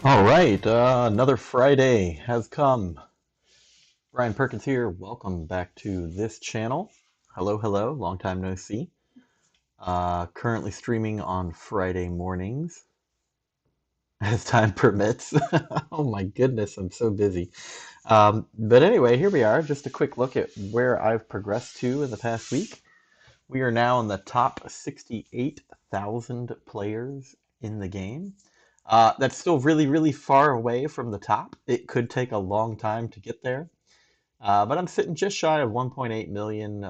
All right, another Friday has come. Brian Perkins here. Welcome back to this channel. Hello, hello. Long time no see. Currently streaming on Friday mornings as time permits. Oh my goodness, I'm so busy. But anyway, here we are. Just a quick look at where I've progressed to in the past week. We are now in the top 68,000 players in the game. That's still really, really far away from the top. It could take a long time to get there. But I'm sitting just shy of 1.8 million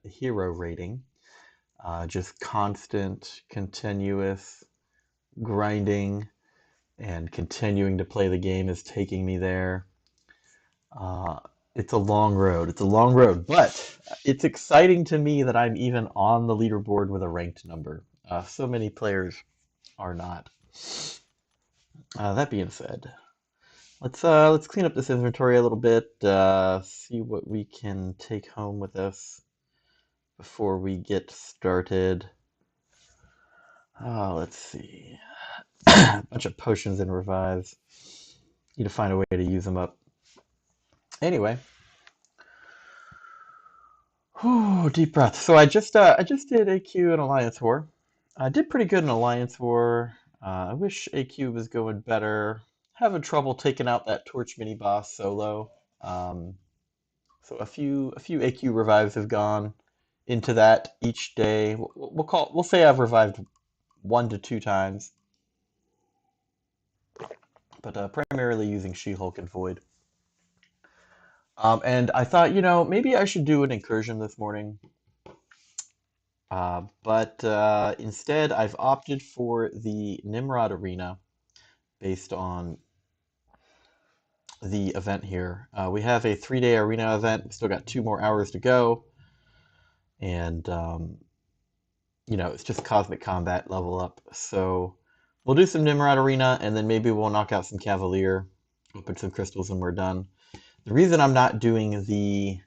hero rating. Just constant, continuous grinding and continuing to play the game is taking me there. Uh, it's a long road. It's a long road, but it's exciting to me that I'm even on the leaderboard with a ranked number. So many players are not. That being said, let's clean up this inventory a little bit, see what we can take home with us before we get started. Let's see. A bunch of potions and revives. Need to find a way to use them up. Anyway, whew, deep breath. So I just did AQ in Alliance War. I did pretty good in Alliance War. I wish AQ was going better. Having trouble taking out that torch mini boss solo. Um, So a few AQ revives have gone into that each day. We'll say I've revived 1 to 2 times, but primarily using She-Hulk and Void. And I thought, maybe I should do an incursion this morning. But instead, I've opted for the Nimrod Arena based on the event here. We have a 3-day arena event. We still got 2 more hours to go, and it's just Cosmic Combat level up. So we'll do some Nimrod Arena, and then maybe we'll knock out some Cavalier, open some crystals, and we're done. The reason I'm not doing the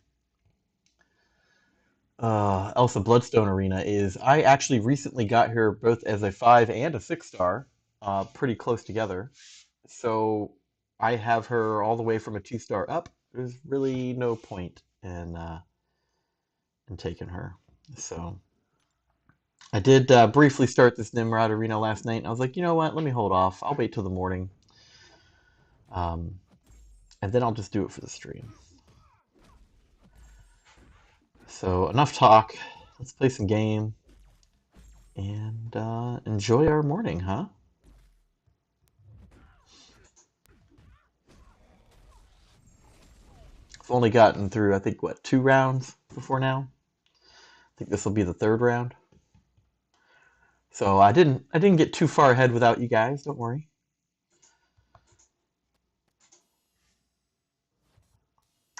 Elsa Bloodstone Arena is I actually recently got here both as a 5 and a 6-star, pretty close together. So I have her all the way from a 2-star up. There's really no point in taking her. So I did briefly start this Nimrod Arena last night, and I was like, you know what? Let me hold off. I'll wait till the morning, um, and then I'll just do it for the stream. So enough talk. Let's play some game and enjoy our morning, huh? I've only gotten through, I think, what, 2 rounds before now? I think this will be the 3rd round. So I didn't get too far ahead without you guys. Don't worry.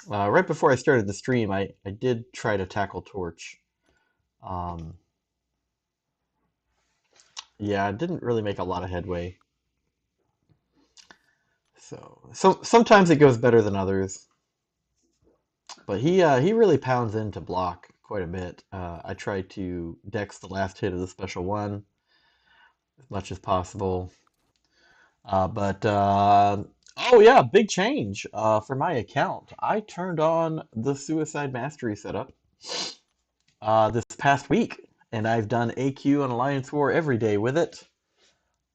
Right before I started the stream, I did try to tackle Torch. Um, yeah, I didn't really make a lot of headway. So sometimes it goes better than others, but he really pounds into block quite a bit. I try to dex the last hit of the special one as much as possible. But oh yeah, big change for my account. I turned on the Suicide Mastery setup this past week, and I've done AQ and Alliance War every day with it.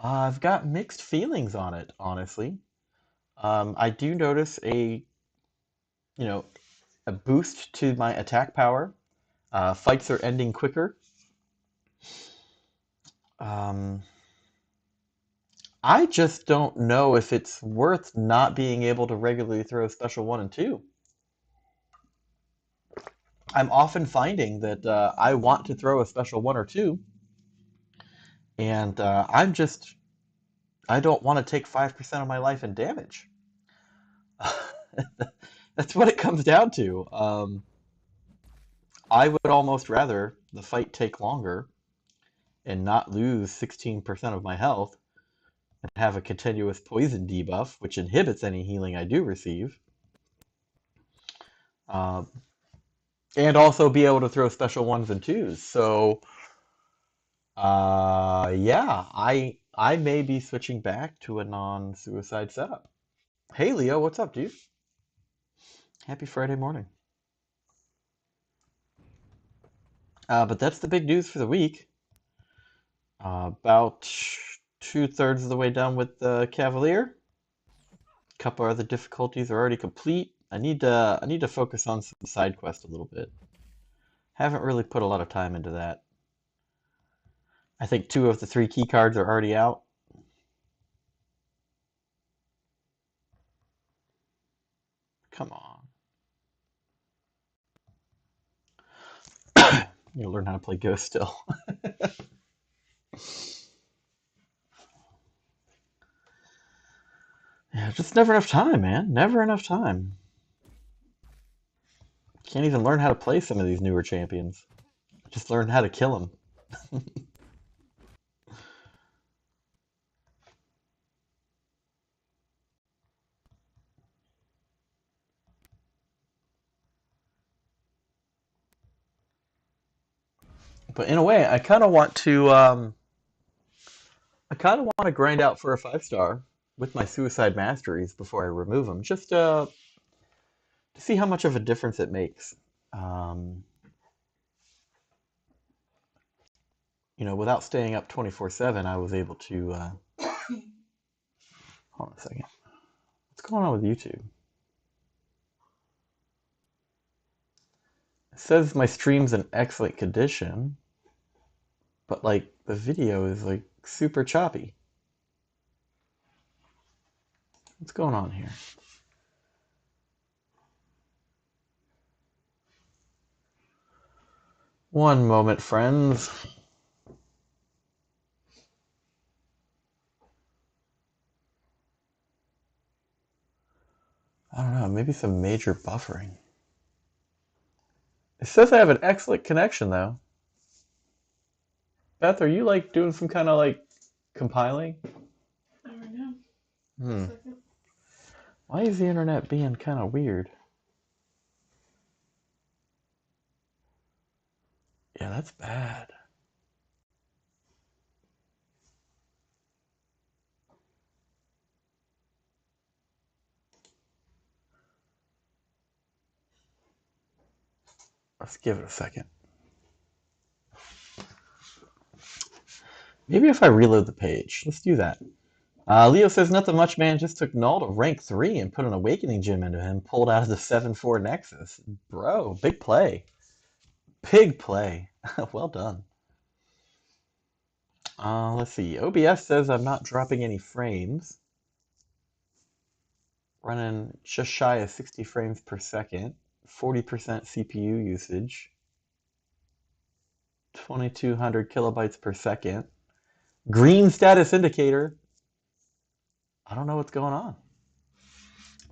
I've got mixed feelings on it, honestly. I do notice you know, a boost to my attack power. Fights are ending quicker. Um, I just don't know if it's worth not being able to regularly throw special 1 and 2. I'm often finding that I want to throw a special 1 or 2, and I don't want to take 5% of my life in damage. That's what it comes down to. I would almost rather the fight take longer and not lose 16% of my health and have a continuous poison debuff, which inhibits any healing I do receive. Um, and also be able to throw special 1s and 2s. So, yeah, I may be switching back to a non-suicide setup. Hey Leo, what's up, dude? Happy Friday morning. But that's the big news for the week. About 2/3 of the way done with the Cavalier. A couple other difficulties are already complete. I need to focus on some side quest a little bit. Haven't really put a lot of time into that. I think 2 of the 3 key cards are already out. Come on. You'll learn how to play Ghost still. Yeah, just never enough time, man. Never enough time. Can't even learn how to play some of these newer champions. Just learn how to kill them. But in a way, I kind of want to grind out for a 5-star with my suicide masteries before I remove them, just to see how much of a difference it makes. Um, without staying up 24/7, I was able to. Hold on a second. What's going on with YouTube? It says my stream's in excellent condition, but like the video is like super choppy. What's going on here? One moment, friends. I don't know, maybe some major buffering. It says I have an excellent connection though. Beth, are you like doing some kind of like compiling? I don't know. Hmm. Why is the internet being kind of weird? Yeah, that's bad. Let's give it a second. Maybe if I reload the page. Let's do that. Leo says, nothing much, man. Just took Null to rank 3 and put an Awakening Gem into him. Pulled out of the 7/4 Nexus. Bro, big play. Big play. Well done. Let's see. OBS says I'm not dropping any frames. Running just shy of 60 frames per second. 40% CPU usage. 2,200 kilobytes per second. Green status indicator. I don't know what's going on.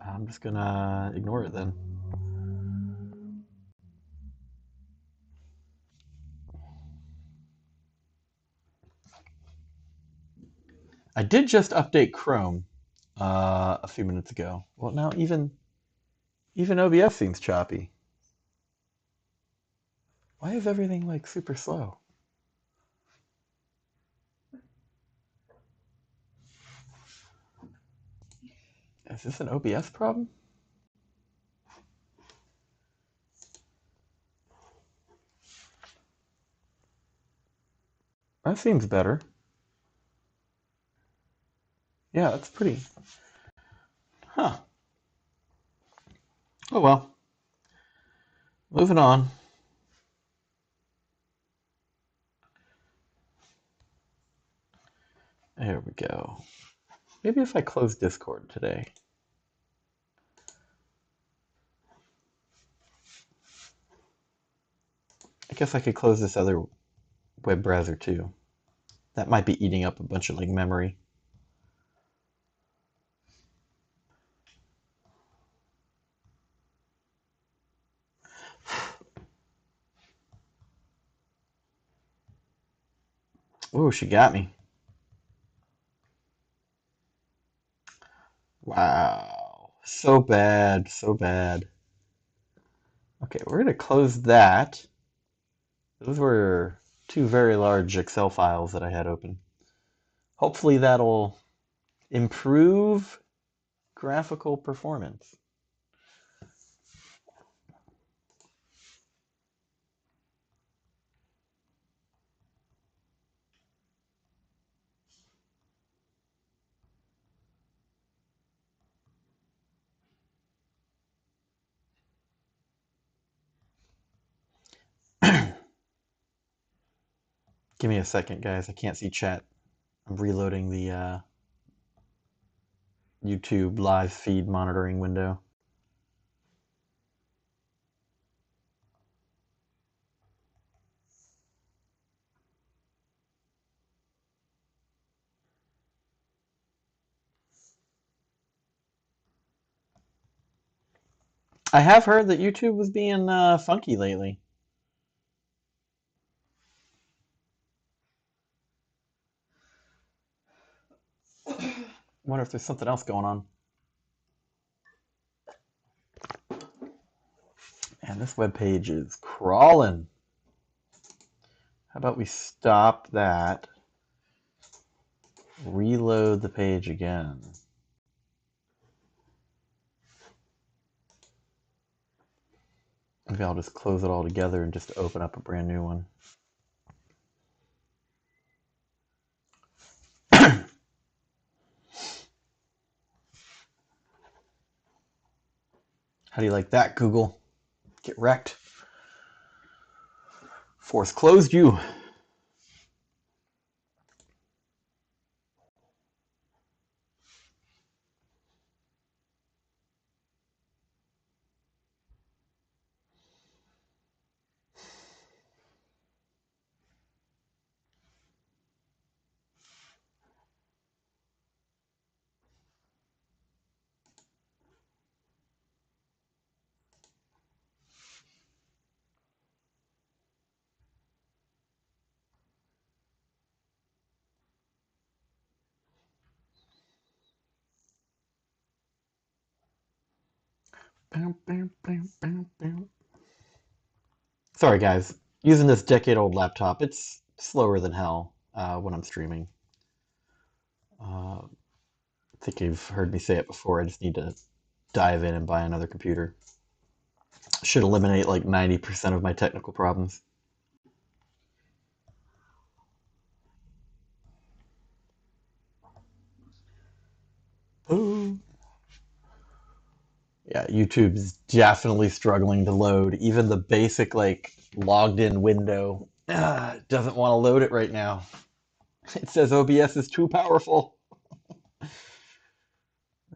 I'm just gonna ignore it then. I did just update Chrome a few minutes ago. Well, now even OBS seems choppy. Why is everything like super slow? Is this an OBS problem? That seems better. Yeah, that's pretty. Huh. Oh well. Moving on. There we go. Maybe if I close Discord today. I guess I could close this other web browser too. That might be eating up a bunch of like memory. Oh, she got me. Wow. So bad, so bad. Okay, we're going to close that. Those were 2 very large Excel files that I had open. Hopefully that'll improve graphical performance. Give me a second, guys. I can't see chat. I'm reloading the YouTube live feed monitoring window. I have heard that YouTube was being funky lately. Wonder if there's something else going on. And this web page is crawling. How about we stop that, reload the page again. Maybe I'll just close it all together and just open up a brand new one. How do you like that, Google? Get wrecked. Force closed you. Sorry, guys. Using this decade-old laptop, it's slower than hell when I'm streaming. I think you've heard me say it before. I just need to dive in and buy another computer. Should eliminate like 90% of my technical problems. Ooh. Yeah, YouTube's definitely struggling to load. Even the basic like logged in window doesn't want to load it right now. It says OBS is too powerful.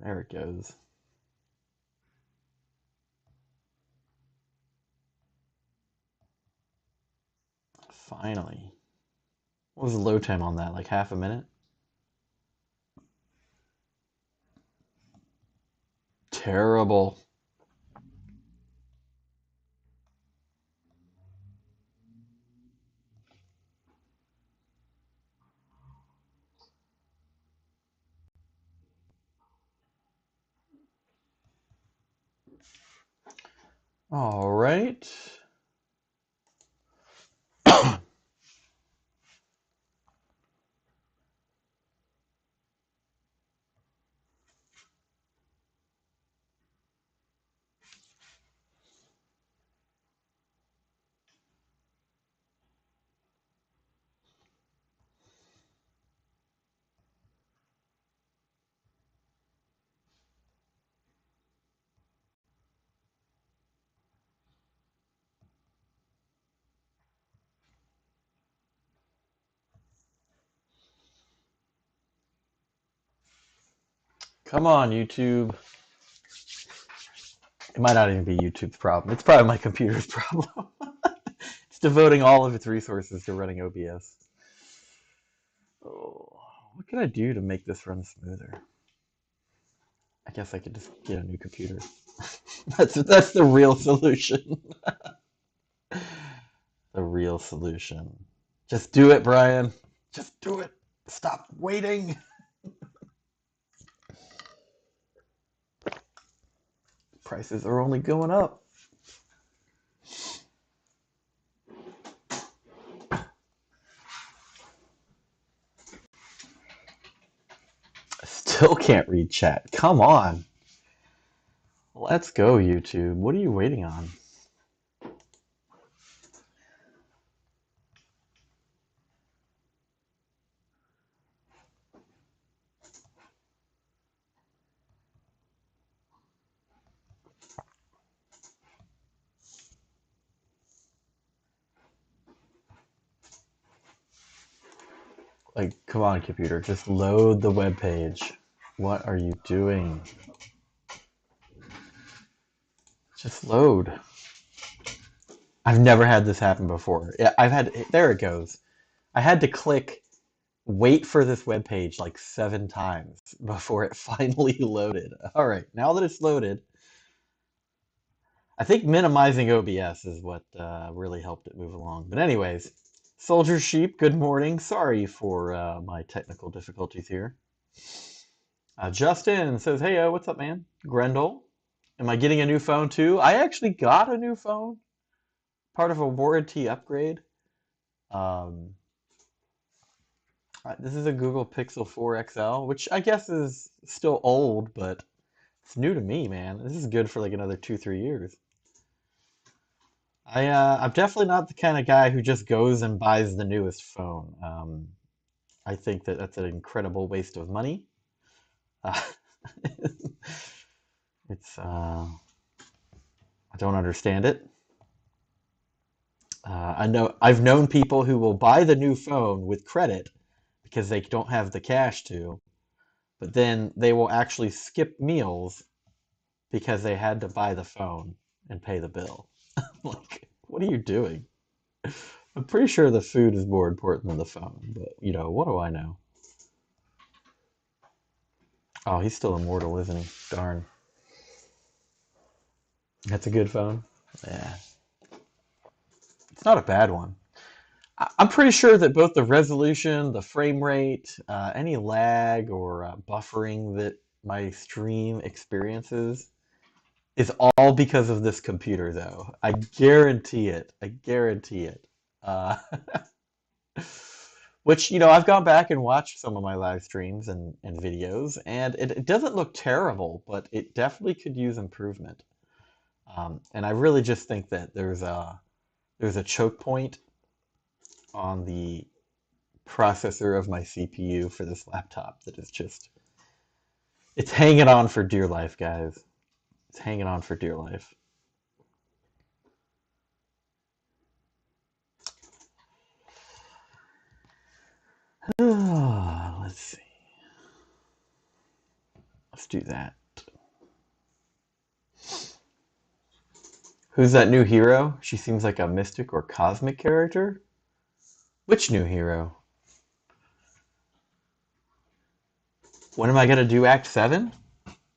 There it goes. Finally. What was the load time on that? Like half a minute? Terrible. All right. Come on, YouTube. It might not even be YouTube's problem. It's probably my computer's problem. It's devoting all of its resources to running OBS. Oh, what can I do to make this run smoother? I guess I could just get a new computer. That's the real solution. The real solution. Just do it, Brian. Just do it. Stop waiting. Prices are only going up. still can't read chat. Come on. Let's go, YouTube. What are you waiting on? Like, come on, computer. Just load the web page. What are you doing? Just load. I've never had this happen before. Yeah, there it goes. I had to click wait for this web page like 7 times before it finally loaded. All right, now that it's loaded, I think minimizing OBS is what really helped it move along. But anyways, Soldier Sheep, good morning. Sorry for my technical difficulties here. Justin says, hey, what's up, man? Grendel, am I getting a new phone too? I actually got a new phone, part of a warranty upgrade. This is a Google Pixel 4 XL, which I guess is still old, but it's new to me, man. This is good for like another 2-3 years. I'm definitely not the kind of guy who just goes and buys the newest phone. I think that that's an incredible waste of money. I don't understand it. I've known people who will buy the new phone with credit because they don't have the cash to, but then they will actually skip meals because they had to buy the phone and pay the bill. Like, what are you doing? I'm pretty sure the food is more important than the phone, but what do I know? Oh, he's still immortal, isn't he? Darn. That's a good phone. Yeah. It's not a bad one. I'm pretty sure that both the resolution, the frame rate, any lag or buffering that my stream experiences is all because of this computer, though. I guarantee it. I guarantee it. Uh, which, I've gone back and watched some of my live streams and videos, and it doesn't look terrible, but it definitely could use improvement. And I really just think that there's a choke point on the processor of my CPU for this laptop that is just, it's hanging on for dear life, guys. It's hanging on for dear life. Let's see. Let's do that. Who's that new hero? She seems like a mystic or cosmic character. Which new hero? When am I gonna do Act 7?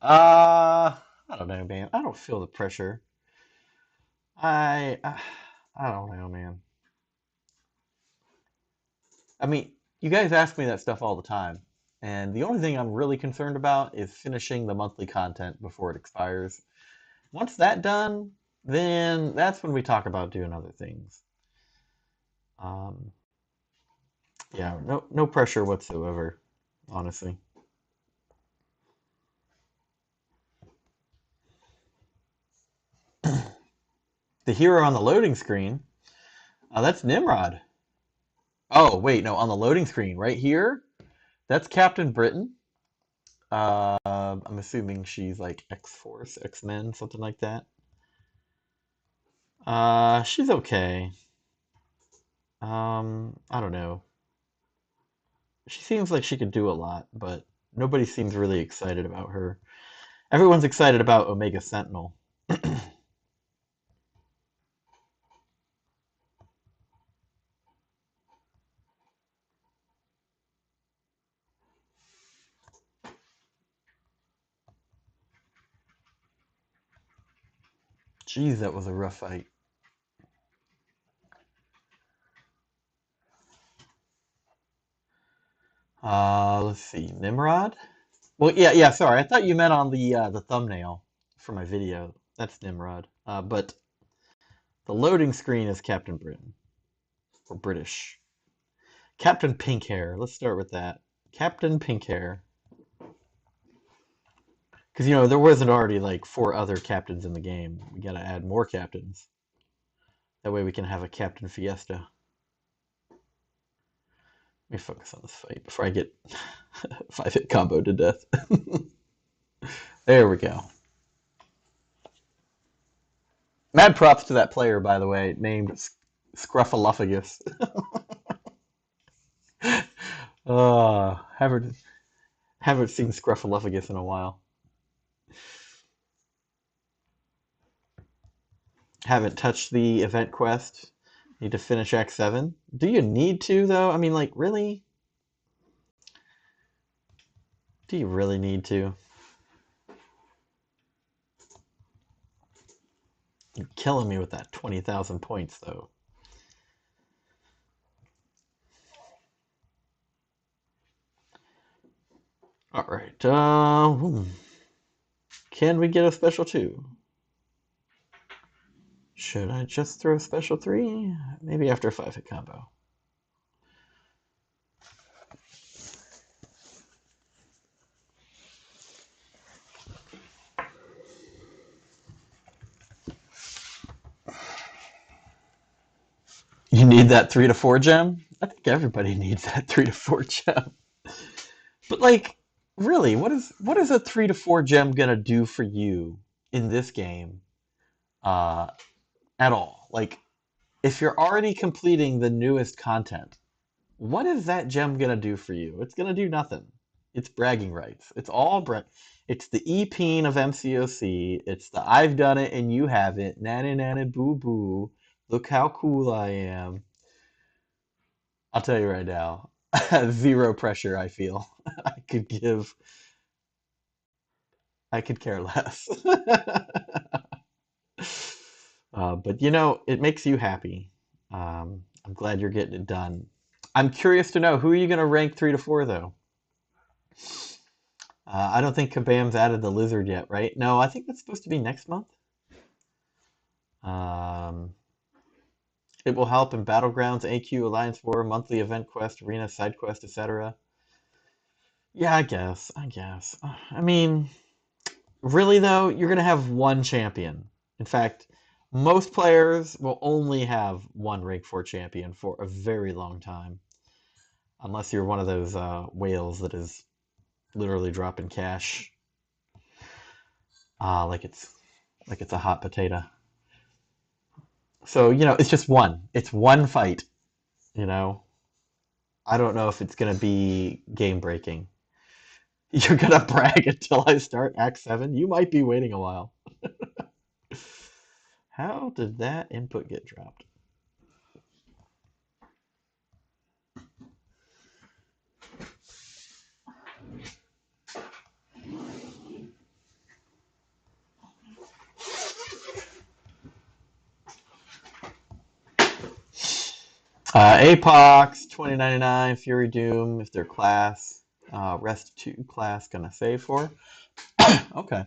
I don't know, man. I don't feel the pressure. I don't know, man. I mean, you guys ask me that stuff all the time, and the only thing I'm really concerned about is finishing the monthly content before it expires. Once that's done, then that's when we talk about doing other things. Yeah, no pressure whatsoever, honestly. The hero on the loading screen, that's Nimrod. Oh, wait, no, on the loading screen right here, that's Captain Britain. I'm assuming she's like X-Force, X-Men, something like that. She's okay. I don't know. She seems like she could do a lot, but nobody seems really excited about her. Everyone's excited about Omega Sentinel. Jeez, that was a rough fight. Let's see, Nimrod? Well, yeah, sorry. I thought you meant on the thumbnail for my video. That's Nimrod. But the loading screen is Captain Britain. Or British. Captain Pinkhair. Let's start with that. Captain Pinkhair. Because, you know, there wasn't already like 4 other captains in the game. We got to add more captains. That way we can have a captain fiesta. Let me focus on this fight before I get 5-hit combo to death. There we go. Mad props to that player, by the way, named Scruffaluffagus. Haven't seen Scruffaluffagus in a while. Haven't touched the event quest. Need to finish Act 7. Do you need to, though? I mean, like, really? Do you really need to? You're killing me with that 20,000 points, though. All right. Can we get a special 2? Should I just throw special 3? Maybe after a 5-hit combo. You need that 3 to 4 gem? I think everybody needs that 3 to 4 gem. But like, really, what is a 3 to 4 gem gonna do for you in this game at all? Like, if you're already completing the newest content, what is that gem gonna do for you? It's gonna do nothing. It's bragging rights. It's all It's the EP of MCoC. It's the I've done it and you haven't. Nanny nanny boo boo. Look how cool I am. I'll tell you right now, zero pressure. I feel could give. I could care less. But you know, it makes you happy. I'm glad you're getting it done. I'm curious to know, who are you going to rank 3 to 4 though? I don't think Kabam's added the lizard yet, right? No, I think that's supposed to be next month. Um, it will help in Battlegrounds, AQ, Alliance War, monthly event quest, arena, side quest, etc. Yeah, I guess. I mean, really though, you're going to have one champion. In fact, most players will only have one rank 4 champion for a very long time. Unless you're one of those whales that is literally dropping cash like it's a hot potato. So, you know, it's just one. It's one fight, you know. I don't know if it's going to be game breaking. You're going to brag until I start Act 7? You might be waiting a while. How did that input get dropped? Apox, 2099, Fury Doom, if they're class. Rest 2 class, gonna save for. Okay.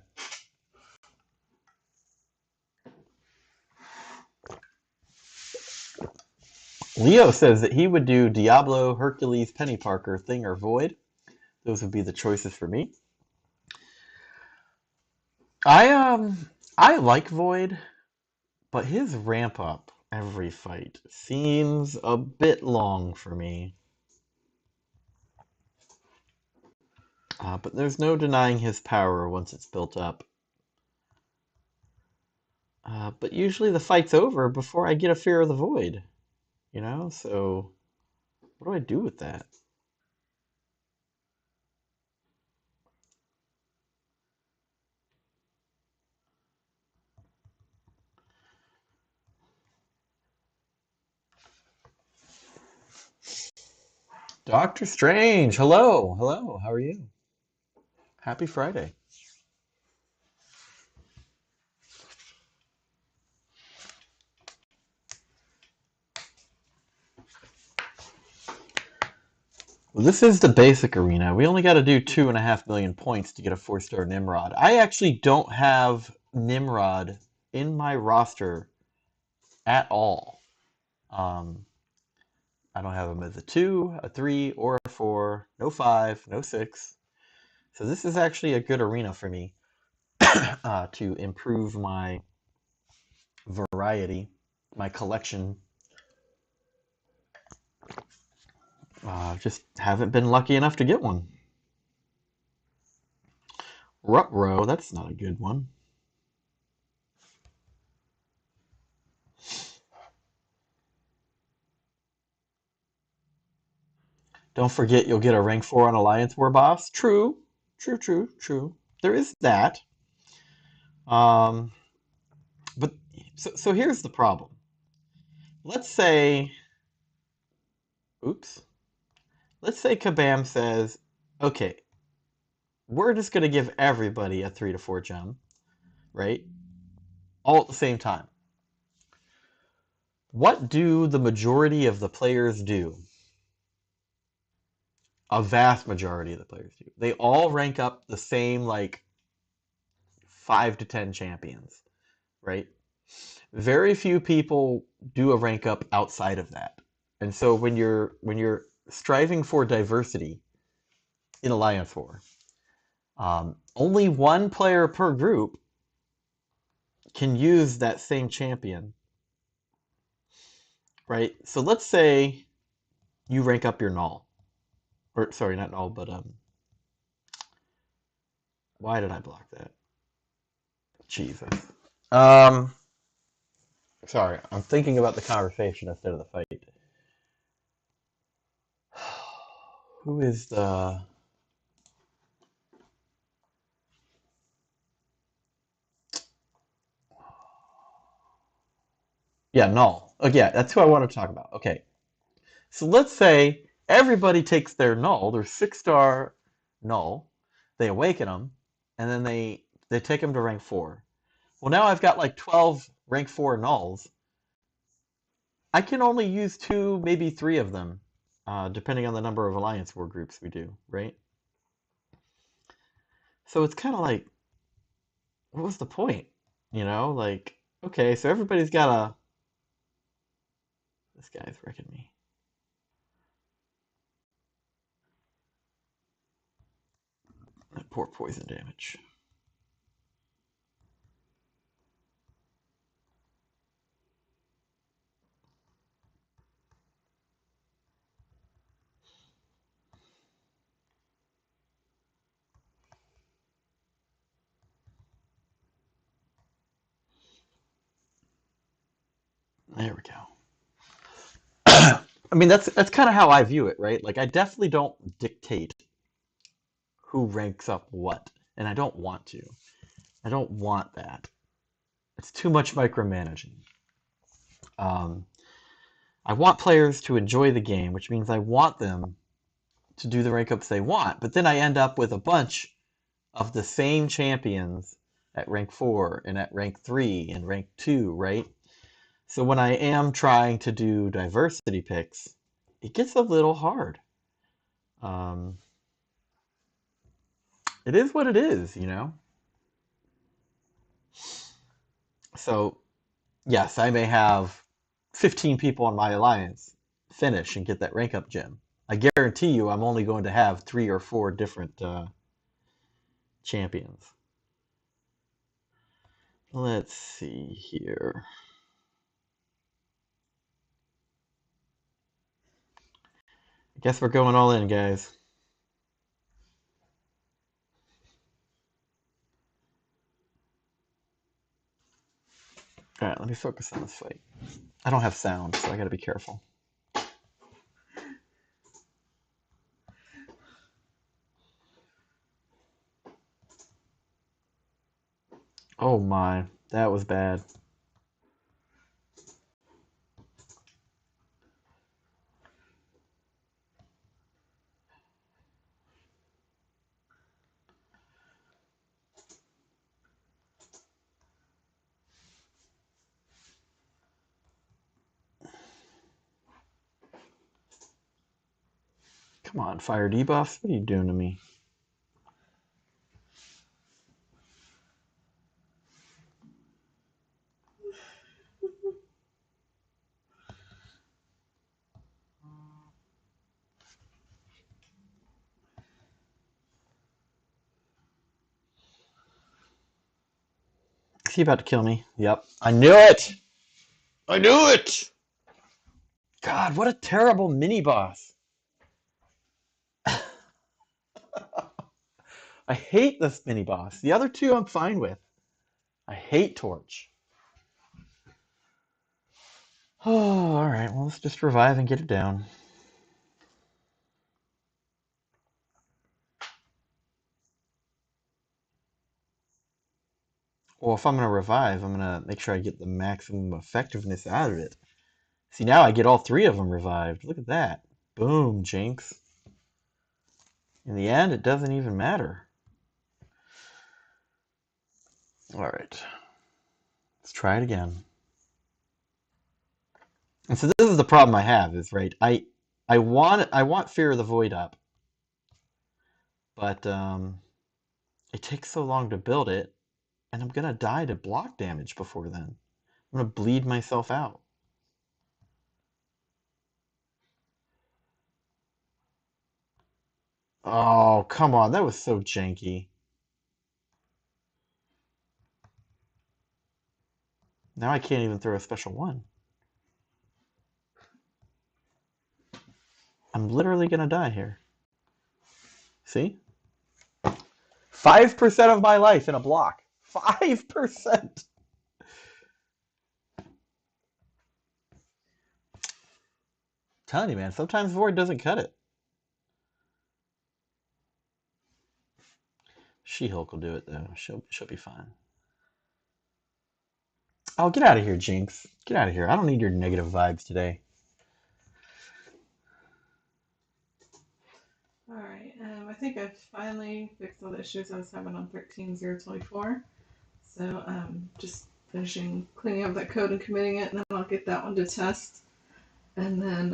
Leo says that he would do Diablo, Hercules, Penny Parker, Thing, or Void. Those would be the choices for me. I like Void, but his ramp up every fight seems a bit long for me. But there's no denying his power once it's built up. But usually the fight's over before I get a Fear of the Void, you know? So what do I do with that? Doctor Strange, hello, hello, how are you? Happy Friday. Well, this is the basic arena. We only got to do 2.5 million points to get a 4-star Nimrod. I actually don't have Nimrod in my roster at all. I don't have him as a 2, a 3, or a 4, no 5, no 6. So this is actually a good arena for me. to improve my variety, my collection. Just haven't been lucky enough to get one. Ruh-roh, that's not a good one. Don't forget you'll get a rank 4 on Alliance War Boss. True. True. There is that. But so here's the problem. Let's say, oops. Let's say Kabam says, okay, we're just going to give everybody a 3 to 4 gem, right? All at the same time. What do the majority of the players do? A vast majority of the players do. They all rank up the same, like, 5 to 10 champions, right? Very few people do a rank up outside of that. And so when you're striving for diversity in Alliance War, only one player per group can use that same champion, right? So let's say you rank up your null, or sorry, not null, but why did I block that? Jesus. Sorry, I'm thinking about the conversation instead of the fight. Who is the? Yeah, null. Oh, yeah, that's who I want to talk about. Okay, so let's say everybody takes their null, their 6-star null, they awaken them, and then they take them to rank 4. Well, now I've got like 12 rank 4 nulls. I can only use 2, maybe 3 of them, depending on the number of Alliance War groups we do, right? So it's kind of like, what was the point? Like, okay, so everybody's got a... This guy's wrecking me. That poor poison damage. There we go. I mean, that's kind of how I view it, right? Like, I definitely don't dictate who ranks up what, and I don't want to. I don't want that. It's too much micromanaging. Um, I want players to enjoy the game, which means I want them to do the rank ups they want, but then I end up with a bunch of the same champions at rank 4 and at rank 3 and rank 2, right? So when I am trying to do diversity picks, it gets a little hard. It is what it is, you know? So, yes, I may have 15 people on my alliance finish and get that rank up gem. I guarantee you I'm only going to have 3 or 4 different champions. Let's see here. I guess we're going all in, guys. All right, let me focus on this fight. I don't have sound, so I gotta be careful. Oh my, that was bad. Come on, fire debuffs. What are you doing to me? he about to kill me? Yep. I knew it! I knew it! God, what a terrible mini-boss. I hate this mini-boss. The other two I'm fine with. I hate Torch. Oh, alright. Well, let's just revive and get it down. Well, if I'm going to revive, I'm going to make sure I get the maximum effectiveness out of it. See, now I get all three of them revived. Look at that. Boom, Jinx. In the end, it doesn't even matter. Alright. Let's try it again. And so this is the problem I have, is right. I want Fear of the Void up. But it takes so long to build it, and I'm gonna die to block damage before then. I'm gonna bleed myself out. Oh, come on, that was so janky. Now I can't even throw a special one. I'm literally gonna die here. See? 5% of my life in a block. 5%! Telling you, man, sometimes Void doesn't cut it. She-Hulk will do it, though. She'll be fine. Oh, get out of here, Jinx. Get out of here. I don't need your negative vibes today. Alright, I think I've finally fixed all the issues I was having on 13.024. So just finishing cleaning up that code and committing it, and then I'll get that one to test. And then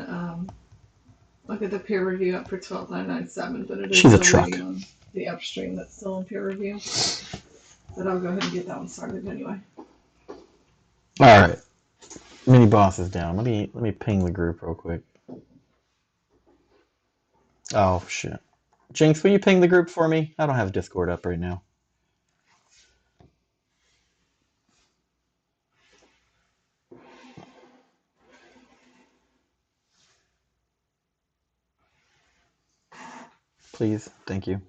I'll get the peer review up for 12.997, but it is She's a still truck. waiting on the upstream that's still in peer review. But I'll go ahead and get that one started anyway. Alright. Mini boss is down. Let me ping the group real quick. Oh shit. Jinx, will you ping the group for me? I don't have Discord up right now. Please, thank you.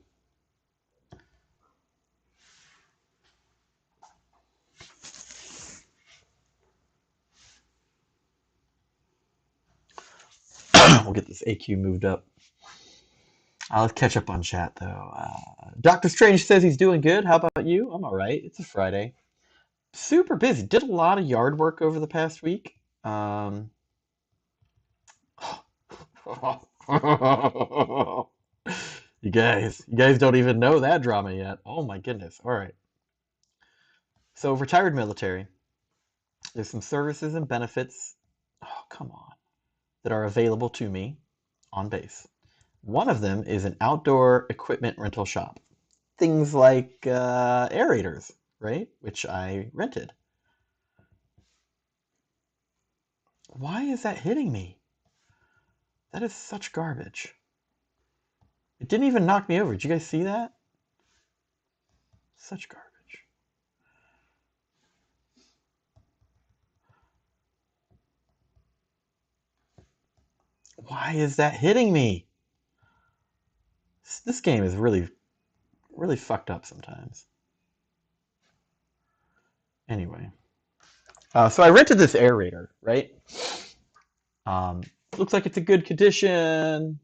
We'll get this AQ moved up. Let's catch up on chat, though. Doctor Strange says he's doing good. How about you? I'm all right. It's a Friday. Super busy. Did a lot of yard work over the past week. You guys don't even know that drama yet. Oh my goodness. All right. So retired military. There's some services and benefits. Oh, come on. That are available to me on base. One of them is an outdoor equipment rental shop. Things like aerators, right? Which I rented. Why is that hitting me? That is such garbage. It didn't even knock me over. Did you guys see that? Such garbage. Why is that hitting me? This game is really, really fucked up sometimes. Anyway. So I rented this aerator, right? Looks like it's a good condition.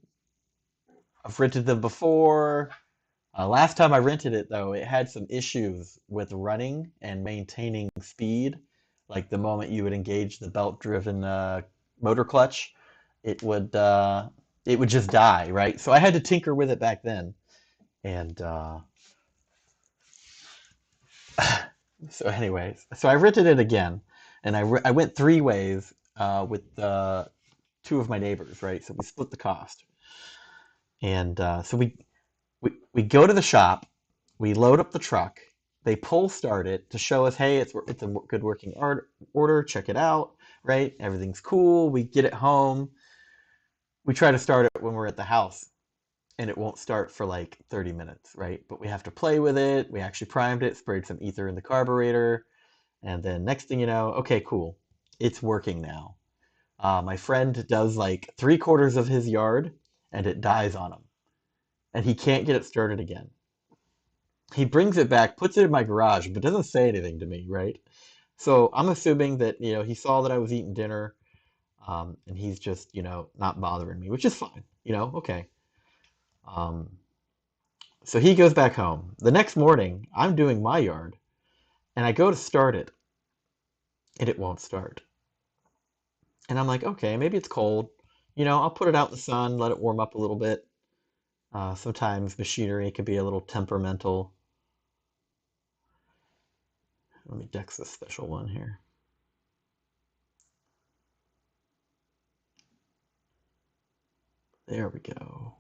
I've rented them before. Last time I rented it, though, it had some issues with running and maintaining speed. Like the moment you would engage the belt-driven motor clutch, it would just die, right? So I had to tinker with it back then, and so anyways, so I rented it again, and I went three ways with two of my neighbors, right? So we split the cost, and so we go to the shop, we load up the truck, they pull start it to show us, hey, it's a good working order, check it out, right? Everything's cool. We get it home. We try to start it when we're at the house, and it won't start for like 30 minutes, right? But we have to play with it. We actually primed it, sprayed some ether in the carburetor, And then next thing you know, okay, cool, it's working now. My friend does like 3/4 of his yard and it dies on him. And he can't get it started again. He brings it back, puts it in my garage, but doesn't say anything to me, right? So I'm assuming that, he saw that I was eating dinner, and he's just, not bothering me, which is fine, okay. Um, so he goes back home. The next morning, I'm doing my yard, and I go to start it, and it won't start. And I'm like, okay, maybe it's cold. I'll put it out in the sun, let it warm up a little bit. Sometimes machinery can be a little temperamental. Let me dex this special one here. There we go.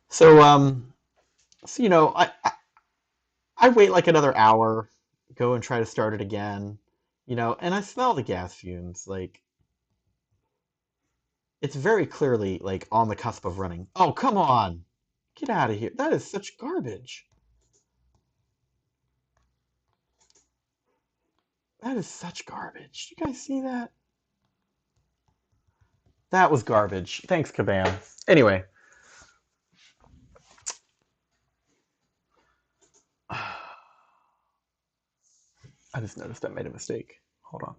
So, I wait like another hour, go and try to start it again, and I smell the gas fumes. Like, it's very clearly like on the cusp of running. Oh, come on. Get out of here. That is such garbage. That is such garbage. You guys see that? That was garbage. Thanks, Kabam. Anyway, I just noticed I made a mistake. Hold on.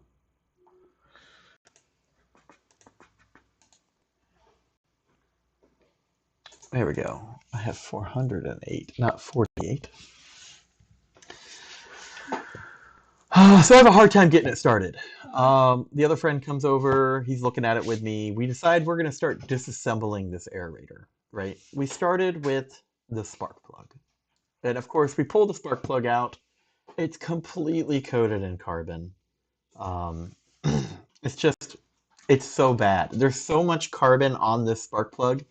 There we go. I have 408, not 48. So I have a hard time getting it started. The other friend comes over. He's looking at it with me. We decide we're going to start disassembling this aerator, right? We started with the spark plug. And of course, we pull the spark plug out. It's completely coated in carbon. Um, it's it's so bad. There's so much carbon on this spark plug.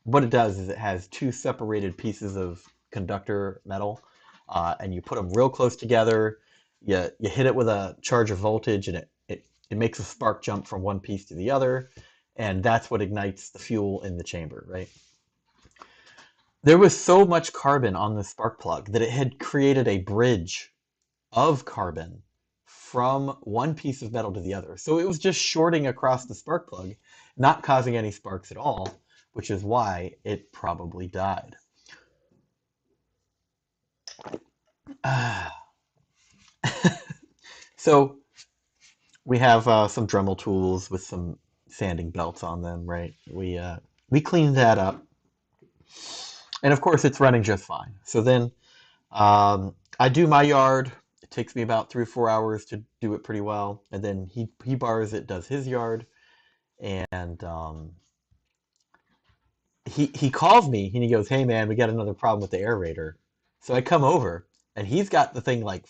What it does is it has two separated pieces of conductor metal, and you put them real close together. You hit it with a charge of voltage, and it makes a spark jump from one piece to the other, and that's what ignites the fuel in the chamber, right? There was so much carbon on the spark plug that it had created a bridge of carbon from one piece of metal to the other. So it was just shorting across the spark plug, not causing any sparks at all, which is why it probably died. So we have some Dremel tools with some sanding belts on them, right? We cleaned that up, and of course it's running just fine. So then I do my yard. It takes me about 3 or 4 hours to do it pretty well, and then he borrows it, does his yard, and he calls me and he goes, "Hey man, we got another problem with the aerator." So I come over and he's got the thing like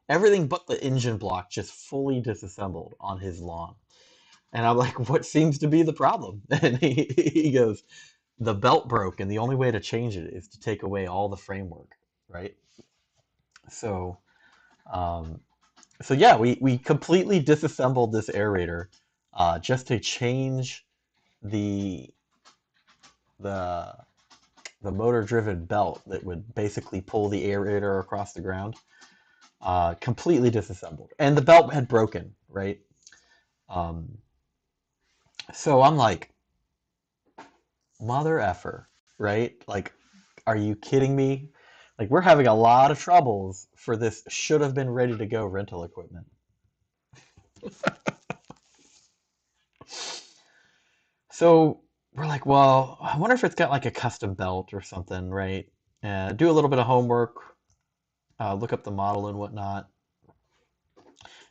everything but the engine block just fully disassembled on his lawn. And I'm like, "What seems to be the problem?" And he goes, "The belt broke and the only way to change it is to take away all the framework, right?" So um so yeah, we completely disassembled this aerator just to change the the the motor-driven belt that would basically pull the aerator across the ground, completely disassembled, and the belt had broken, right? Um, so I'm like, mother effer, right? Like, are you kidding me? Like, we're having a lot of troubles for this should have been ready to go rental equipment. So we're like, well, I wonder if it's got like a custom belt or something, right? Do a little bit of homework, look up the model and whatnot.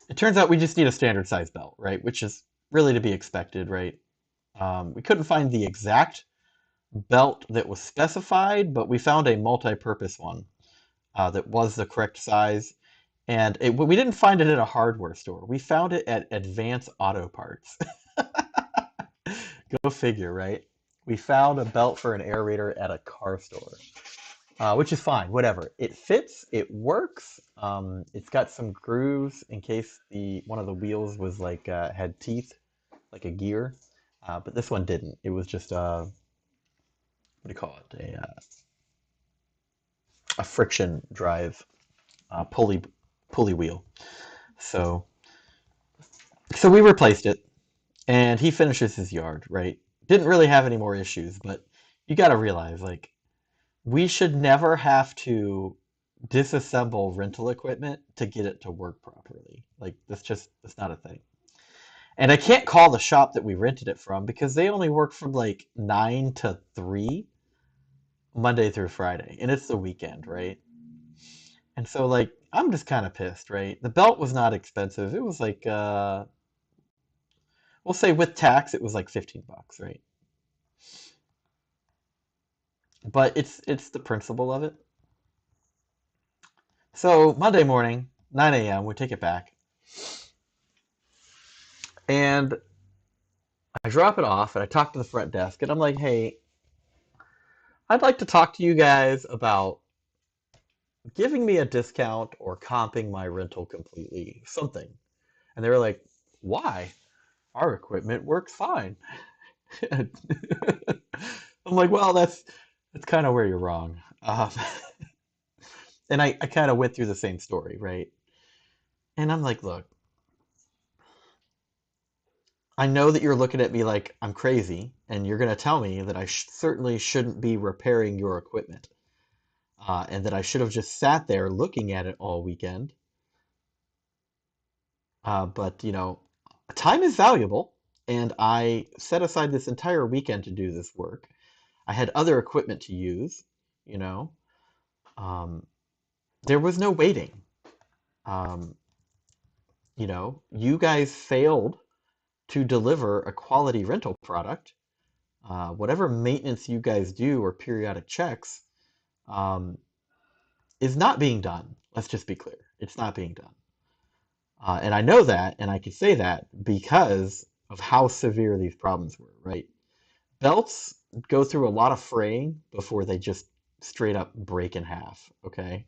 It turns out we just need a standard size belt, right? Which is really to be expected, right? We couldn't find the exact belt that was specified, but we found a multi-purpose one that was the correct size. And we didn't find it at a hardware store. We found it at Advance Auto Parts. Go figure, right? We found a belt for an aerator at a car store, which is fine, whatever. It fits, it works. It's got some grooves in case the one of the wheels was like had teeth, like a gear, but this one didn't. It was just what do you call it? A friction drive pulley wheel. So so we replaced it, and he finishes his yard, right? Didn't really have any more issues, but you got to realize, like, we should never have to disassemble rental equipment to get it to work properly. Like, that's not a thing. And I can't call the shop that we rented it from because they only work from like 9 to 3 Monday through Friday, and it's the weekend, right? And so, like, I'm just kind of pissed, right? The belt was not expensive. It was like we'll say with tax it was like 15 bucks, right? But it's the principle of it. So Monday morning, 9 a.m., we take it back, and I drop it off, and I talk to the front desk, and I'm like, "Hey, I'd like to talk to you guys about giving me a discount or comping my rental completely, something." And they were like, "Why? Our equipment works fine." I'm like, "Well, that's kind of where you're wrong." And I kind of went through the same story, right? And I'm like, "Look, I know that you're looking at me like I'm crazy, and you're going to tell me that I certainly shouldn't be repairing your equipment, and that I should have just sat there looking at it all weekend. But, time is valuable, and I set aside this entire weekend to do this work. I had other equipment to use, you know. Um, there was no waiting. Um, you guys failed to deliver a quality rental product. Whatever maintenance you guys do or periodic checks um, is not being done. Let's just be clear. It's not being done. And I know that, and I can say that because of how severe these problems were, right? Belts go through a lot of fraying before they just straight up break in half, okay?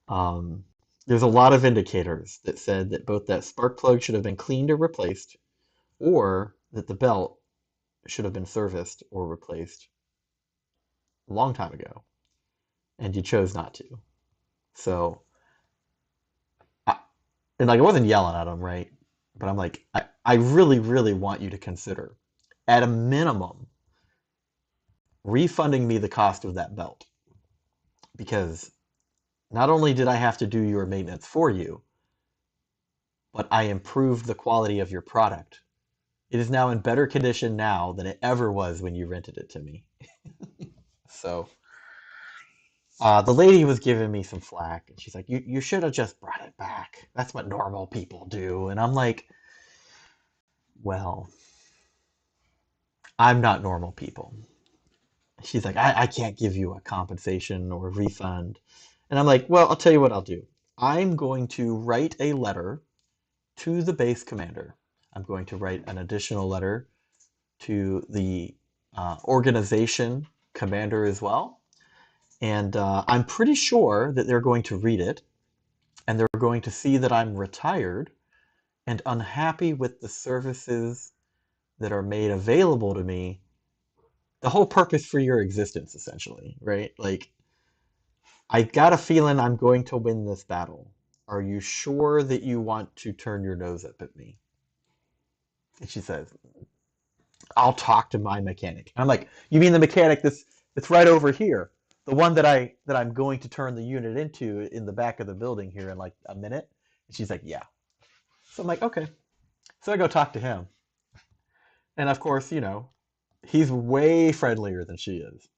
um, there's a lot of indicators that said that both that spark plug should have been cleaned or replaced, or that the belt should have been serviced or replaced a long time ago, and you chose not to. So, I, and like I wasn't yelling at him, right? But I'm like, I really, really want you to consider, at a minimum, refunding me the cost of that belt. Because not only did I have to do your maintenance for you, but I improved the quality of your product. It is now in better condition now than it ever was when you rented it to me. So the lady was giving me some flack, and she's like, you should have just brought it back. That's what normal people do. And I'm like, well, I'm not normal people. She's like, I can't give you a compensation or a refund. And I'm like, well, I'll tell you what I'll do. I'm going to write a letter to the base commander. I'm going to write an additional letter to the organization commander as well. And I'm pretty sure that they're going to read it, and they're going to see that I'm retired and unhappy with the services that are made available to me. The whole purpose for your existence, essentially, right? Like, I got a feeling I'm going to win this battle. Are you sure that you want to turn your nose up at me? And she says, I'll talk to my mechanic. I'm like, you mean the mechanic that's right over here? The one that I'm going to turn the unit into in the back of the building here in like a minute? And she's like, yeah. So I'm like, okay. So I go talk to him. And of course, he's way friendlier than she is.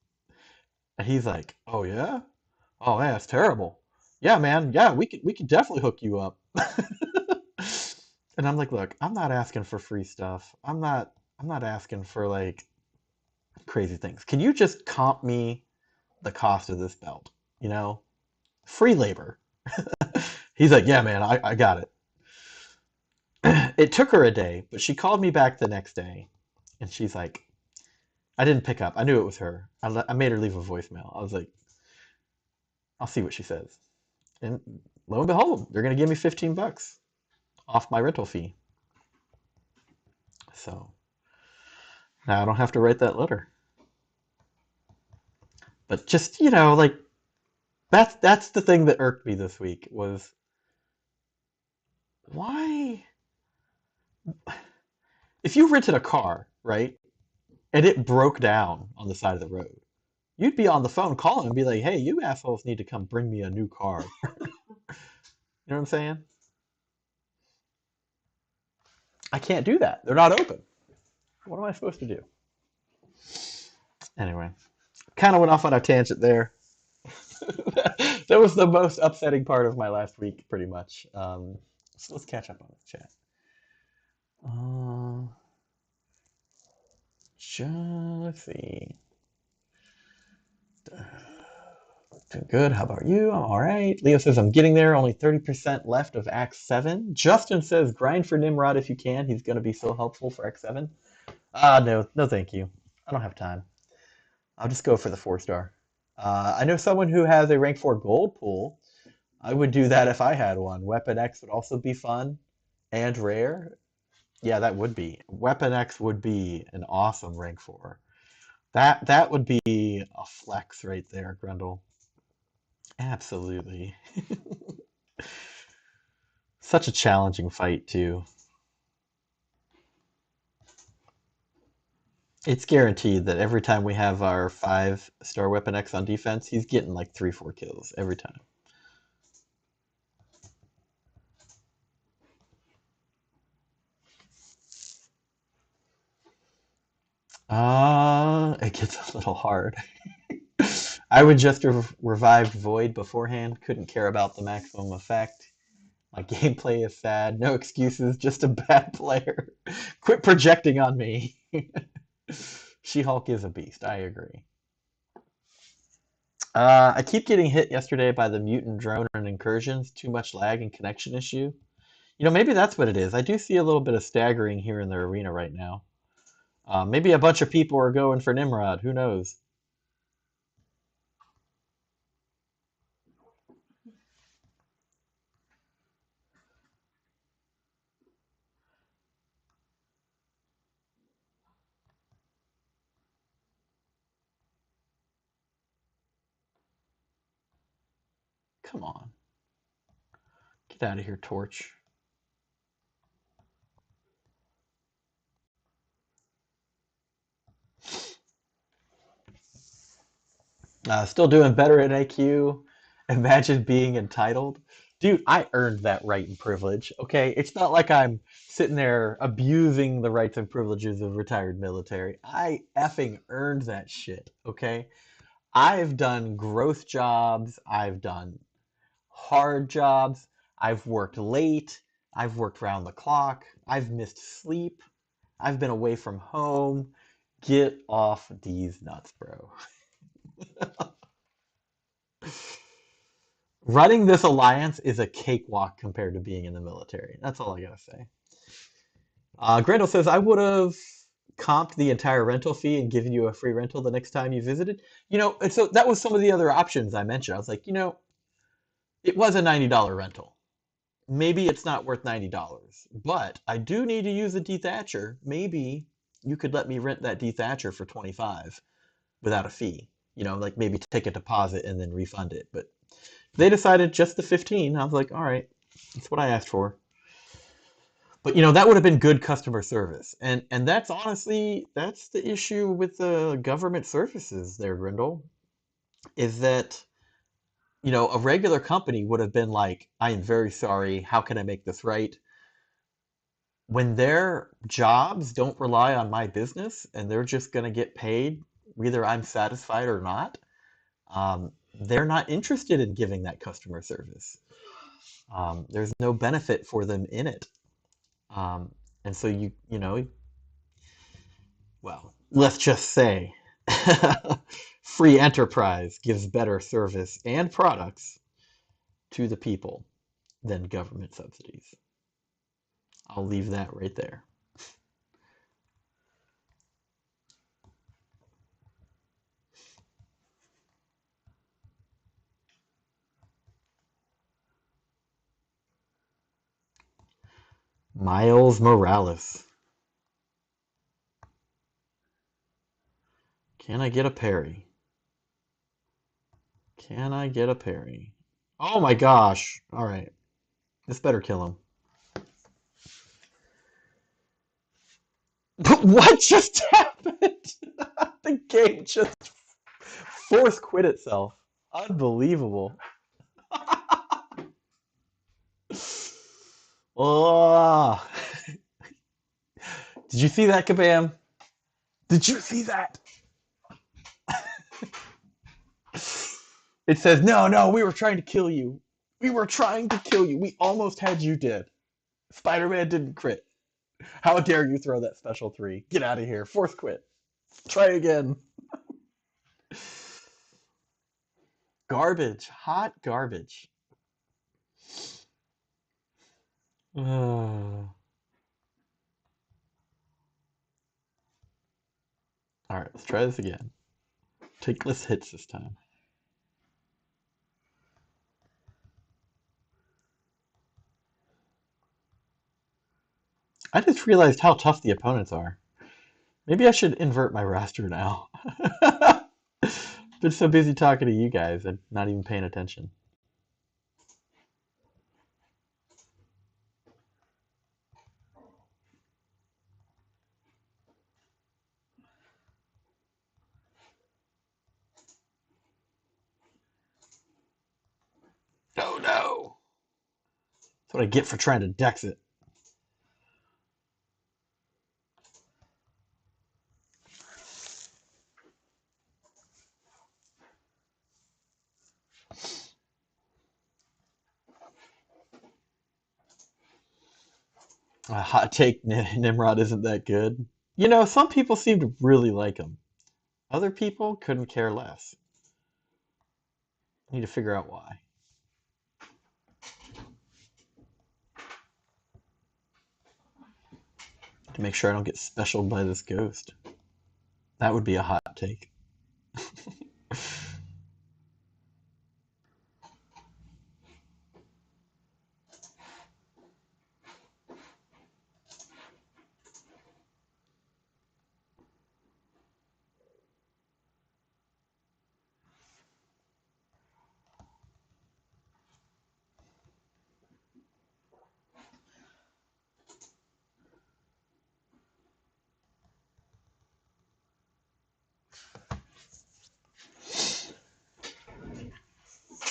And he's like, oh yeah? Oh man, that's terrible. Yeah, man. Yeah, we could definitely hook you up. And I'm like, look, I'm not asking for free stuff. I'm not asking for like crazy things. Can you just comp me the cost of this belt? You know, free labor. He's like, yeah, man, I got it. It took her a day, but she called me back the next day, and she's like, I didn't pick up. I knew it was her. I made her leave a voicemail. I was like, I'll see what she says. And lo and behold, they're going to give me 15 bucks off my rental fee. So now I don't have to write that letter. But just, like that's the thing that irked me this week was why if you rented a car, right? And it broke down on the side of the road, you'd be on the phone calling and be like, "Hey, you assholes need to come bring me a new car." You know what I'm saying? I can't do that. They're not open. What am I supposed to do? Anyway, kind of went off on a tangent there. That was the most upsetting part of my last week, pretty much. So let's catch up on this chat. Uh, let's see. Doing good. How about you? I'm all right. Leo says, I'm getting there. Only 30% left of Act 7. Justin says, grind for Nimrod if you can. He's going to be so helpful for Act 7. No, no, thank you. I don't have time. I'll just go for the 4-star. I know someone who has a rank 4 gold pool. I would do that if I had one. Weapon X would also be fun and rare. Yeah, that would be. Weapon X would be an awesome rank 4. That would be a flex right there, Grendel. Absolutely. Such a challenging fight, too. It's guaranteed that every time we have our 5-star Weapon X on defense, he's getting like 3-4 kills every time. It gets a little hard. I would just have revived Void beforehand. Couldn't care about the maximum effect. My gameplay is sad. No excuses. Just a bad player. Quit projecting on me. She-Hulk is a beast. I agree. I keep getting hit yesterday by the mutant drone and incursions. Too much lag and connection issue. Maybe that's what it is. I do see a little bit of staggering here in the arena right now. Maybe a bunch of people are going for Nimrod. Who knows? Come on. Get out of here, Torch. Still doing better at AQ. Imagine being entitled. Dude, I earned that right and privilege, okay? It's not like I'm sitting there abusing the rights and privileges of retired military. I effing earned that shit, okay? I've done growth jobs. I've done hard jobs. I've worked late. I've worked round the clock. I've missed sleep. I've been away from home. Get off these nuts, bro. Running this alliance is a cakewalk compared to being in the military. That's all I gotta say. Grendel says, I would have comped the entire rental fee and given you a free rental the next time you visited. And so that was some of the other options I mentioned. I was like, it was a $90 rental. Maybe it's not worth $90, but I do need to use a dethatcher. Maybe you could let me rent that dethatcher for 25 without a fee. Like maybe take a deposit and then refund it. But they decided just the 15. I was like, all right, that's what I asked for. But that would have been good customer service. And that's honestly that's the issue with the government services there, Grindle, is that a regular company would have been like, I am very sorry, how can I make this right? When their jobs don't rely on my business and they're just going to get paid, whether I'm satisfied or not, they're not interested in giving that customer service. There's no benefit for them in it. And so well, let's just say free enterprise gives better service and products to the people than government subsidies. I'll leave that right there. Miles Morales. Can I get a parry? Can I get a parry? Oh my gosh. All right. This better kill him. But what just happened? The game just force quit itself. Unbelievable. Oh. Did you see that, Kabam? Did you see that? It says, no, no, we were trying to kill you. We were trying to kill you. We almost had you dead. Spider-Man didn't crit. How dare you throw that special 3? Get out of here. Force quit. Try again. Garbage. Hot garbage. All right, let's try this again. Take less hits this time. I just realized how tough the opponents are. Maybe I should invert my roster now. Been so busy talking to you guys and not even paying attention. Oh no! That's what I get for trying to dex it. A hot take, Nimrod isn't that good. You know, some people seem to really like him. Other people couldn't care less. I need to figure out why. To make sure I don't get specialed by this ghost. That would be a hot take.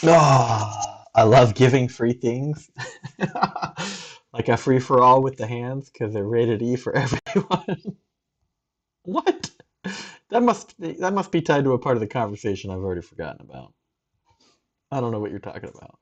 Oh, I love giving free things. Like a free for all with the hands because they're rated E for everyone. What? That must be tied to a part of the conversation I've already forgotten about. I don't know what you're talking about.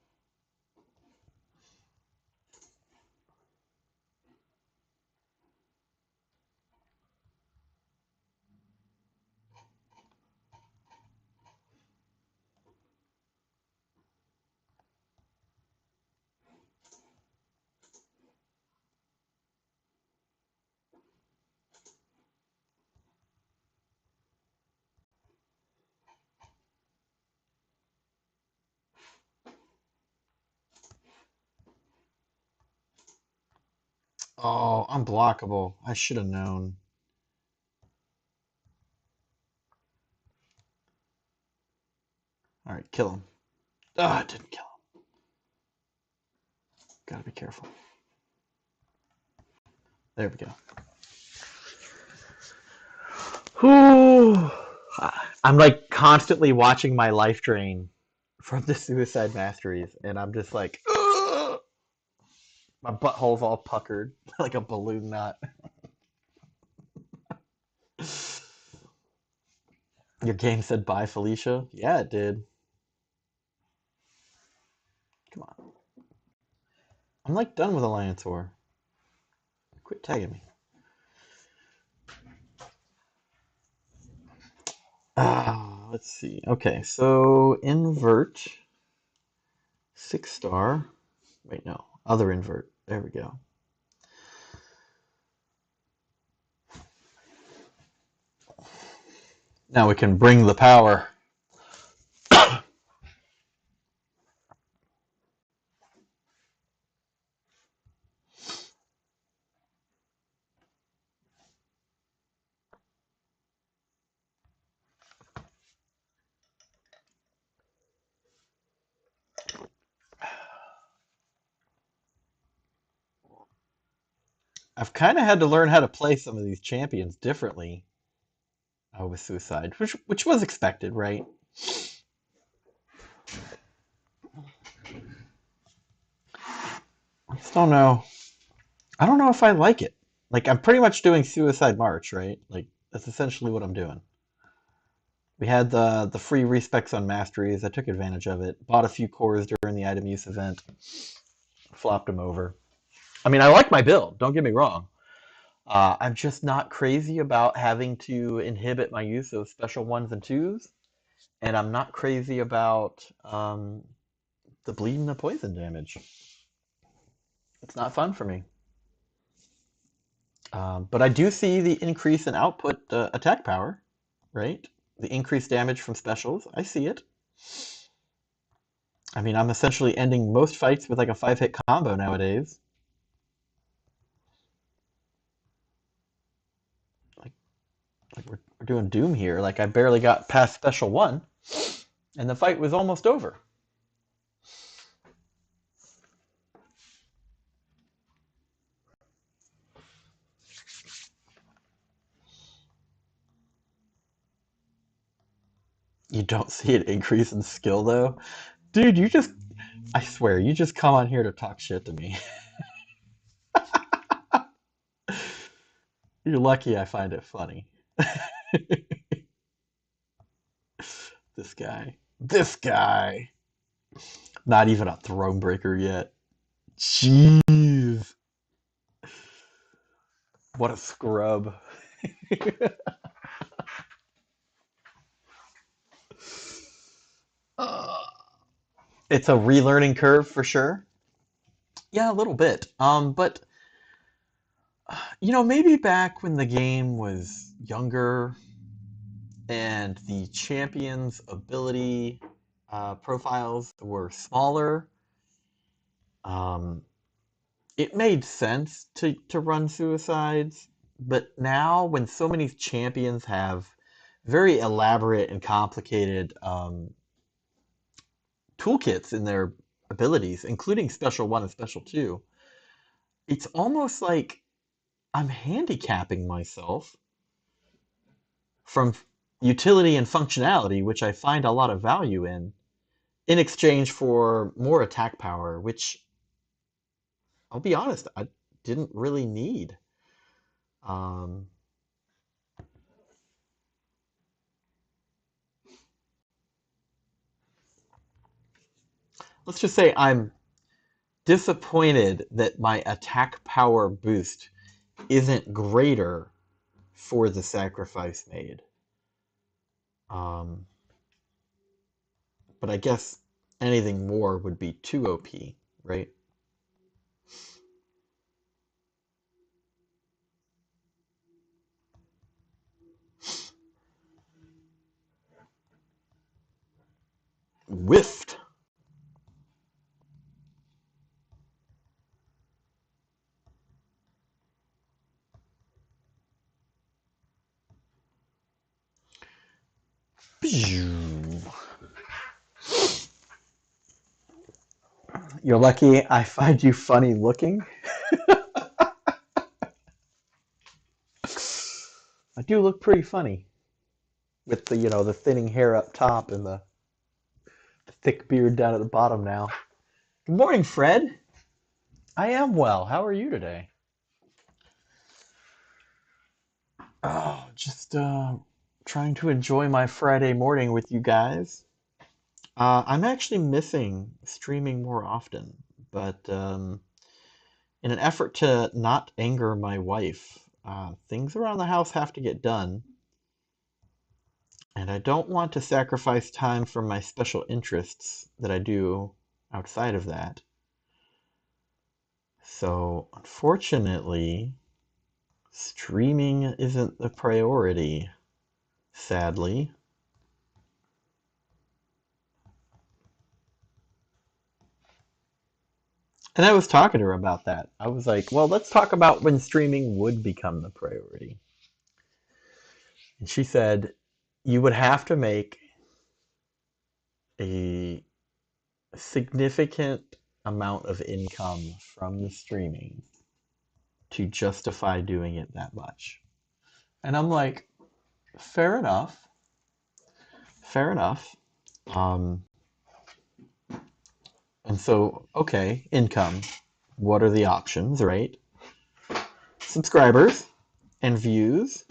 Oh, unblockable. I should have known. All right, kill him. Ah, it didn't kill him. Gotta be careful. There we go. Whew. I'm like constantly watching my life drain from the suicide masteries, and I'm just like, ugh! My butthole's all puckered like a balloon knot. Your game said bye, Felicia? Yeah, it did. Come on. I'm like done with Alliance War. Quit tagging me. Let's see. Okay, so invert 6-star. Wait, no. Other invert. There we go. Now we can bring the power. I've kind of had to learn how to play some of these champions differently with Suicide, which was expected, right? I just don't know. I don't know if I like it. Like I'm pretty much doing Suicide March, right? Like that's essentially what I'm doing. We had the free respecs on masteries. I took advantage of it. Bought a few cores during the item use event. Flopped them over. I mean, I like my build. Don't get me wrong. I'm just not crazy about having to inhibit my use of special ones and twos, and I'm not crazy about the bleed and the poison damage. It's not fun for me. But I do see the increase in output attack power, right? The increased damage from specials. I see it. I mean, I'm essentially ending most fights with like a 5-hit combo nowadays. Like, we're doing Doom here. Like, I barely got past special 1, and the fight was almost over. You don't see an increase in skill, though? Dude, I swear, you just come on here to talk shit to me. You're lucky I find it funny. This guy. This guy. Not even a throne breaker yet. Jeez. What a scrub. Uh, it's a relearning curve for sure. Yeah, a little bit. But maybe back when the game was younger and the champions' ability profiles were smaller, um, it made sense to run suicides. But now, when so many champions have very elaborate and complicated toolkits in their abilities, including Special 1 and Special 2, it's almost like I'm handicapping myself from utility and functionality, which I find a lot of value in exchange for more attack power, which I'll be honest, I didn't really need. Um, let's just say I'm disappointed that my attack power boost isn't greater for the sacrifice made. Um, but I guess anything more would be too OP, right? Whiffed. You're lucky I find you funny looking. I do look pretty funny with the thinning hair up top and the thick beard down at the bottom now. Good morning, Fred. I am well. How are you today? Oh, just trying to enjoy my Friday morning with you guys. I'm actually missing streaming more often, but in an effort to not anger my wife, things around the house have to get done, and I don't want to sacrifice time from my special interests that I do outside of that. So, unfortunately, streaming isn't the priority, sadly. And I was talking to her about that. I was like, well, let's talk about when streaming would become the priority. And she said, you would have to make a significant amount of income from the streaming to justify doing it that much. And I'm like, fair enough. Fair enough. Um, and so, okay, income. What are the options, right? Subscribers and views,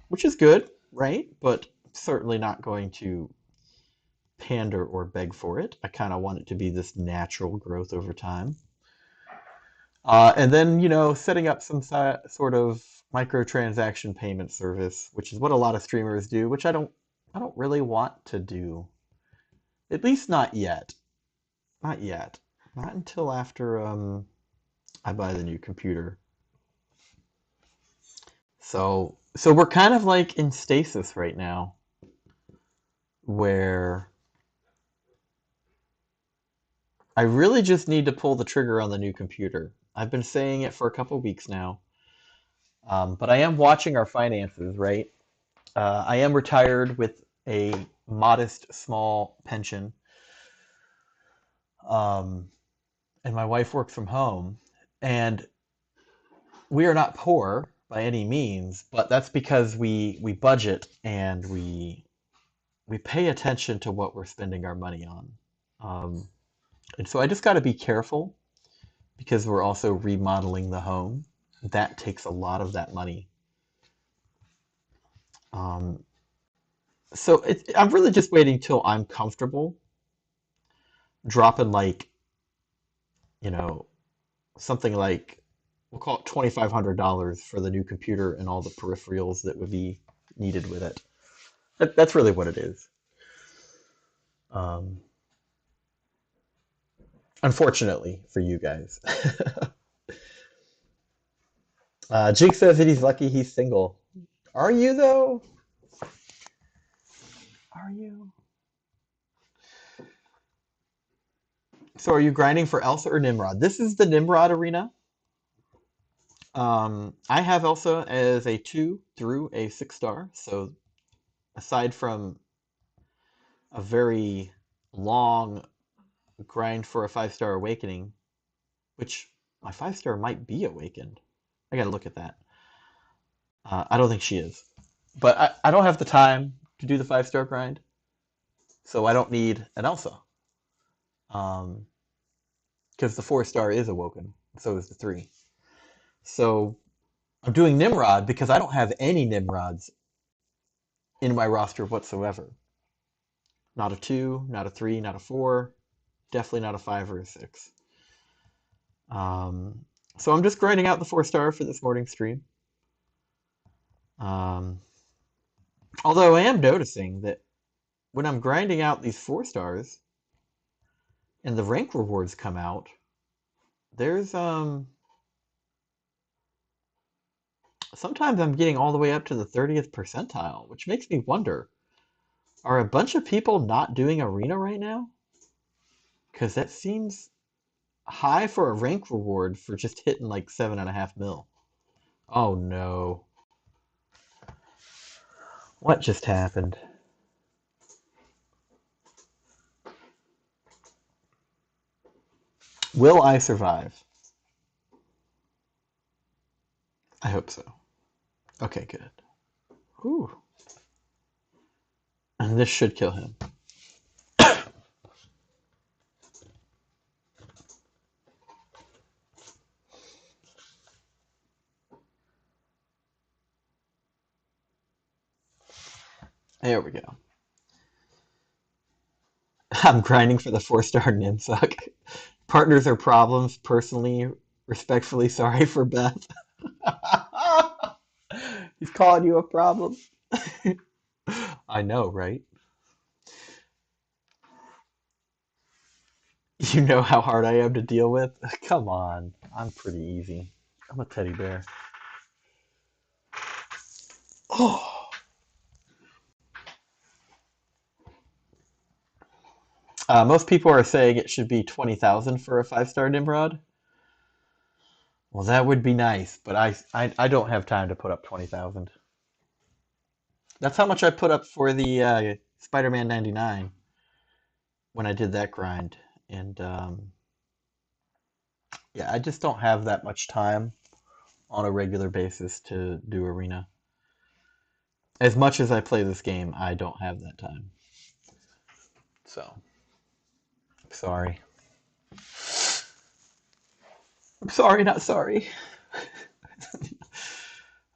which is good, right? But certainly not going to pander or beg for it. I kind of want it to be this natural growth over time. And then, setting up some sort of microtransaction payment service, which is what a lot of streamers do, which I don't really want to do. At least not yet. Not yet. Not until after I buy the new computer. So we're kind of like in stasis right now, where I really just need to pull the trigger on the new computer. I've been saying it for a couple weeks now, but I am watching our finances, right? I am retired with a modest, small pension, um, and my wife works from home, and we are not poor by any means, but that's because we budget and we pay attention to what we're spending our money on. Um, and so I just got to be careful because we're also remodeling the home. That takes a lot of that money. Um, so I'm really just waiting till I'm comfortable dropping like, you know, something like, we'll call it $2,500 for the new computer and all the peripherals that would be needed with it. That's really what it is. Um, Unfortunately for you guys. Jake says that he's lucky he's single. Are you though? Are you? So are you grinding for Elsa or Nimrod? This is the Nimrod arena. I have Elsa as a 2 through a 6-star. So aside from a very long grind for a 5-star awakening, which my 5-star might be awakened. I gotta look at that. I don't think she is. But I don't have the time to do the 5-star grind. So I don't need an Elsa. Because the 4-star is awoken. So is the 3. So I'm doing Nimrod because I don't have any Nimrods in my roster whatsoever. Not a 2, not a 3, not a 4, definitely not a 5 or a 6. Um, so I'm just grinding out the 4-star for this morning stream. Um, Although I am noticing that when I'm grinding out these 4-stars and the rank rewards come out, there's sometimes I'm getting all the way up to the 30th percentile, which makes me wonder, are a bunch of people not doing arena right now? Because that seems high for a rank reward for just hitting like 7.5 mil. Oh no. What just happened? Will I survive? I hope so. Okay, good. Whew. And this should kill him. There we go. I'm grinding for the 4-star MCoC. Partners are problems. Personally, respectfully sorry for Beth. He's calling you a problem. I know, right? You know how hard I am to deal with? Come on. I'm pretty easy. I'm a teddy bear. Oh. Most people are saying it should be 20,000 for a 5-star Nimrod. Well, that would be nice, but I don't have time to put up 20,000. That's how much I put up for the Spider-Man 99 when I did that grind. And yeah, I just don't have that much time. on a regular basis to do arena. As much as I play this game, I don't have that time. So, sorry. I'm sorry, not sorry.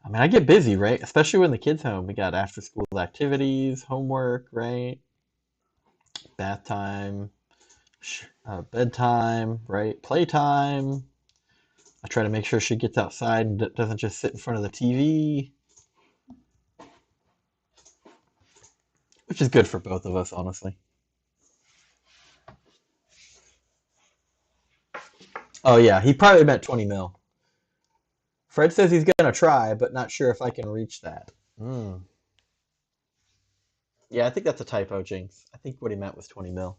I mean, I get busy, right? Especially when the kids home. We got after school activities, homework, right? Bath time, bedtime, right? Playtime. I try to make sure she gets outside and doesn't just sit in front of the TV, which is good for both of us, honestly. Oh, yeah, he probably meant 20 mil. Fred says he's going to try, but not sure if I can reach that. Yeah, I think that's a typo, Jinx. I think what he meant was 20 mil.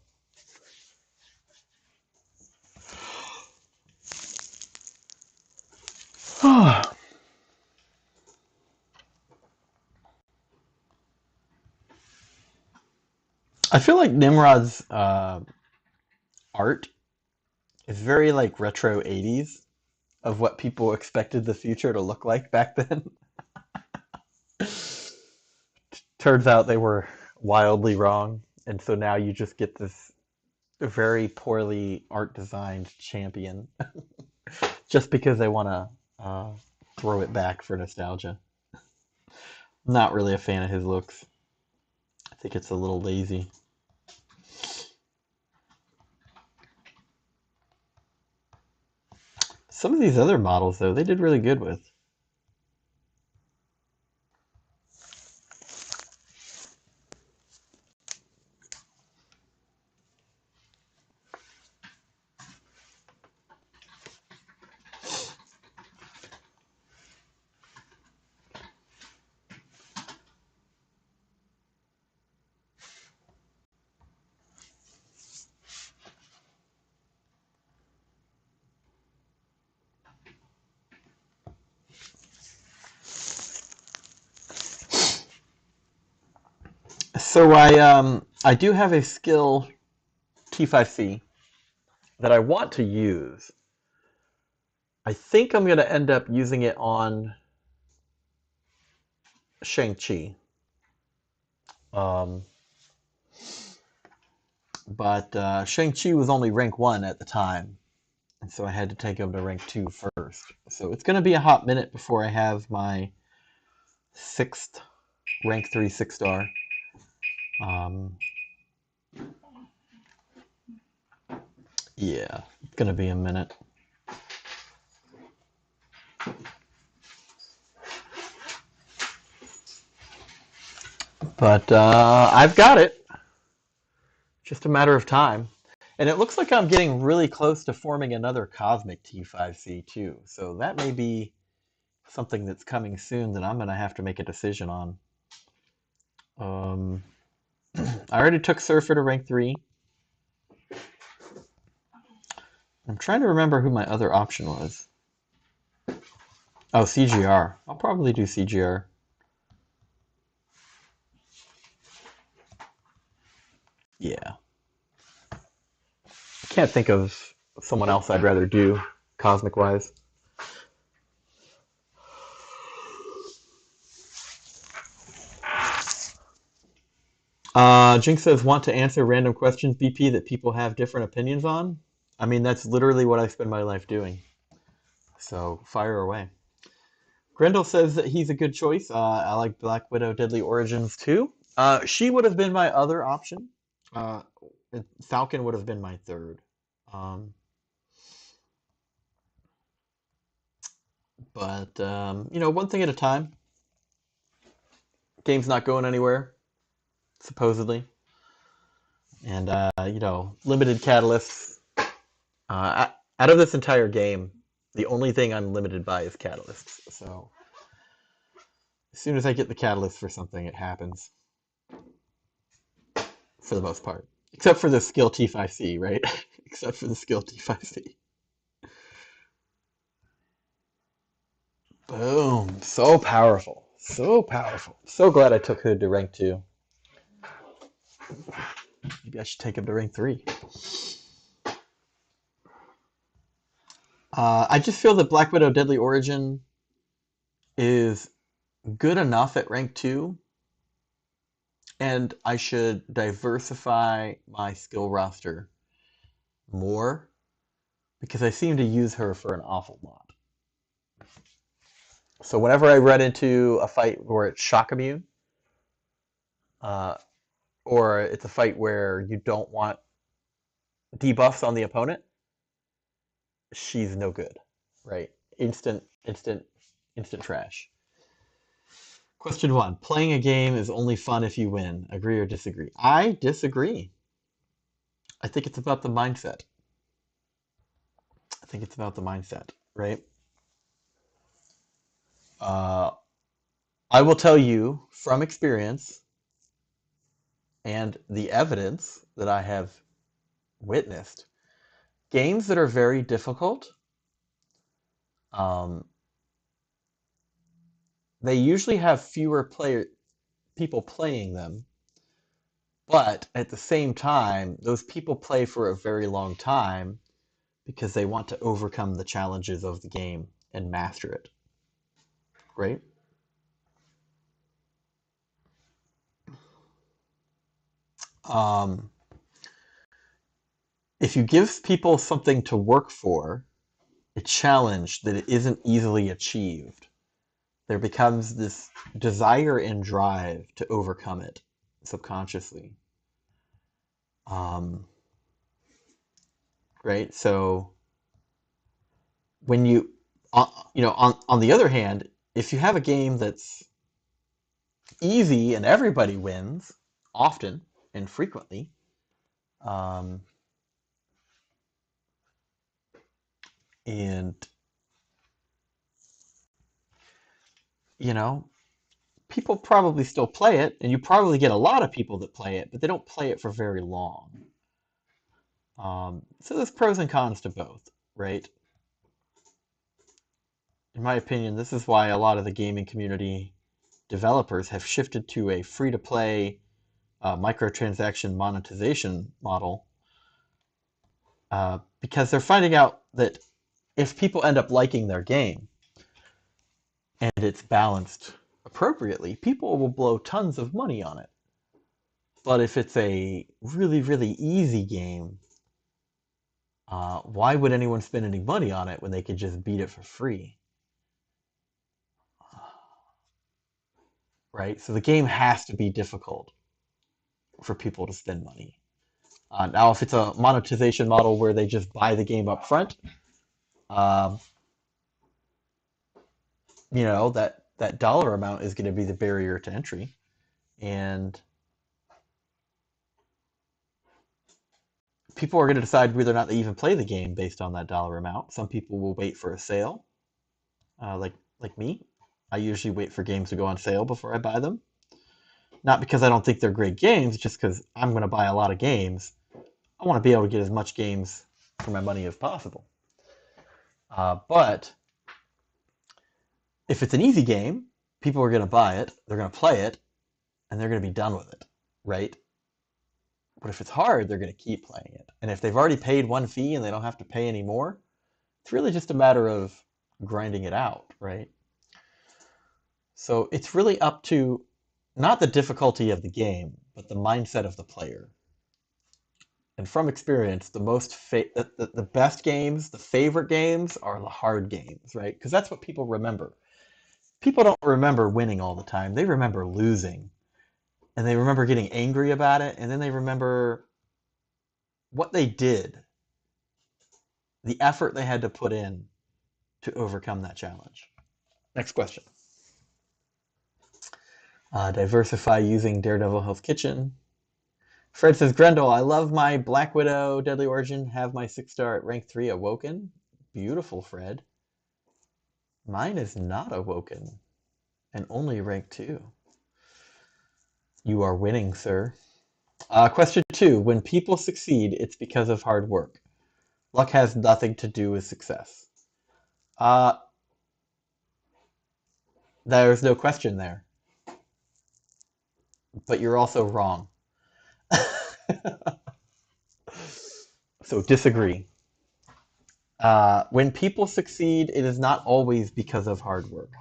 I feel like Nimrod's art is very like retro 80s of what people expected the future to look like back then. Turns out they were wildly wrong, and so now you just get this very poorly art designed champion just because they want to throw it back for nostalgia. Not really a fan of his looks. I think it's a little lazy. Some of these other models, though, they did really good with. So I do have a skill T5C that I want to use. I think I'm going to end up using it on Shang-Chi. But Shang-Chi was only rank 1 at the time, and so I had to take him to rank 2 first. So it's going to be a hot minute before I have my 6th rank 3 6-star. Yeah, it's going to be a minute. But I've got it. Just a matter of time. And it looks like I'm getting really close to forming another Cosmic T5C too. So that may be something that's coming soon that I'm going to have to make a decision on. I already took Surfer to rank 3. I'm trying to remember who my other option was. Oh, CGR. I'll probably do CGR. Yeah. I can't think of someone else I'd rather do, Cosmic-wise. Jinx says, want to answer random questions, BP, that people have different opinions on? I mean, that's literally what I spend my life doing. So, fire away. Grendel says that he's a good choice. I like Black Widow Deadly Origins too. She would have been my other option. Falcon would have been my third. But one thing at a time. Game's not going anywhere, supposedly. And, limited catalysts. Out of this entire game, the only thing I'm limited by is catalysts. So, as soon as I get the catalyst for something, it happens. For the most part. Except for the skill T5C, right? Except for the skill T5C. Boom. So powerful. So powerful. So glad I took Hood to rank 2. Maybe I should take him to rank 3. I just feel that Black Widow Deadly Origin is good enough at rank 2, and I should diversify my skill roster more because I seem to use her for an awful lot. So whenever I run into a fight where it's shock immune, uh, or it's a fight where you don't want debuffs on the opponent, she's no good, right? Instant trash. Question 1. Playing a game is only fun if you win. Agree or disagree? I disagree. I think it's about the mindset. I think it's about the mindset, right? Uh, I will tell you from experience and the evidence that I have witnessed, games that are very difficult, um, they usually have fewer people playing them, but at the same time, those people play for a very long time because they want to overcome the challenges of the game and master it, right? Um, if you give people something to work for, a challenge that it isn't easily achieved, there becomes this desire and drive to overcome it subconsciously. Um, right? So when on the other hand, if you have a game that's easy and everybody wins often and frequently, um, and you know, people probably still play it, and you probably get a lot of people that play it, but they don't play it for very long. So there's pros and cons to both, right? In my opinion, this is why a lot of the gaming community developers have shifted to a free-to-play microtransaction monetization model, because they're finding out that if people end up liking their game and it's balanced appropriately, people will blow tons of money on it. But if it's a really, really easy game, why would anyone spend any money on it when they could just beat it for free? Right? So the game has to be difficult for people to spend money. Now, if it's a monetization model where they just buy the game up front, um, that dollar amount is going to be the barrier to entry, and people are going to decide whether or not they even play the game based on that dollar amount. Some people will wait for a sale, like me. I usually wait for games to go on sale before I buy them. Not because I don't think they're great games, just because I'm going to buy a lot of games. I want to be able to get as much games for my money as possible. But if it's an easy game, people are going to buy it, they're going to play it, and they're going to be done with it, right? But if it's hard, they're going to keep playing it. And if they've already paid one fee and they don't have to pay any more, it's really just a matter of grinding it out, right? So it's really up to not the difficulty of the game, but the mindset of the player. And from experience, the best games, the favorite games, are the hard games, right? Because that's what people remember. People don't remember winning all the time. They remember losing, and they remember getting angry about it, and then they remember what they did, the effort they had to put in to overcome that challenge. Next question. Diversify using Daredevil Hell's Kitchen. Fred says, Grendel, I love my Black Widow Deadly Origin. Have my 6-star at rank 3 awoken. Beautiful, Fred. Mine is not awoken and only rank 2. You are winning, sir. Question 2. When people succeed, it's because of hard work. Luck has nothing to do with success. There's no question there. But you're also wrong. So disagree. When people succeed, it is not always because of hard work.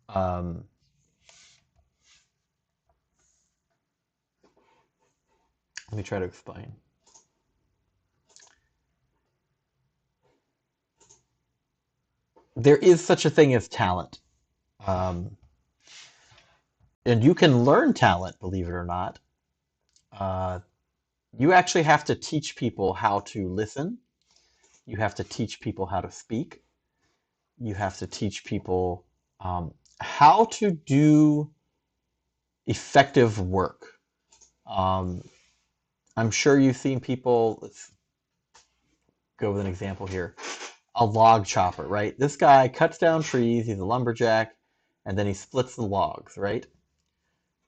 Um, let me try to explain. There is such a thing as talent. Um, and you can learn talent, believe it or not. Uh, you actually have to teach people how to listen. You have to teach people how to speak. You have to teach people how to do effective work. Um, I'm sure you've seen people, let's go with an example here. A log chopper, right? This guy cuts down trees, he's a lumberjack, and then he splits the logs, right?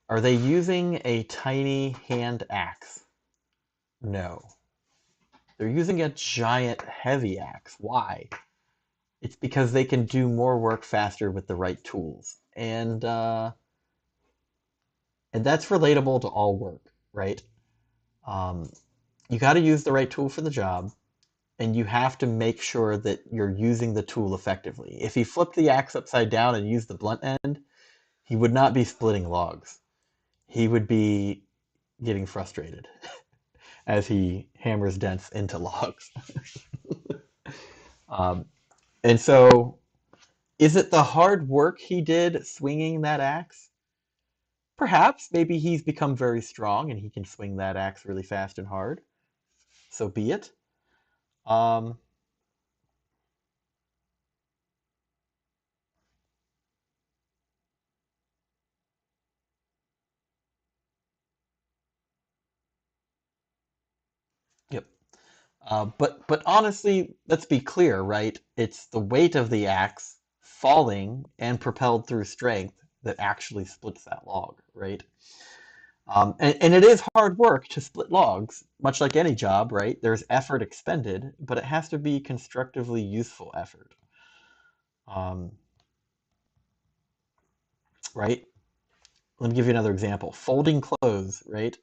Are they using a tiny hand axe? No. They're using a giant heavy axe. Why? It's because they can do more work faster with the right tools. And that's relatable to all work, right? Um, you got to use the right tool for the job, and you have to make sure that you're using the tool effectively. If he flipped the axe upside down and used the blunt end, he would not be splitting logs. He would be getting frustrated as he hammers dents into logs. um, and so, is it the hard work he did swinging that axe? Perhaps. Maybe he's become very strong and he can swing that axe really fast and hard. So be it. Um, yep. But honestly, let's be clear, right? It's the weight of the axe falling and propelled through strength that actually splits that log, right? And it is hard work to split logs, much like any job, right? There's effort expended, but it has to be constructively useful effort, um, right? Let me give you another example. Folding clothes, right?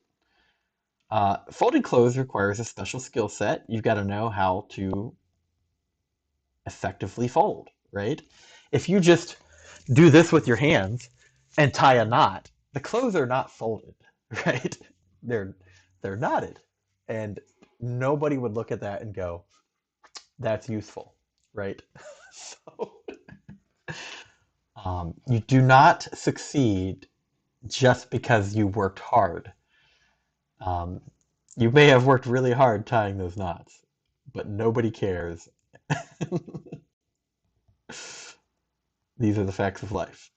Folding clothes requires a special skill set. You've got to know how to effectively fold, right? If you just do this with your hands and tie a knot, the clothes are not folded, right? They're they're knotted. And nobody would look at that and go, that's useful, right? So you do not succeed just because you worked hard. Um, you may have worked really hard tying those knots, but nobody cares. These are the facts of life.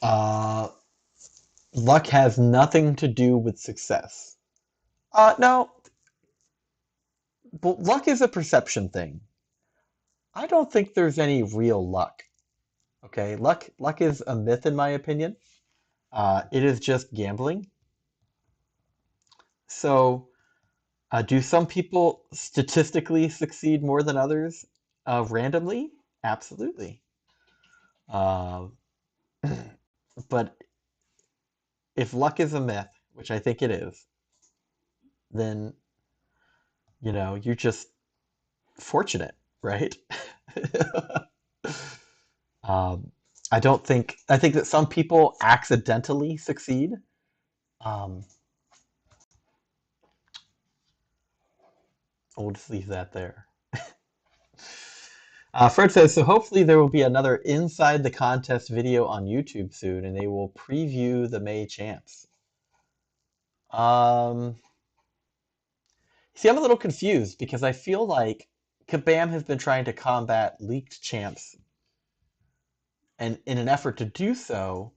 uh, Luck has nothing to do with success. No, but luck is a perception thing. I don't think there's any real luck. Okay, luck is a myth in my opinion. It is just gambling. So, do some people statistically succeed more than others randomly? Absolutely. Uh, but if luck is a myth, which I think it is, then you're just fortunate, right? um, I think that some people accidentally succeed. Um, we'll just leave that there. Fred says, so hopefully there will be another Inside the Contest video on YouTube soon, and they will preview the May champs. Um, See, I'm a little confused because I feel like Kabam has been trying to combat leaked champs, and in an effort to do so,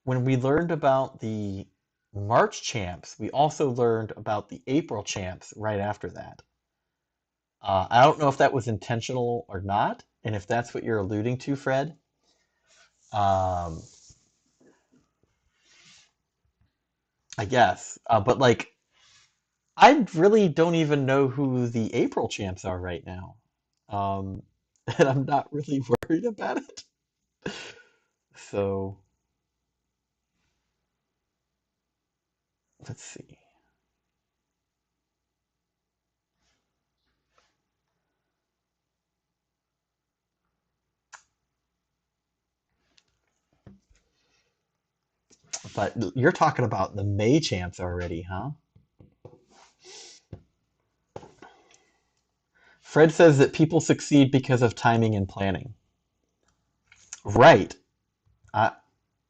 when we learned about the March champs, we also learned about the April champs right after that. I don't know if that was intentional or not, and if that's what you're alluding to, Fred. Um, I guess, but like, I really don't even know who the April champs are right now. Um, and I'm not really worried about it. So let's see. But you're talking about the May champs already, huh? Fred says that people succeed because of timing and planning. Right. I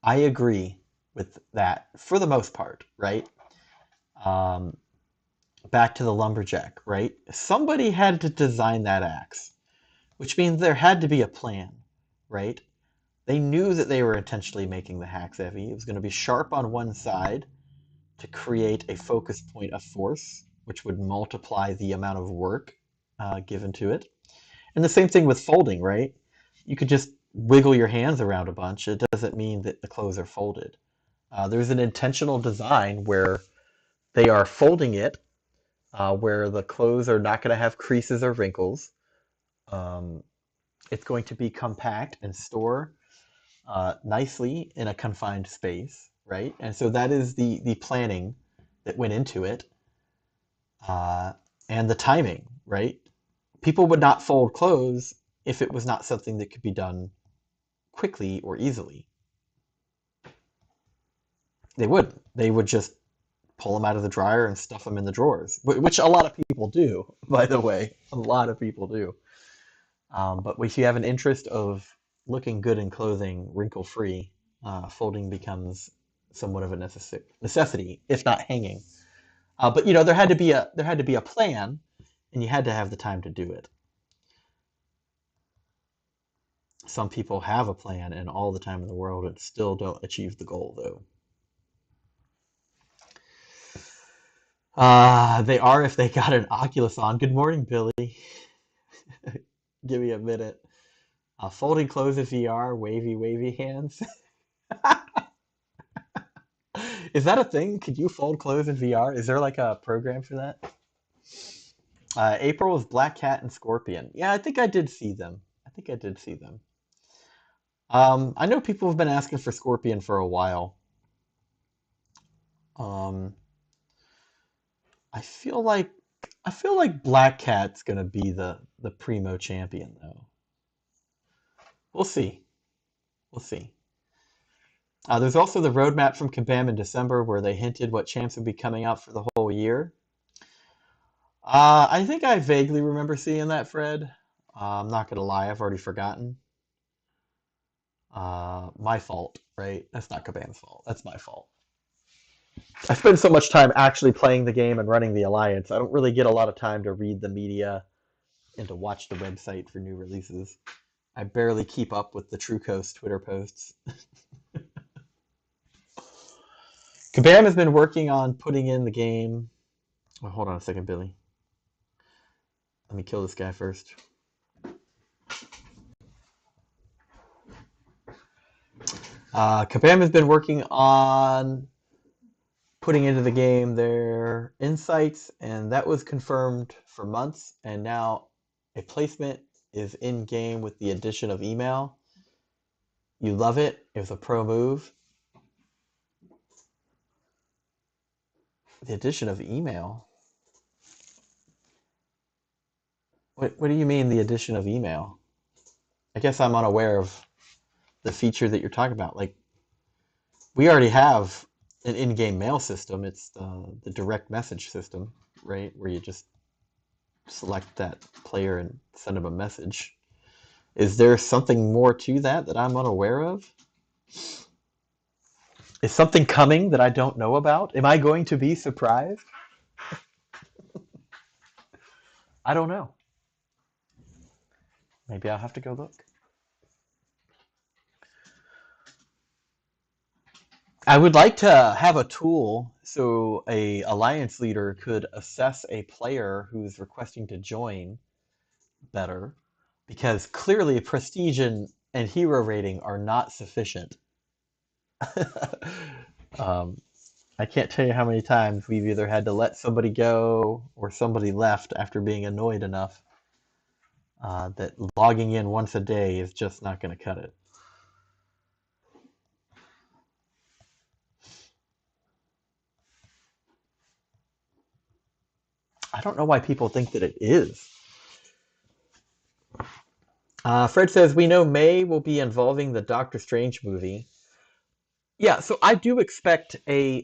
I agree with that for the most part, right? Um, Back to the lumberjack, right? Somebody had to design that axe, which means there had to be a plan, right? They knew that they were intentionally making the axe heavy. It was going to be sharp on one side to create a focus point of force, which would multiply the amount of work given to it. And the same thing with folding, right? You could just wiggle your hands around a bunch. It doesn't mean that the clothes are folded. There's an intentional design where they are folding it, where the clothes are not going to have creases or wrinkles. Um, it's going to be compact and store nicely in a confined space, right? And so that is the planning that went into it, uh, and the timing, right? People would not fold clothes if it was not something that could be done quickly or easily. They wouldn't. They would just pull them out of the dryer and stuff them in the drawers, which a lot of people do, by the way. A lot of people do. But if you have an interest of looking good in clothing, wrinkle free, folding becomes somewhat of a necessity, if not hanging. But there had to be a plan, and you had to have the time to do it. Some people have a plan and all the time in the world and still don't achieve the goal, though. They are if they got an Oculus on. Good morning, Billy. Give me a minute. Folding clothes in VR, wavy, wavy hands. Is that a thing? Could you fold clothes in VR? Is there like a program for that? April is Black Cat and Scorpion. Yeah, I think I did see them. I think I did see them. I know people have been asking for Scorpion for a while. Um, I feel like I feel like Black Cat's gonna be the primo champion though. We'll see. We'll see. There's also the roadmap from Kabam in December where they hinted what champs would be coming out for the whole year. I think I vaguely remember seeing that, Fred. I'm not gonna lie, I've already forgotten. My fault, right? That's not Kabam's fault. That's my fault. I spend so much time actually playing the game and running the alliance. I don't really get a lot of time to read the media and to watch the website for new releases. I barely keep up with the True Coast Twitter posts. Kabam has been working on putting in the game. Oh, hold on a second, Billy. Let me kill this guy first. Kabam has been working on putting into the game their insights, and that was confirmed for months. And now a placement is in game with the addition of email. You love it. It was a pro move. The addition of email. What do you mean the addition of email? I guess I'm unaware of the feature that you're talking about. Like, we already have an in-game mail system. It's the direct message system, right? Where you just select that player and send them a message. Is there something more to that I'm unaware of? Is something coming that I don't know about? Am I going to be surprised? I don't know. Maybe I'll have to go look. I would like to have a tool so a alliance leader could assess a player who's requesting to join better, because clearly prestige and hero rating are not sufficient. um, I can't tell you how many times we've either had to let somebody go or somebody left after being annoyed enough. that logging in once a day is just not going to cut it. I don't know why people think that it is. Fred says, we know May will be involving the Doctor Strange movie. Yeah, so I do expect a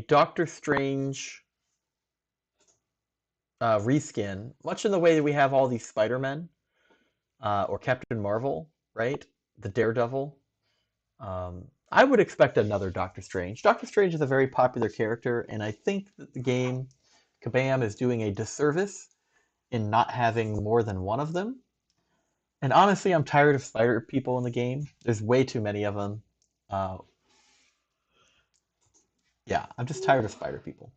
Doctor Strange reskin, much in the way that we have all these Spider-Men or Captain Marvel, right? The Daredevil. I would expect another Doctor Strange. Doctor Strange is a very popular character, and I think that the game Kabam is doing a disservice in not having more than one of them. And honestly, I'm tired of spider people in the game. There's way too many of them. Uh, yeah, I'm just tired of spider people.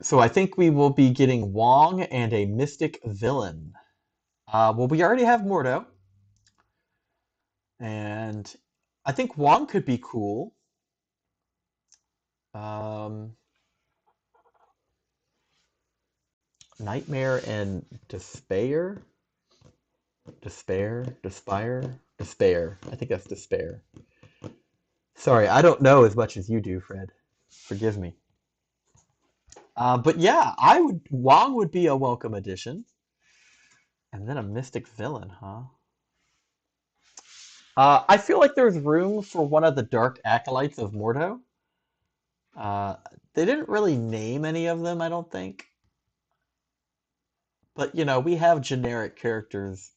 So I think we will be getting Wong and a mystic villain. Well, we already have Mordo, and I think Wong could be cool. Um, Nightmare and Despair. Despair. I think that's Despair. Sorry, I don't know as much as you do, Fred. Forgive me. But yeah, Wong would be a welcome addition. And then a mystic villain, huh? I feel like there's room for one of the dark acolytes of Mordo. Uh, they didn't really name any of them, I don't think. But you know, we have generic characters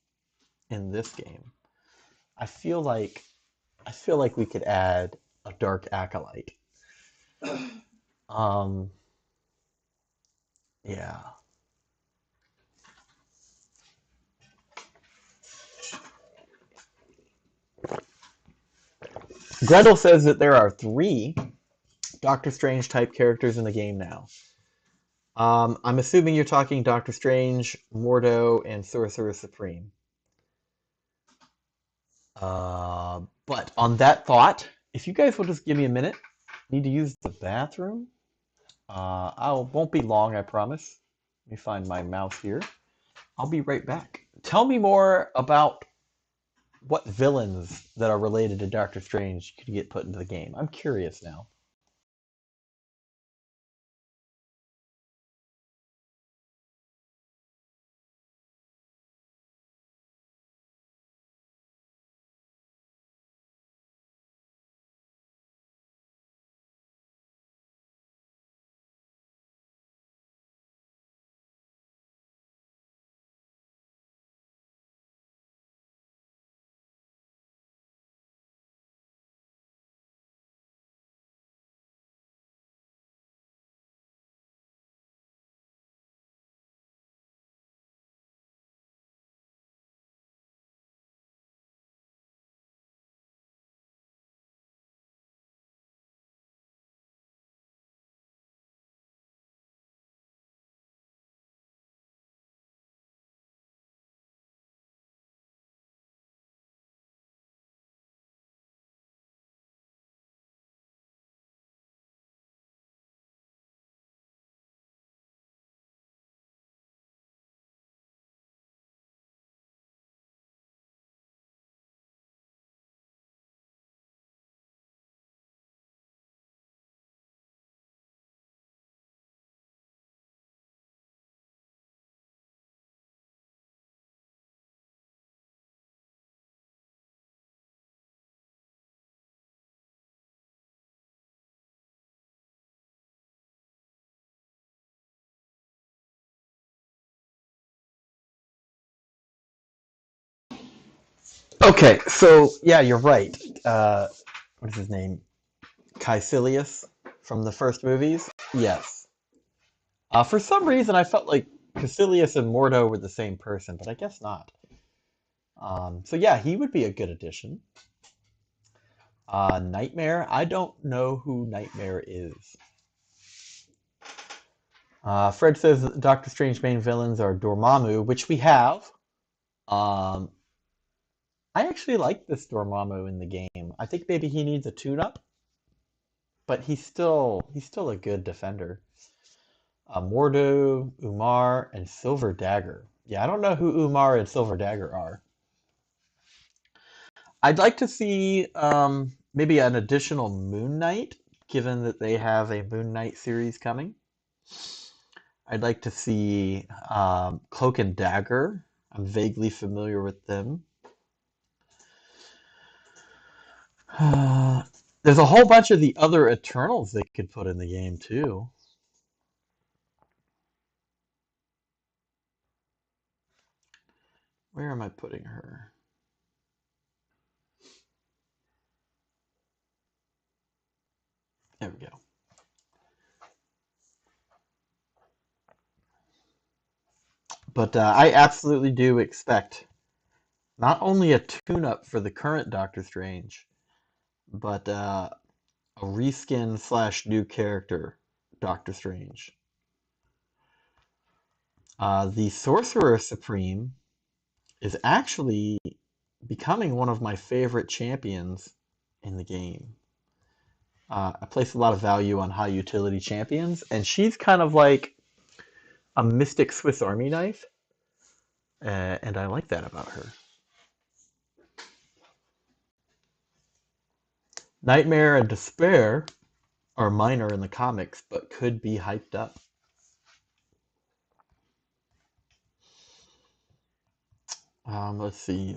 in this game. I feel like I feel like we could add a dark acolyte. Um, yeah. Grendel says that there are 3 Doctor Strange type characters in the game now. I'm assuming you're talking Doctor Strange, Mordo, and Sorcerer Supreme. But on that thought, if you guys will just give me a minute, need to use the bathroom. I won't be long, I promise. Let me find my mouse here. I'll be right back. Tell me more about what villains that are related to Doctor Strange could get put into the game. I'm curious now. Okay, so yeah, you're right. What is his name? Caecilius from the first movies? Yes. For some reason, I felt like Caecilius and Mordo were the same person, but I guess not. So yeah, he would be a good addition. Nightmare, I don't know who Nightmare is. Fred says Doctor Strange main villains are Dormammu, which we have. Um, I actually like this Dormammu in the game. I think maybe he needs a tune-up, but he's still a good defender. Mordo, Umar, and Silver Dagger. Yeah, I don't know who Umar and Silver Dagger are. I'd like to see maybe an additional Moon Knight, given that they have a Moon Knight series coming. I'd like to see Cloak and Dagger. I'm vaguely familiar with them. There's a whole bunch of the other Eternals they could put in the game too. Where am I putting her? There we go. But I absolutely do expect not only a tune-up for the current Doctor Strange, but a reskin slash new character Doctor Strange. The Sorcerer Supreme is actually becoming one of my favorite champions in the game. I place a lot of value on high utility champions, and she's kind of like a mystic Swiss Army knife, and I like that about her. Nightmare and Despair are minor in the comics, but could be hyped up. Let's see.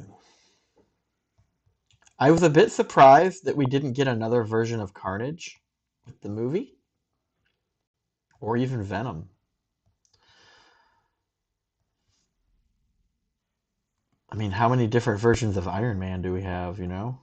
I was a bit surprised that we didn't get another version of Carnage with the movie, or even Venom. I mean, how many different versions of Iron Man do we have, you know?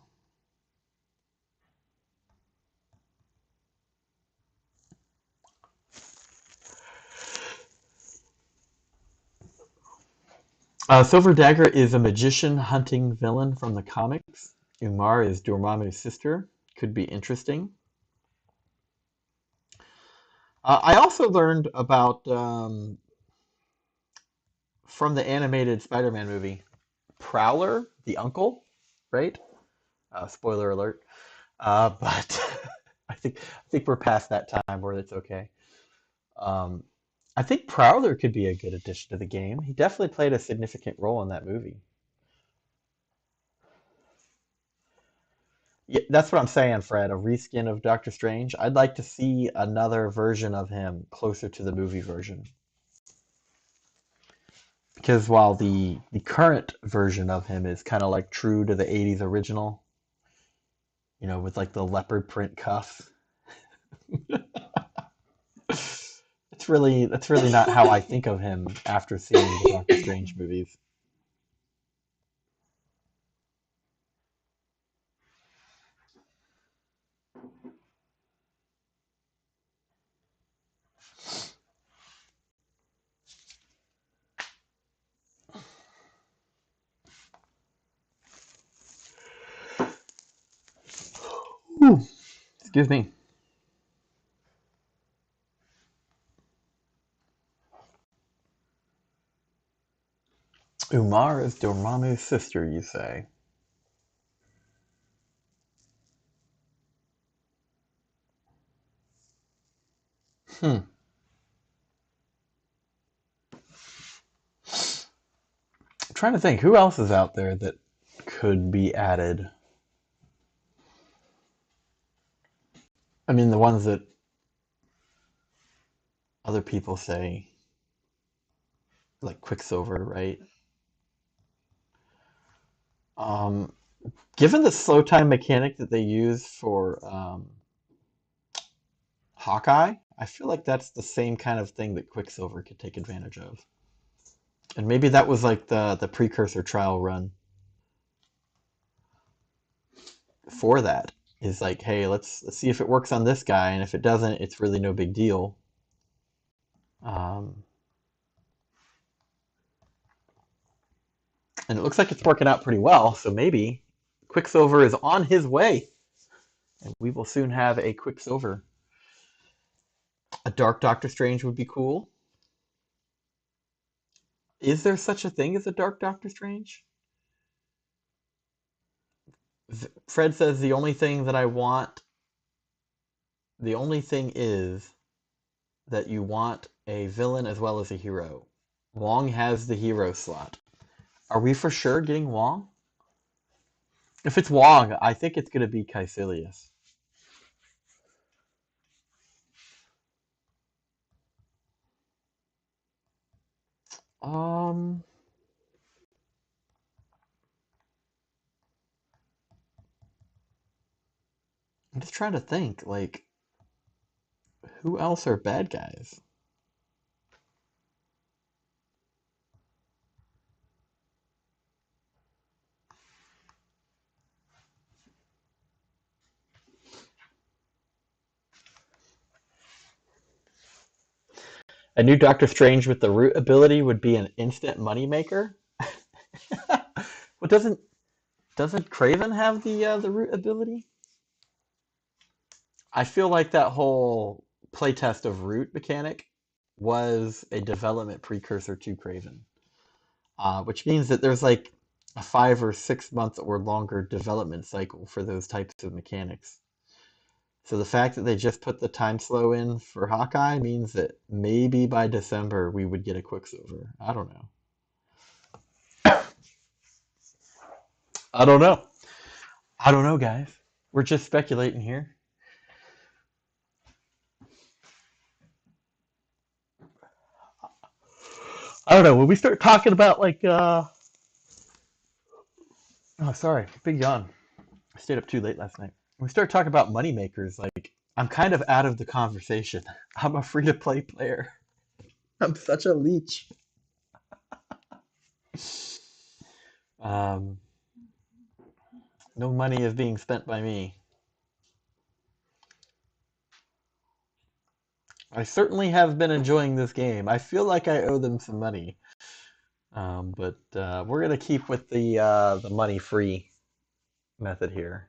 Silver Dagger is a magician hunting villain from the comics. Umar is Dormammu's sister. Could be interesting. I also learned about, from the animated Spider-Man movie, Prowler, the uncle, right? Spoiler alert. But I think we're past that time where it's okay. Um, I think Prowler could be a good addition to the game. He definitely played a significant role in that movie. Yeah, that's what I'm saying, Fred. A reskin of Doctor Strange. I'd like to see another version of him closer to the movie version. Because while the current version of him is kind of like true to the 80s original, with like the leopard print cuffs, that's really not how I think of him after seeing the Doctor Strange movies. Ooh, excuse me. Umar is Dormammu's sister, you say? Hmm. I'm trying to think who else is out there that could be added. I mean, the ones that other people say, like Quicksilver, right? Um, Given the slow time mechanic that they use for Hawkeye, I feel like that's the same kind of thing that Quicksilver could take advantage of. And maybe that was like the precursor trial run for that. Is like, hey, let's see if it works on this guy, and if it doesn't, it's really no big deal. Um, and it looks like it's working out pretty well. So maybe Quicksilver is on his way, and we will soon have a Quicksilver. A Dark Doctor Strange would be cool. Is there such a thing as a Dark Doctor Strange? Fred says the only thing that I want, the only thing is that you want a villain as well as a hero. Wong has the hero slot. Are we for sure getting Wong? If it's Wong, I think it's going to be Caecilius. Um, I'm just trying to think, like, who else are bad guys? A new Doctor Strange with the root ability would be an instant moneymaker. Well, doesn't Craven have the root ability? I feel like that whole playtest of root mechanic was a development precursor to Craven, which means that there's like a 5 or 6 month or longer development cycle for those types of mechanics. So the fact that they just put the time slow in for Hawkeye means that maybe by December we would get a Quicksilver. I don't know. I don't know. I don't know, guys. We're just speculating here. I don't know. When we start talking about like oh sorry, big yawn. I stayed up too late last night. When we start talking about moneymakers, like I'm kind of out of the conversation. I'm a free to play player. I'm such a leech. Um, no money is being spent by me. I certainly have been enjoying this game. I feel like I owe them some money, but we're gonna keep with the money free method here.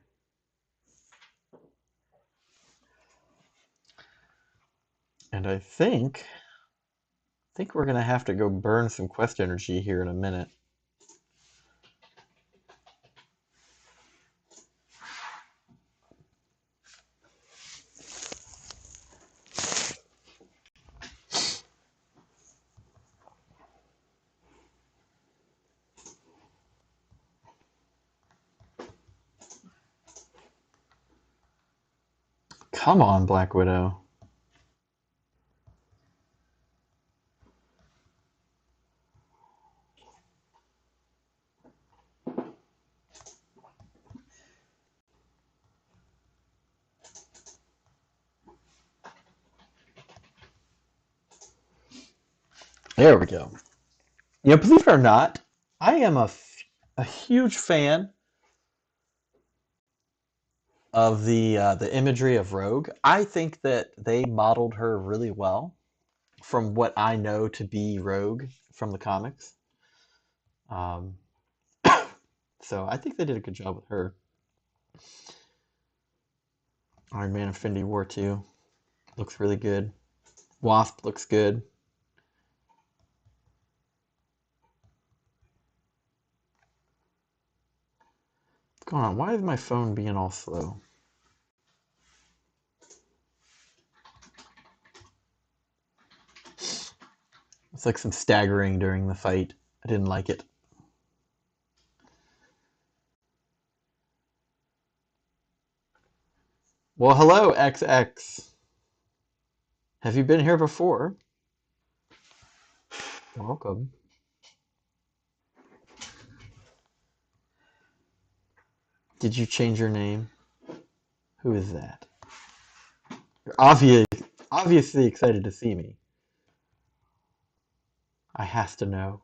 And I think we're gonna have to go burn some quest energy here in a minute. Come on, Black Widow. There we go. Believe it or not, I am a huge fan of the imagery of Rogue. I think that they modeled her really well from what I know to be Rogue from the comics. Um, so I think they did a good job with her. Iron Man Infinity War 2 looks really good. Wasp looks good. What's going on? Why is my phone being all slow? It's like some staggering during the fight. I didn't like it. Well, hello, XX. Have you been here before? Welcome. Did you change your name? Who is that? You're obviously excited to see me. I has to know.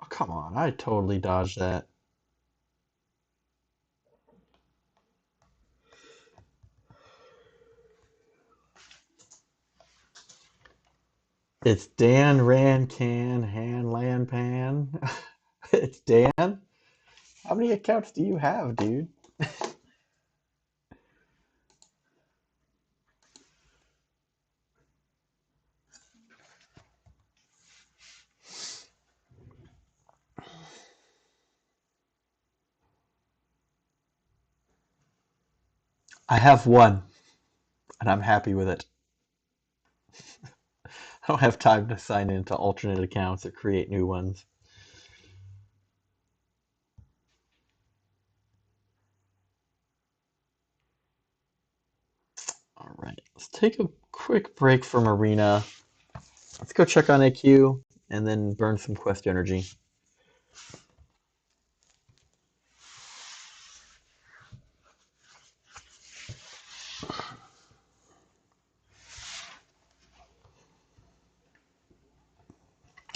Oh, come on. I totally dodged that. It's Dan Ran Can Han Lan Pan. It's Dan. How many accounts do you have, dude? I have one, and I'm happy with it. I don't have time to sign into alternate accounts or create new ones. All right, let's take a quick break from Arena. Let's go check on AQ and then burn some quest energy.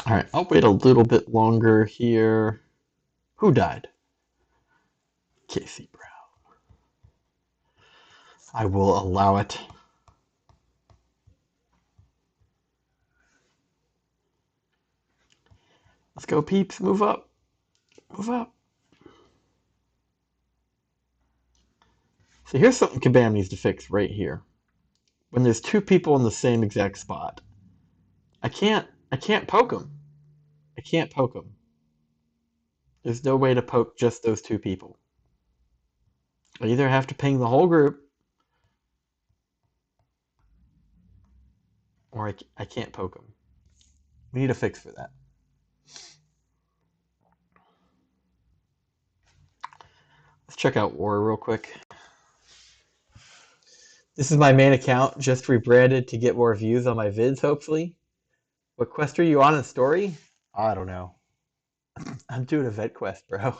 All right, I'll wait a little bit longer here. Who died? Casey Brown. I will allow it. Let's go, peeps. Move up. Move up. So here's something Kabam needs to fix right here. When there's two people in the same exact spot, I can't poke them. I can't poke them. There's no way to poke just those two people. I either have to ping the whole group, or I can't poke them. We need a fix for that. Let's check out War real quick. This is my main account, just rebranded to get more views on my vids, hopefully. What quest are you on in story? I don't know. I'm doing event quest, bro.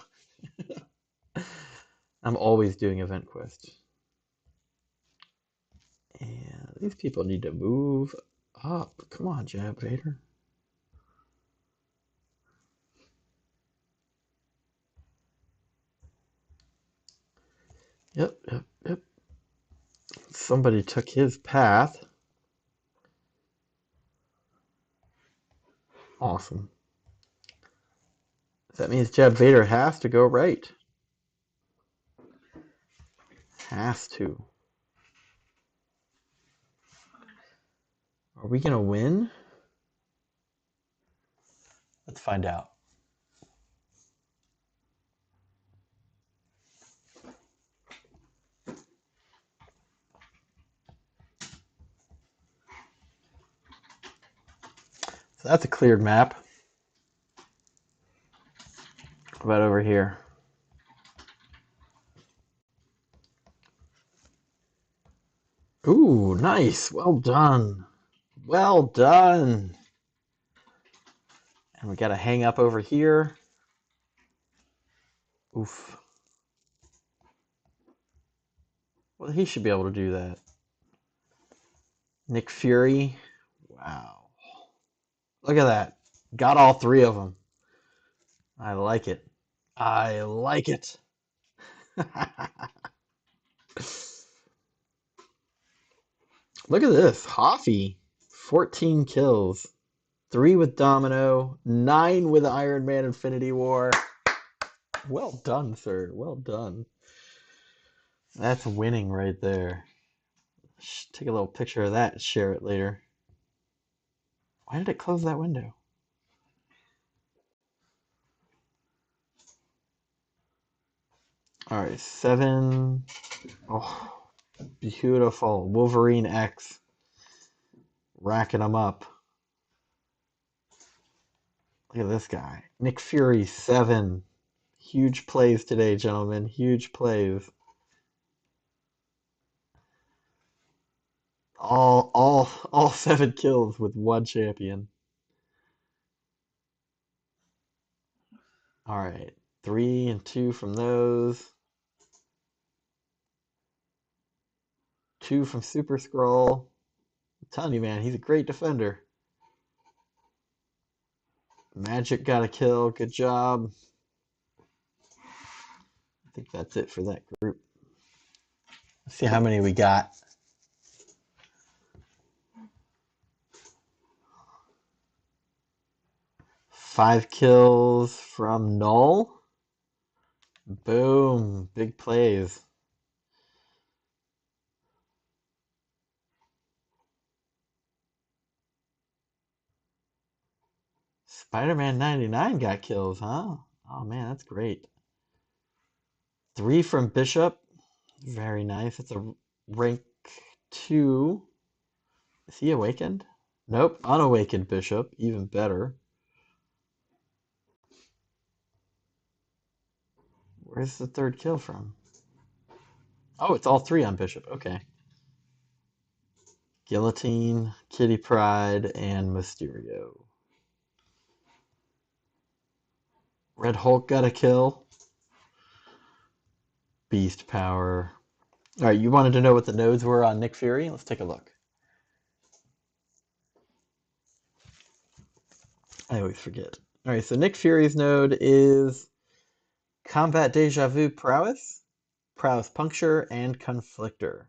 I'm always doing event quest. And these people need to move up. Come on, Jab Vader. Yep. Somebody took his path. Awesome. That means Jab Vader has to go right. Has to. Are we going to win? Let's find out. So that's a cleared map. How about over here? Ooh, nice. Well done. Well done. And we got to hang up over here. Oof. Well, he should be able to do that. Nick Fury. Wow. Look at that. Got all three of them. I like it. I like it. Look at this. Hoffy. 14 kills. 3 with Domino. 9 with Iron Man Infinity War. Well done, sir. Well done. That's winning right there. Take a little picture of that and share it later. Why did it close that window? All right, 7. Oh, beautiful. Wolverine X. Racking them up. Look at this guy. Nick Fury, 7. Huge plays today, gentlemen. Huge plays. All 7 kills with 1 champion. All right, 3 and 2 from those. 2 from Super Scroll. I'm telling you, man, he's a great defender. Magic got a kill. Good job. I think that's it for that group. Let's see how many we got. Five kills from Null. Boom. Big plays. Spider-Man 99 got kills, huh? Oh, man, that's great. 3 from Bishop. Very nice. It's a Rank 2. Is he awakened? Nope, unawakened bishop. Even better. Where's the third kill from? Oh, it's all 3 on bishop. Okay. Guillotine, Kitty Pryde, and Mysterio. Red Hulk got a kill. Beast Power. All right, you wanted to know what the nodes were on Nick Fury? Let's take a look. I always forget. All right, so Nick Fury's node is Combat Deja Vu Prowess, Prowess Puncture, and Conflictor.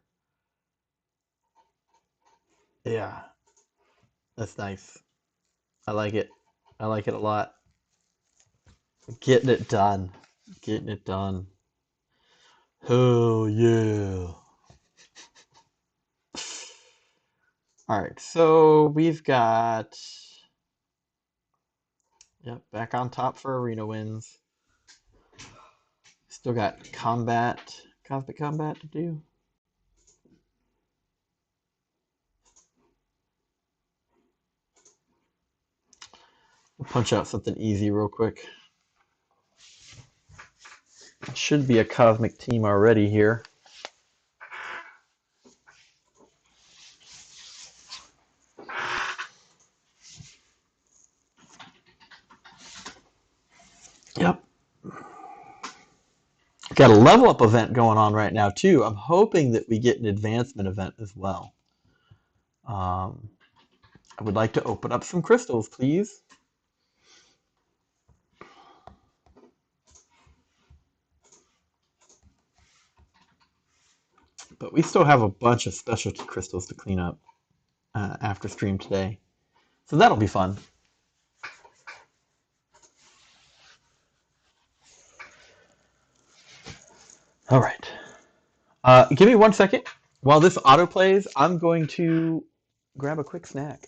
Yeah, that's nice. I like it. I like it a lot. Getting it done. Getting it done. Hell yeah. All right, so we've got, yep, back on top for arena wins. Still got Cosmic Combat to do. We'll punch out something easy real quick. It should be a Cosmic team already here. Yep. Got a level up event going on right now too. I'm hoping that we get an advancement event as well. I would like to open up some crystals, please. But we still have a bunch of specialty crystals to clean up after stream today. So that'll be fun. All right. Give me 1 second. While this auto plays, I'm going to grab a quick snack.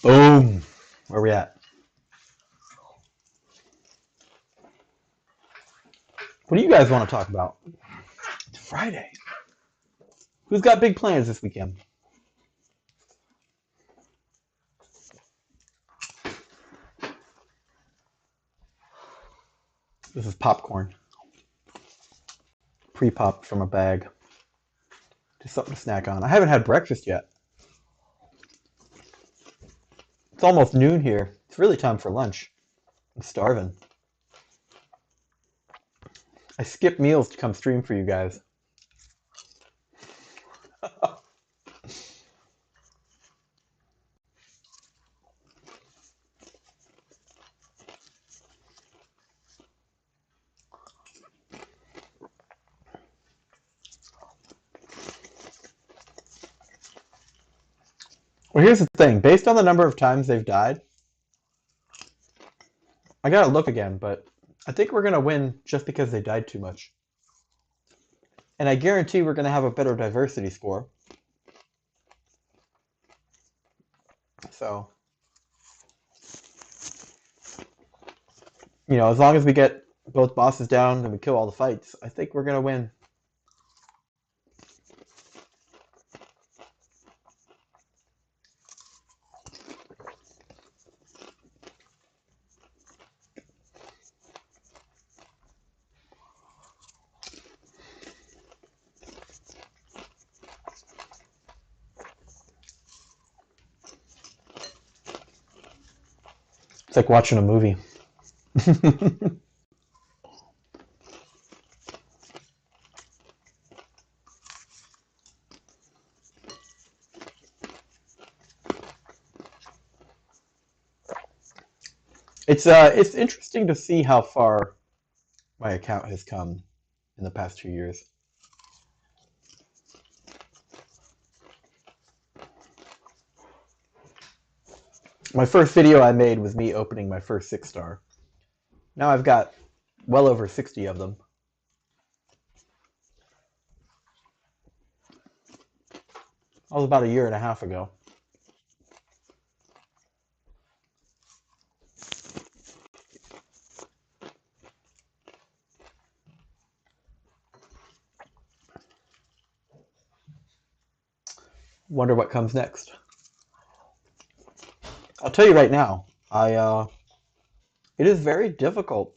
Boom. Where are we at? What do you guys want to talk about? It's Friday. Who's got big plans this weekend? This is popcorn. Pre-popped from a bag. Just something to snack on. I haven't had breakfast yet. It's almost noon here. It's really time for lunch. I'm starving. I skip meals to come stream for you guys. Well, here's the thing. Based on the number of times they've died, I gotta look again, but I think we're going to win just because they died too much. And I guarantee we're going to have a better diversity score. So, you know, as long as we get both bosses down and we kill all the fights, I think we're going to win. It's like watching a movie. It's interesting to see how far my account has come in the past 2 years. My first video I made was me opening my first 6-star. Now I've got well over 60 of them. That was about a year and a half ago. Wonder what comes next. I'll tell you right now, it is very difficult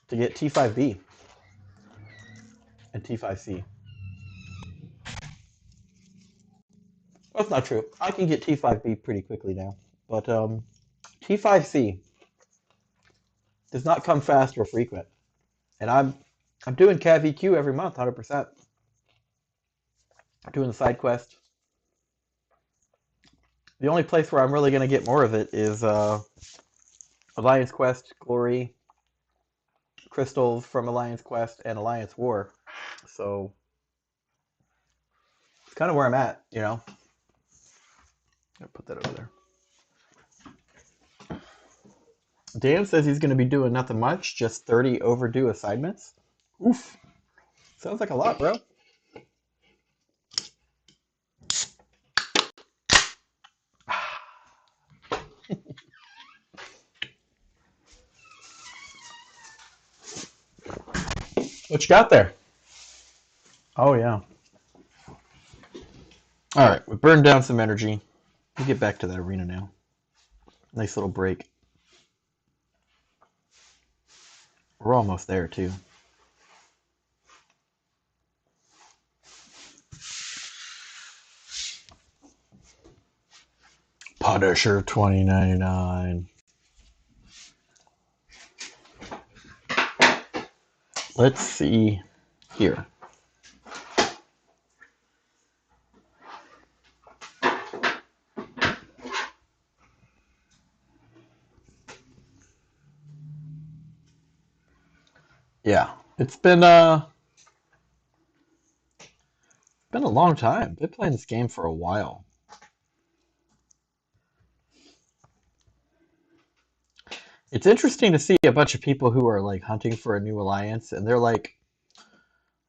to get T5B and T5C. That's not true. I can get T5B pretty quickly now, but T5C does not come fast or frequent. And I'm doing Cav EQ every month, 100%. I'm doing the side quest. The only place where I'm really going to get more of it is Alliance Quest, Glory, Crystals from Alliance Quest, and Alliance War. So it's kind of where I'm at, you know. I'll put that over there. Dan says he's going to be doing nothing much, just 30 overdue assignments. Oof. Sounds like a lot, bro. What you got there? Oh, yeah. All right, we burned down some energy. We'll get back to that arena now. Nice little break. We're almost there, too. Punisher 2099. Let's see here. Yeah, it's been a long time. Been playing this game for a while. It's interesting to see a bunch of people who are like hunting for a new alliance, and they're like,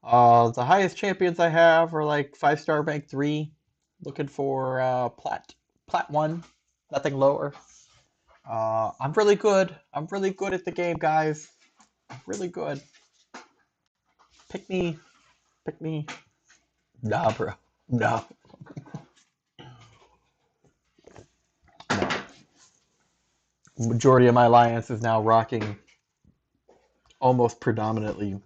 the highest champions I have are like 5-star rank 3, looking for plat 1, nothing lower. I'm really good. I'm really good at the game, guys. Really good. Pick me. Pick me. Nah, bro. No. No. Majority of my alliance is now rocking almost predominantly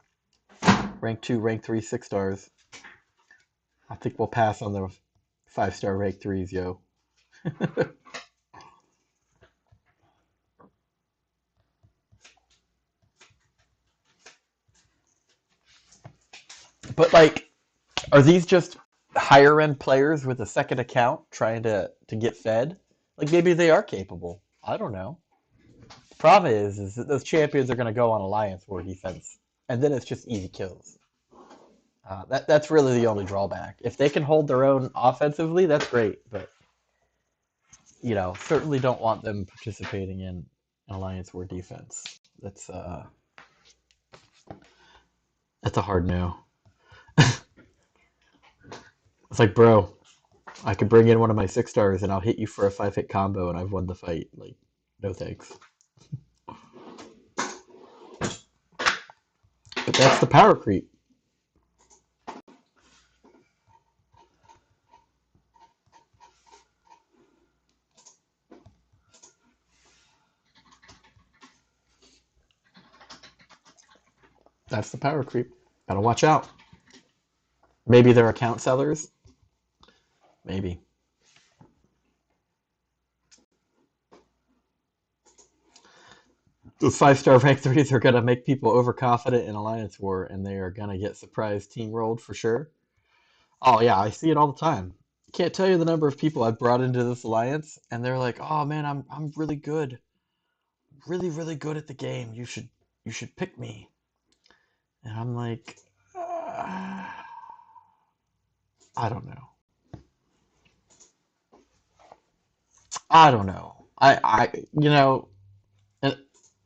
rank 2, rank 3, 6-stars. I think we'll pass on the 5-star rank 3s, yo. But like, are these just higher end players with a second account trying to get fed? Like maybe they are capable. I don't know. The problem is that those champions are going to go on Alliance War defense, and then it's just easy kills. That's really the only drawback. If they can hold their own offensively, that's great. But you know, certainly don't want them participating in Alliance War defense. That's that's a hard no. It's like, bro, I could bring in one of my 6 stars and I'll hit you for a 5-hit combo and I've won the fight. Like, no thanks. But that's the power creep. That's the power creep. Gotta watch out. Maybe they're account sellers. Maybe. Those 5-star rank 3s are gonna make people overconfident in Alliance War and they are gonna get surprise team rolled for sure. Oh yeah, I see it all the time. Can't tell you the number of people I've brought into this alliance and they're like, "Oh man, I'm really good. Really good at the game. You should pick me." And I'm like, I don't know. I don't know. And,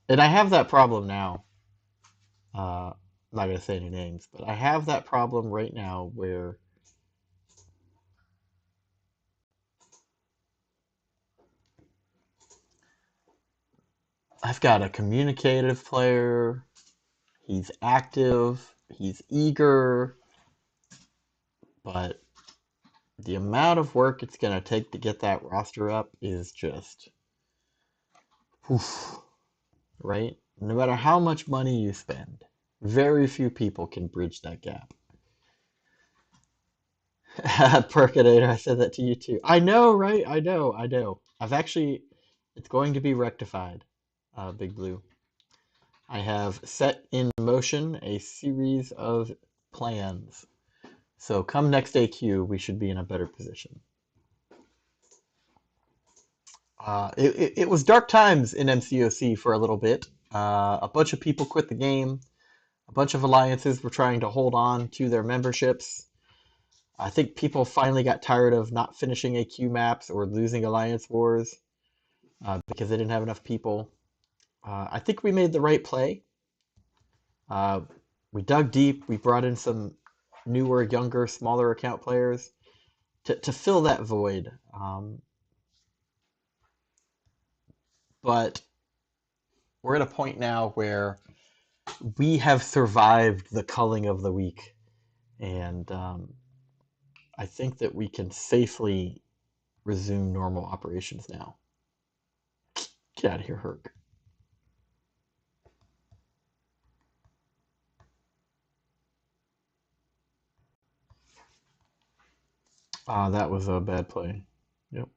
and I have that problem now. I'm not gonna say any names, but I have that problem right now where I've got a communicative player. He's active. He's eager, but the amount of work it's gonna take to get that roster up is just, oof, right? No matter how much money you spend, very few people can bridge that gap. Perkinator, I said that to you too. I know, right? I know. It's going to be rectified, Big Blue. I have set in motion a series of plans. So come next AQ, we should be in a better position. It was dark times in MCoC for a little bit. A bunch of people quit the game. A bunch of alliances were trying to hold on to their memberships. I think people finally got tired of not finishing AQ maps or losing alliance wars because they didn't have enough people. I think we made the right play. Uh, we dug deep. We brought in some newer, younger, smaller account players to fill that void. But we're at a point now where we have survived the culling of the week. And I think that we can safely resume normal operations now. Get out of here, Herc. That was a bad play. Yep.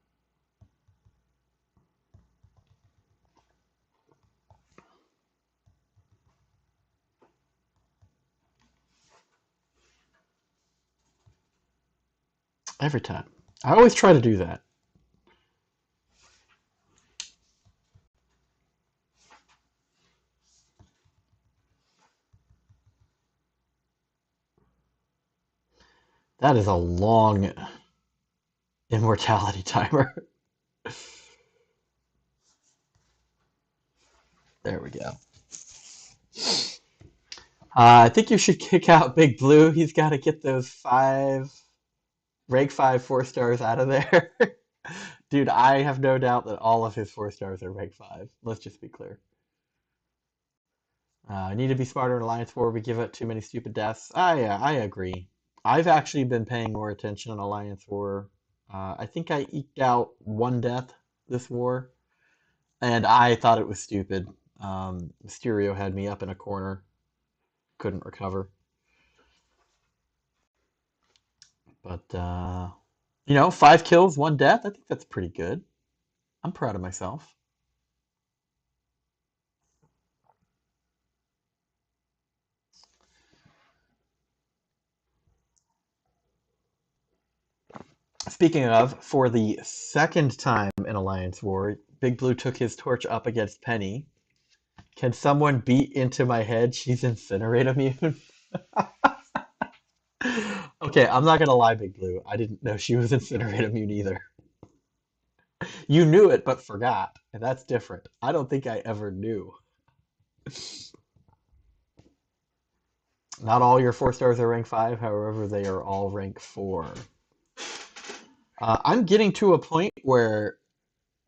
Every time. I always try to do that. That is a long immortality timer. There we go. I think you should kick out Big Blue. He's got to get those rank 5 4-stars out of there. Dude, I have no doubt that all of his 4-stars are rank 5. Let's just be clear. I need to be smarter in Alliance War. We give out too many stupid deaths. I agree. I've actually been paying more attention in Alliance War. I think I eked out 1 death this war, and I thought it was stupid. Mysterio had me up in a corner, couldn't recover. But 5 kills, 1 death. I think that's pretty good. I'm proud of myself. Speaking of, for the second time in Alliance War, Big Blue took his torch up against Penny. Can someone beat into my head? She's incinerate immune. Okay, I'm not gonna lie, Big Blue. I didn't know she was incinerate immune either. You knew it but forgot, and that's different. I don't think I ever knew. Not all your 4 stars are rank 5, however, they are all rank 4. I'm getting to a point where,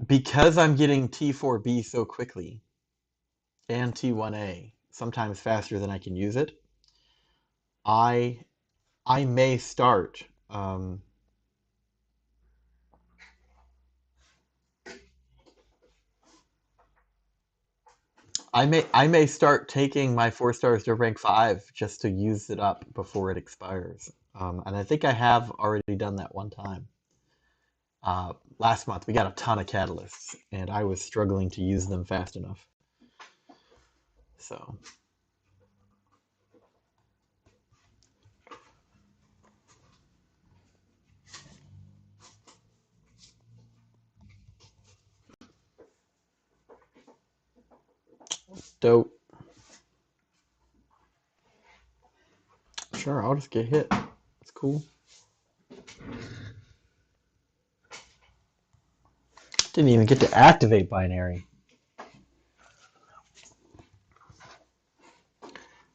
because I'm getting T4B so quickly, and T1A, sometimes faster than I can use it, I I may start I may start taking my 4 stars to rank 5 just to use it up before it expires. And I think I have already done that one time. Last month we got a ton of catalysts, and I was struggling to use them fast enough. So dope. Sure, I'll just get hit. It's cool. Didn't even get to activate binary.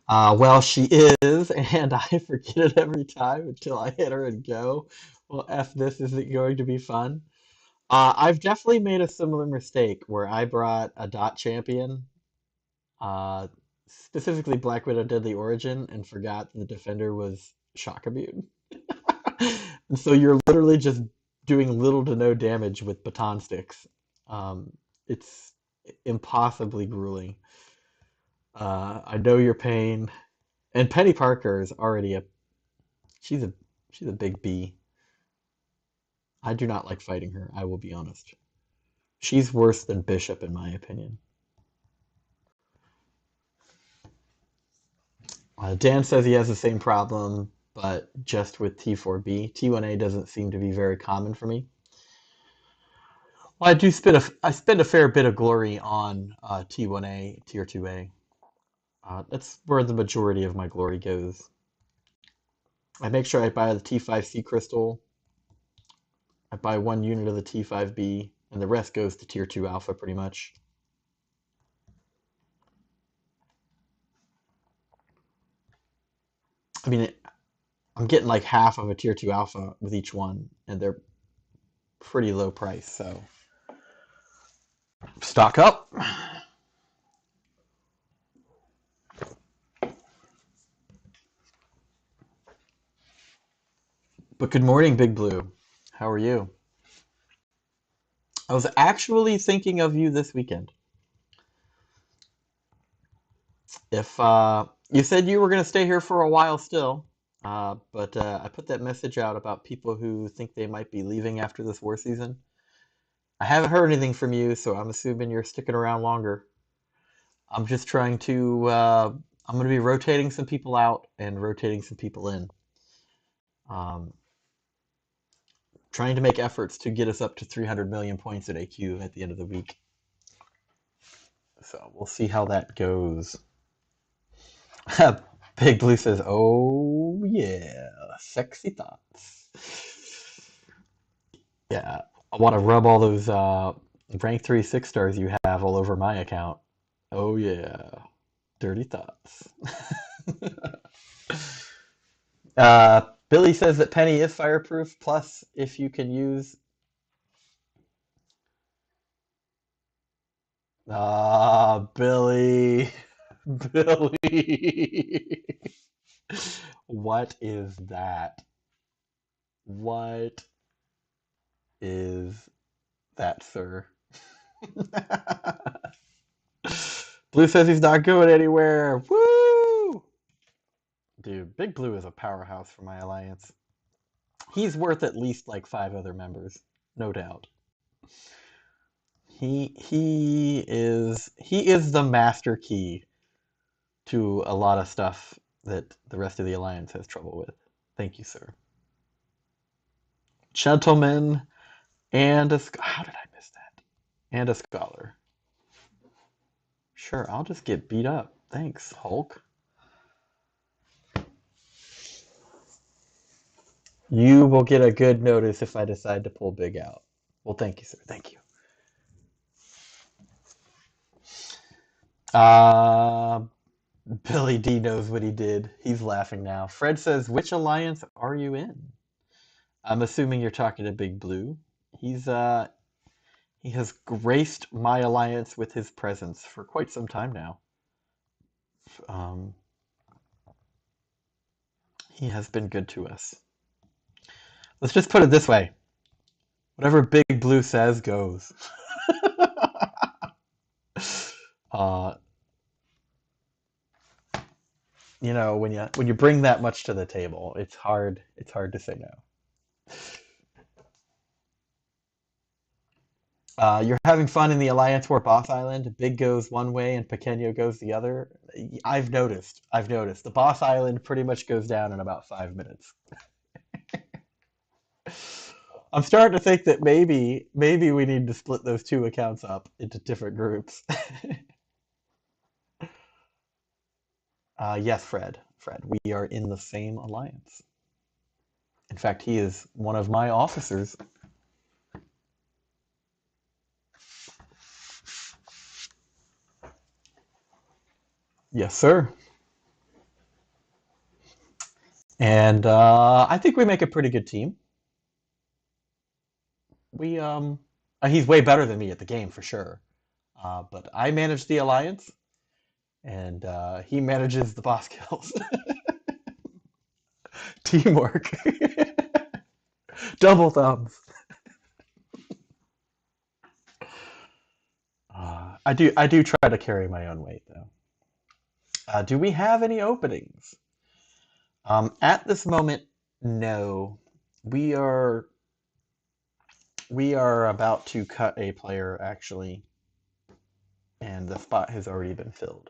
Well, she is, and I forget it every time until I hit her and go. Well, F this, is it going to be fun? I've definitely made a similar mistake where I brought a dot champion, uh, specifically Black Widow Deadly Origin, and forgot the defender was shock immune. And so you're literally just doing little to no damage with baton sticks. It's impossibly grueling. I know your pain. And Penny Parker is already she's a she's a big B. I do not like fighting her, I will be honest. She's worse than Bishop in my opinion. Dan says he has the same problem, but just with T4B. T1A doesn't seem to be very common for me. Well, I spend a fair bit of glory on T1A, Tier 2A. That's where the majority of my glory goes. I make sure I buy the T5C crystal. I buy 1 unit of the T5B, and the rest goes to Tier 2 Alpha pretty much. I mean, I'm getting like half of a Tier 2 Alpha with each one, and they're pretty low price, so stock up. But good morning, Big Blue. How are you? I was actually thinking of you this weekend. If you said you were going to stay here for a while still, but I put that message out about people who think they might be leaving after this war season. I haven't heard anything from you, so I'm assuming you're sticking around longer. I'm just trying to. I'm going to be rotating some people out and rotating some people in. Um, Trying to make efforts to get us up to 300 million points at AQ at the end of the week. So we'll see how that goes. Big Blue says, "Oh yeah, sexy thoughts." Yeah, I want to rub all those rank 3 6 stars you have all over my account. Oh yeah, dirty thoughts. Billy says that Penny is fireproof. Plus, if you can use Billy, Billy, what is that? What is that, sir? Blue says he's not going anywhere. Woo! Dude, Big Blue is a powerhouse for my alliance. He's worth at least like 5 other members, no doubt. He is the master key to a lot of stuff that the rest of the alliance has trouble with. Thank you, sir. Gentleman and how did I miss that? And a scholar. Sure, I'll just get beat up. Thanks, Hulk. You will get a good notice if I decide to pull Big out. Well, thank you, sir. Thank you. Uh, Billy D knows what he did. He's laughing now. Fred says, "Which alliance are you in?" I'm assuming you're talking to Big Blue. He's he has graced my alliance with his presence for quite some time now. Um, he has been good to us. Let's just put it this way: whatever Big Blue says goes. uh, when you bring that much to the table, it's hard to say no. You're having fun in the Alliance War Boss Island. Big goes one way and Pequeño goes the other. I've noticed. I've noticed. The Boss Island pretty much goes down in about 5 minutes. I'm starting to think that maybe we need to split those two accounts up into different groups. Yes, Fred. Fred, we are in the same alliance. In fact, he is one of my officers. Yes, sir. And I think we make a pretty good team. We he's way better than me at the game for sure. But I manage the alliance, and he manages the boss kills. Teamwork. Double thumbs. I do try to carry my own weight though. Do we have any openings? At this moment, no. We are we are about to cut a player actually, and the spot has already been filled.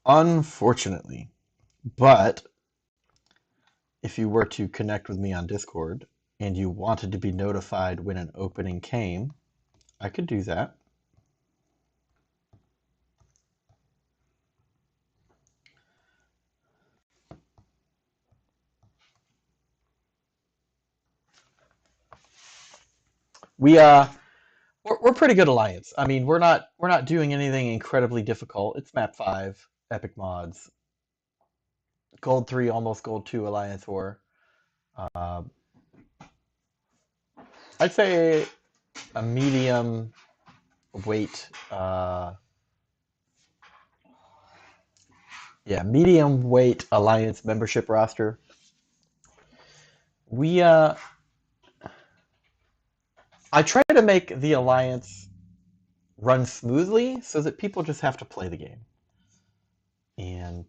Unfortunately, but if you were to connect with me on Discord and you wanted to be notified when an opening came, I could do that. We we're pretty good alliance. I mean, we're not doing anything incredibly difficult. It's map 5, epic mods, gold 3, almost gold 2 alliance war. Uh, I'd say a medium weight. Yeah, medium weight alliance membership roster. We I try to make the alliance run smoothly so that people just have to play the game. And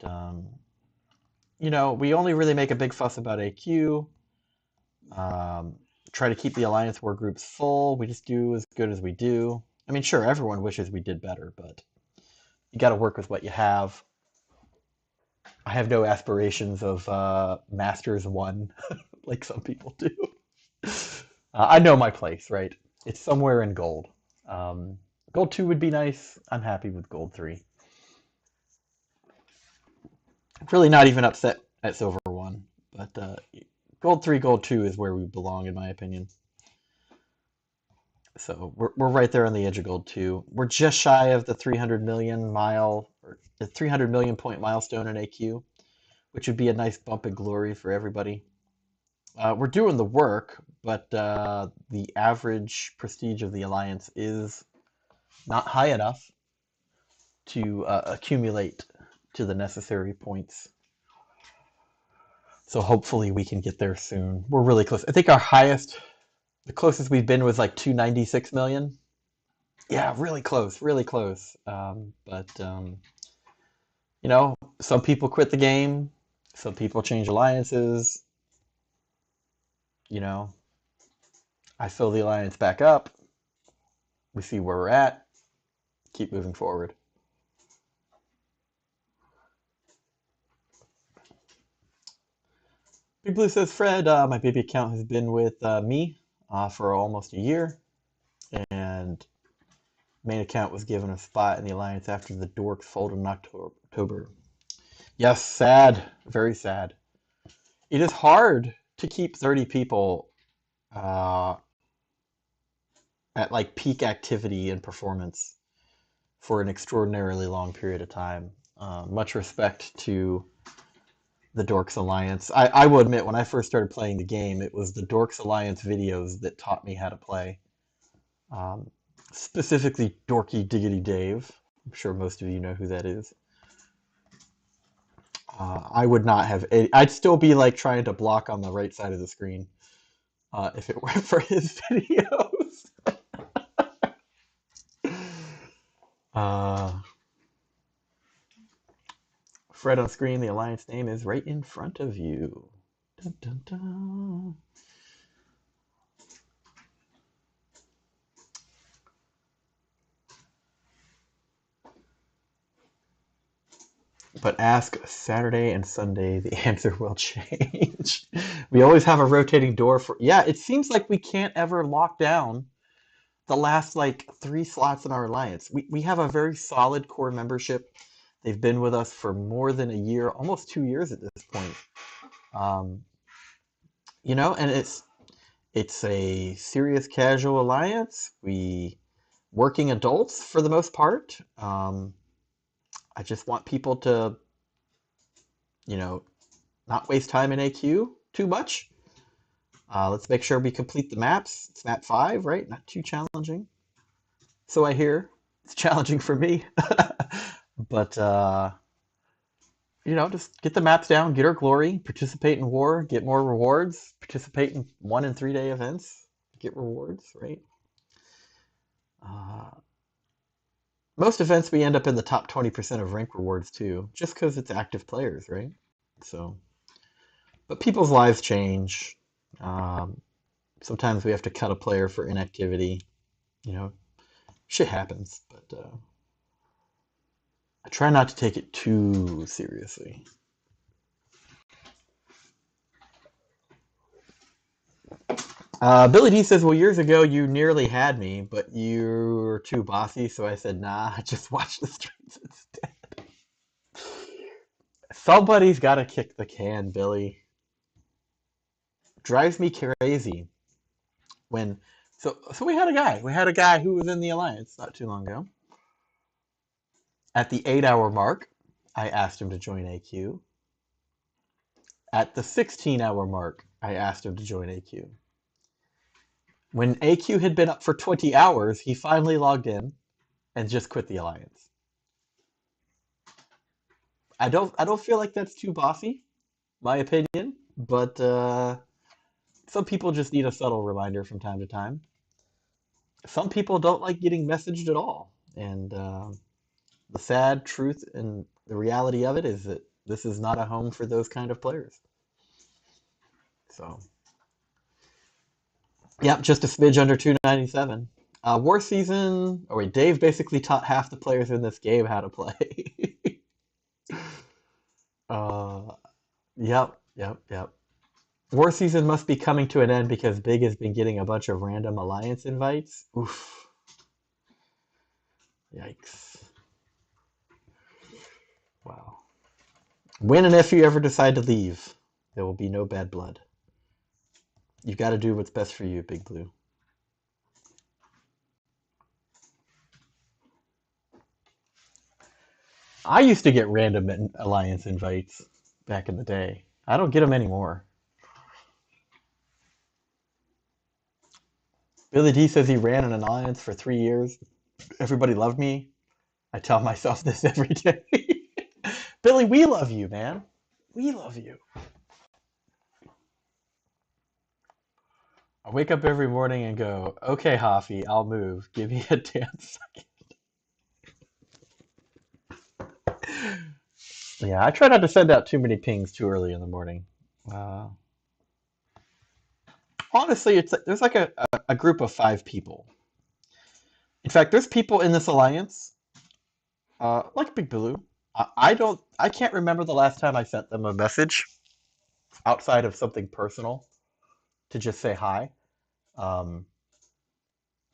we only really make a big fuss about AQ. Um, Try to keep the alliance war groups full. We just do as good as we do. I mean, sure, everyone wishes we did better, but you got to work with what you have. I have no aspirations of Masters 1 like some people do. I know my place, right? It's somewhere in gold. Um, Gold 2 would be nice. I'm happy with gold 3. Really not even upset at silver 1, but gold 3, gold 2 is where we belong, in my opinion. So we're right there on the edge of gold 2. We're just shy of the 300 million mile or the 300 million point milestone in AQ, which would be a nice bump in glory for everybody. We're doing the work, but the average prestige of the alliance is not high enough to accumulate to the necessary points. So hopefully we can get there soon. We're really close. I think the closest we've been was like 296 million. Yeah, really close, really close. But some people quit the game, some people change alliances. You know, I fill the alliance back up. We see where we're at. Keep moving forward. Big Blue says, Fred, my baby account has been with me for almost a year, and main account was given a spot in the alliance after the dorks folded in October. Yes, sad, very sad. It is hard to keep 30 people uh, at like peak activity and performance for an extraordinarily long period of time. Much respect to the Dorks Alliance. I will admit, when I first started playing the game, it was the Dorks Alliance videos that taught me how to play. Um, Specifically, Dorky Diggity Dave. I'm sure most of you know who that is. I would not have. I'd still be like trying to block on the right side of the screen if it weren't for his videos. uh, Fred on screen, the Alliance name is right in front of you. Dun, dun, dun. But ask Saturday and Sunday, the answer will change. We always have a rotating door for. Yeah, it seems like we can't ever lock down the last like 3 slots in our alliance. We have a very solid core membership. They've been with us for more than a year, almost 2 years at this point. Um, and it's a serious casual alliance. We working adults for the most part. I just want people to, you know, not waste time in AQ too much. Let's make sure we complete the maps. It's map 5, right? Not too challenging. So I hear. It's challenging for me. But, just get the maps down, get our glory, participate in war, get more rewards, participate in 1 and 3 day events, get rewards, right? Uh, Most events we end up in the top 20% of rank rewards too, just because it's active players, right? So, but people's lives change. Um, Sometimes we have to cut a player for inactivity. You know, shit happens, but I try not to take it too seriously. Billy D says, well, years ago you nearly had me, but you were too bossy, so I said, nah, just watch the streams instead. Somebody's got to kick the can, Billy. Drives me crazy when. So we had a guy. We had a guy who was in the alliance not too long ago. At the 8-hour mark, I asked him to join AQ. At the 16-hour mark, I asked him to join AQ. When AQ had been up for 20 hours, he finally logged in and just quit the alliance. I don't feel like that's too bossy, my opinion, but some people just need a subtle reminder from time to time. Some people don't like getting messaged at all, and the sad truth and the reality of it is that this is not a home for those kind of players. So, yep, just a smidge under 297. War season. Oh wait, Dave basically taught half the players in this game how to play. uh, yep. War season must be coming to an end because Big has been getting a bunch of random alliance invites. Oof. Yikes. Wow. When and if you ever decide to leave, there will be no bad blood. You got to do what's best for you, Big Blue. I used to get random alliance invites back in the day. I don't get them anymore. Billy D says he ran an alliance for 3 years. Everybody loved me. I tell myself this every day. Billy, we love you, man. We love you. I wake up every morning and go, okay, Hoffy, I'll move. Give me a damn second. Yeah, I try not to send out too many pings too early in the morning. Uh, Honestly, there's like a group of 5 people. In fact, there's people in this alliance, like Big Blue. I can't remember the last time I sent them a message outside of something personal to just say hi. Um,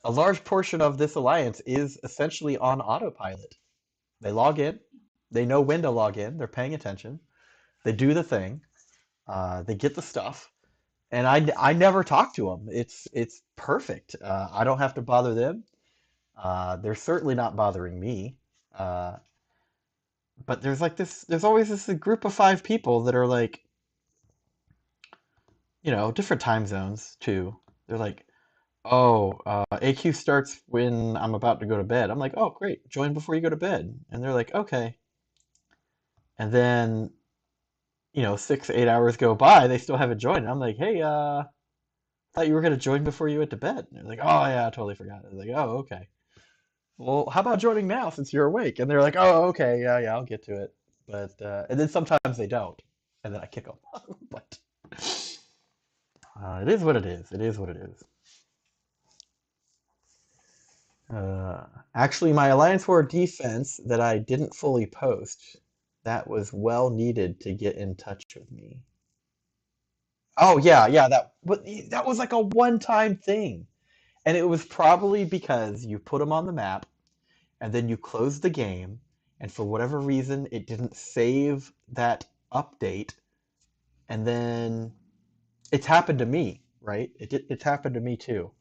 a large portion of this alliance is essentially on autopilot. They log in, they know when to log in, they're paying attention, they do the thing, they get the stuff, and I never talk to them. It's perfect. I don't have to bother them. They're certainly not bothering me. Uh, but there's like this. There's always this group of five people that are like, different time zones too. They're like, oh, AQ starts when I'm about to go to bed. I'm like, oh, great, join before you go to bed. And they're like, okay. And then 6, 8 hours go by, they still haven't joined. And I'm like, hey, thought you were gonna join before you went to bed. And they're like, oh yeah, I totally forgot. I was like, oh, okay. Well, how about joining now since you're awake? And they're like, oh, okay, yeah, yeah, I'll get to it. But and then sometimes they don't, and then I kick them. But it is what it is. It is what it is. Uh, Actually, my Alliance War defense that I didn't fully post, that was well needed to get in touch with me. Oh yeah, yeah, that was like a one-time thing. And it was probably because you put them on the map and then you closed the game, and for whatever reason it didn't save that update, and then it's happened to me, right? It's happened to me too.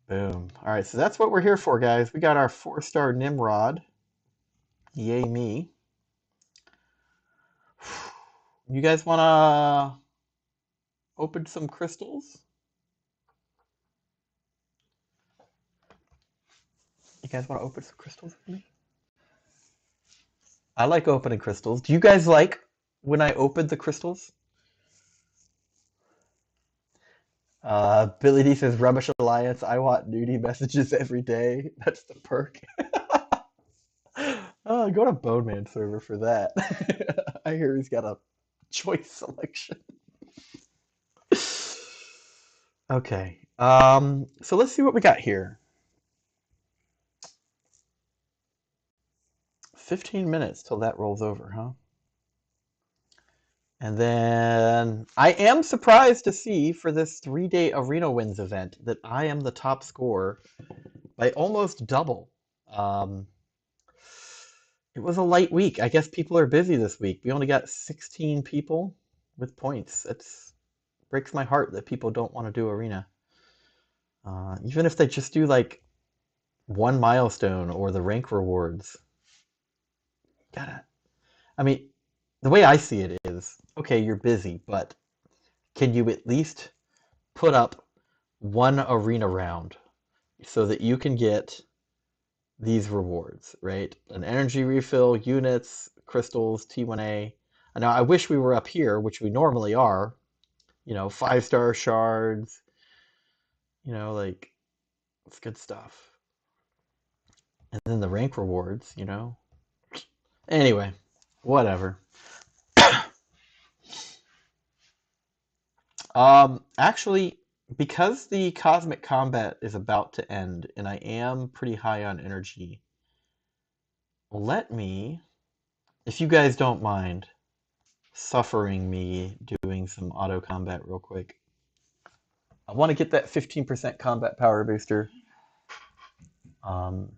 Boom. All right, so that's what we're here for, guys. We got our 4-star Nimrod. Yay me. You guys want to open some crystals? You guys want to open some crystals with me? I like opening crystals. Do you guys like when I open the crystals? Billy D says, Rubbish Alliance, I want nudie messages every day. That's the perk. Go to Bone Man server for that. I hear he's got a choice selection. Okay. So let's see what we got here. 15 minutes till that rolls over, huh? And then I am surprised to see for this 3-day Arena Wins event that I am the top scorer by almost double. Um, it was a light week. I guess people are busy this week. We only got 16 people with points. It breaks my heart that people don't want to do Arena. Even if they just do like one milestone or the rank rewards. Gotta, I mean, the way I see it is, okay, you're busy, but can you at least put up one arena round so that you can get these rewards, right? An energy refill, units, crystals, T1A. Now, I wish we were up here, which we normally are, 5-star shards, like, it's good stuff. And then the rank rewards. Anyway, whatever. Actually, because the cosmic combat is about to end and I am pretty high on energy, let me, if you guys don't mind, suffering me doing some auto combat real quick. I want to get that 15% combat power booster. Um,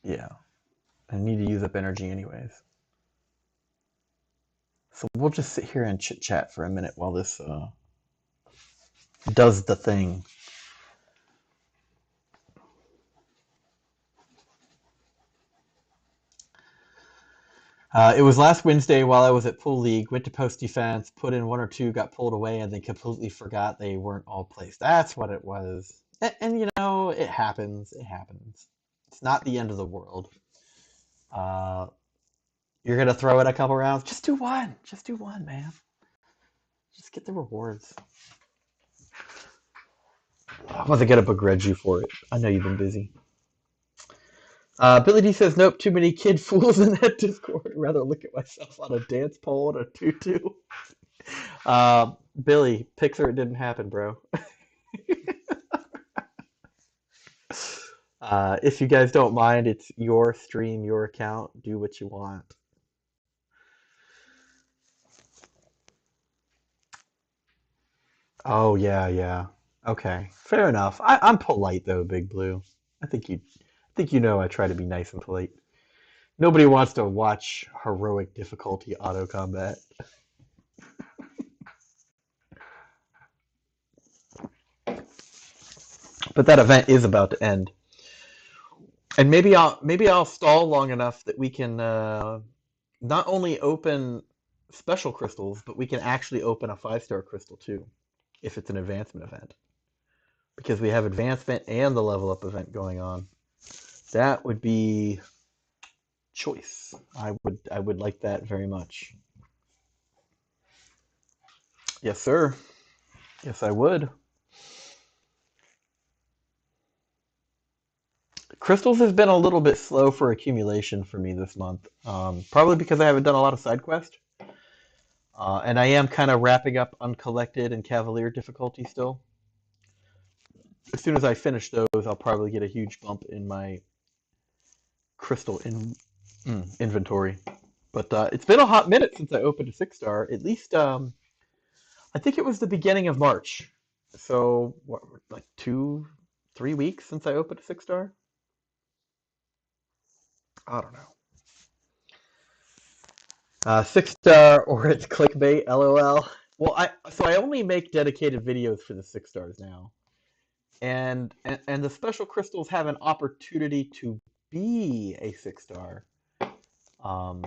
yeah, I need to use up energy anyways. So we'll just sit here and chit chat for a minute while this does the thing. It was last Wednesday while I was at Pool League, went to post defense, put in one or two, got pulled away, and then completely forgot they weren't all placed. That's what it was. And it happens. It happens. It's not the end of the world. Uh, you're going to throw it a couple rounds? Just do one. Just do one, man. Just get the rewards. I wasn't going to begrudge you for it. I know you've been busy. Billy D says, nope, too many kid fools in that Discord. I'd rather look at myself on a dance pole and a tutu. Billy, Pixar, it didn't happen, bro. If you guys don't mind, it's your stream, your account. Do what you want. Oh, yeah, yeah. Okay, fair enough. I'm polite, though, Big Blue. I think I try to be nice and polite. Nobody wants to watch heroic difficulty auto combat. But that event is about to end, and maybe I'll stall long enough that we can not only open special crystals, but we can actually open a 5-star crystal too, if it's an advancement event, because we have advancement and the level up event going on. That would be choice. I would like that very much. Yes, sir. Yes, I would. Crystals has been a little bit slow for accumulation for me this month, probably because I haven't done a lot of side quest, and I am kind of wrapping up Uncollected and Cavalier difficulty still. As soon as I finish those, I'll probably get a huge bump in my crystal inventory. But it's been a hot minute since I opened a 6-star. At least I think it was the beginning of March. So what, like 2, 3 weeks since I opened a 6-star? I don't know. 6-star or it's clickbait, LOL. Well, I only make dedicated videos for the 6-stars now, and the special crystals have an opportunity to be a 6-star. Um,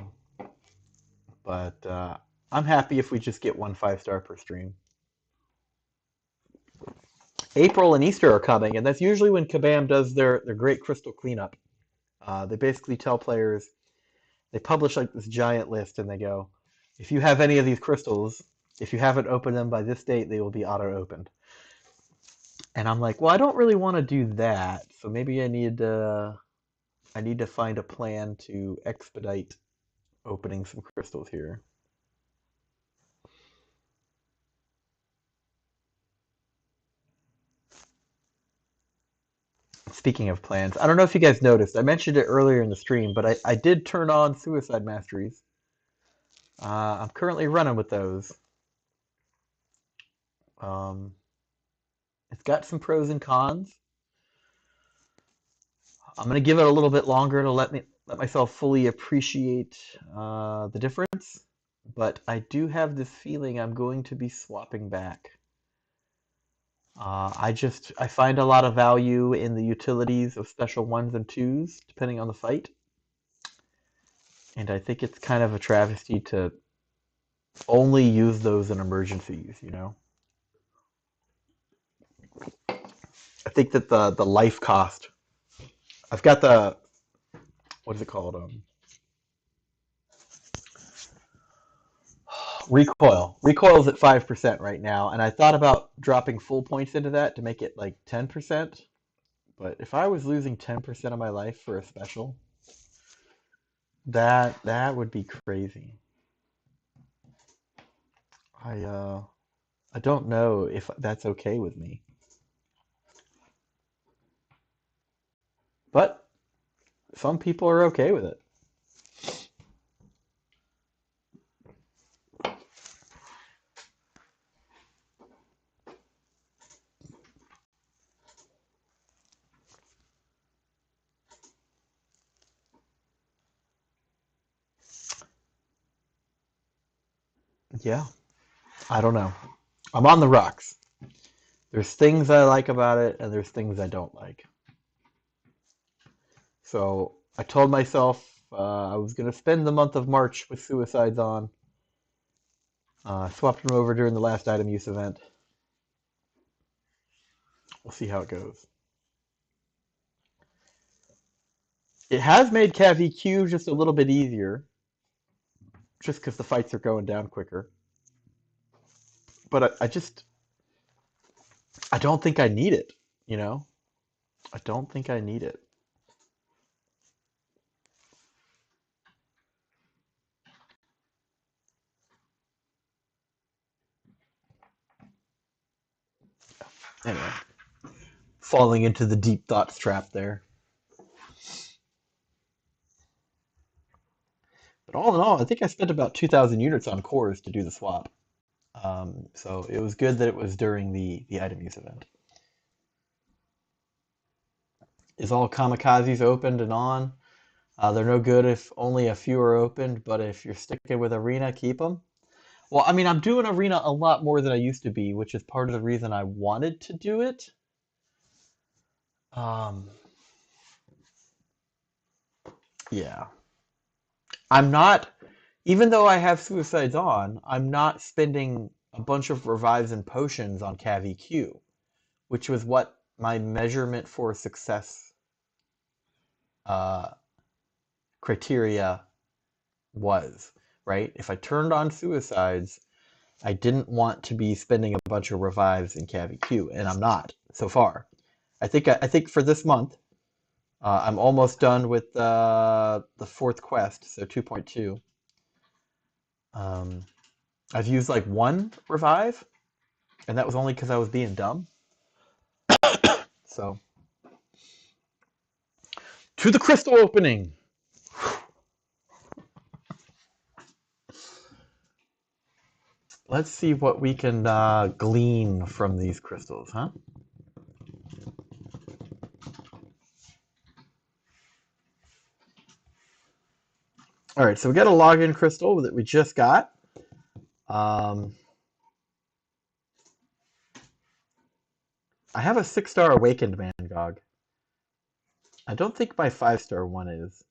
but I'm happy if we just get one 5-star per stream. April and Easter are coming, and that's usually when Kabam does their great crystal cleanup. They basically tell players, they publish like this giant list, and they go, if you have any of these crystals, if you haven't opened them by this date, they will be auto-opened. And I'm like, well, I don't really want to do that, so maybe I need to find a plan to expedite opening some crystals here. Speaking of plans, I don't know if you guys noticed, I mentioned it earlier in the stream, but I did turn on Suicide Masteries. I'm currently running with those. Um, it's got some pros and cons. I'm going to give it a little bit longer to let myself fully appreciate the difference, but I do have this feeling I'm going to be swapping back. I find a lot of value in the utilities of special 1s and 2s, depending on the fight. And I think it's kind of a travesty to only use those in emergencies, you know? I think that the life cost. I've got the, what is it called? Recoil. Recoil's at 5% right now, and I thought about dropping full points into that to make it like 10%. But if I was losing 10% of my life for a special, that would be crazy. I don't know if that's okay with me. But some people are okay with it. Yeah, I don't know. I'm on the rocks. There's things I like about it, and there's things I don't like. So I told myself I was going to spend the month of March with Suicides on. Swapped them over during the last item use event. We'll see how it goes. It has made Cav EQ just a little bit easier, just because the fights are going down quicker. But I don't think I need it, you know? I don't think I need it. Anyway, falling into the deep thoughts trap there. But all in all, I think I spent about 2,000 units on cores to do the swap. So it was good that it was during the item use event. Is all kamikazes opened and on? They're no good if only a few are opened, but if you're sticking with arena, keep them. Well, I mean, I'm doing arena a lot more than I used to be, which is part of the reason I wanted to do it. Um, yeah. I'm not, even though I have suicides on, I'm not spending a bunch of revives and potions on CAV-EQ, which was what my measurement for success uh, criteria was, right? If I turned on suicides, I didn't want to be spending a bunch of revives in CAV-EQ, and I'm not so far. I think for this month, I'm almost done with the fourth quest, so 2.2. I've used like one revive, and that was only because I was being dumb. So, to the crystal opening. Let's see what we can glean from these crystals, huh? All right, so we got a login crystal that we just got. I have a 6-star awakened MCoC. I don't think my 5-star one is.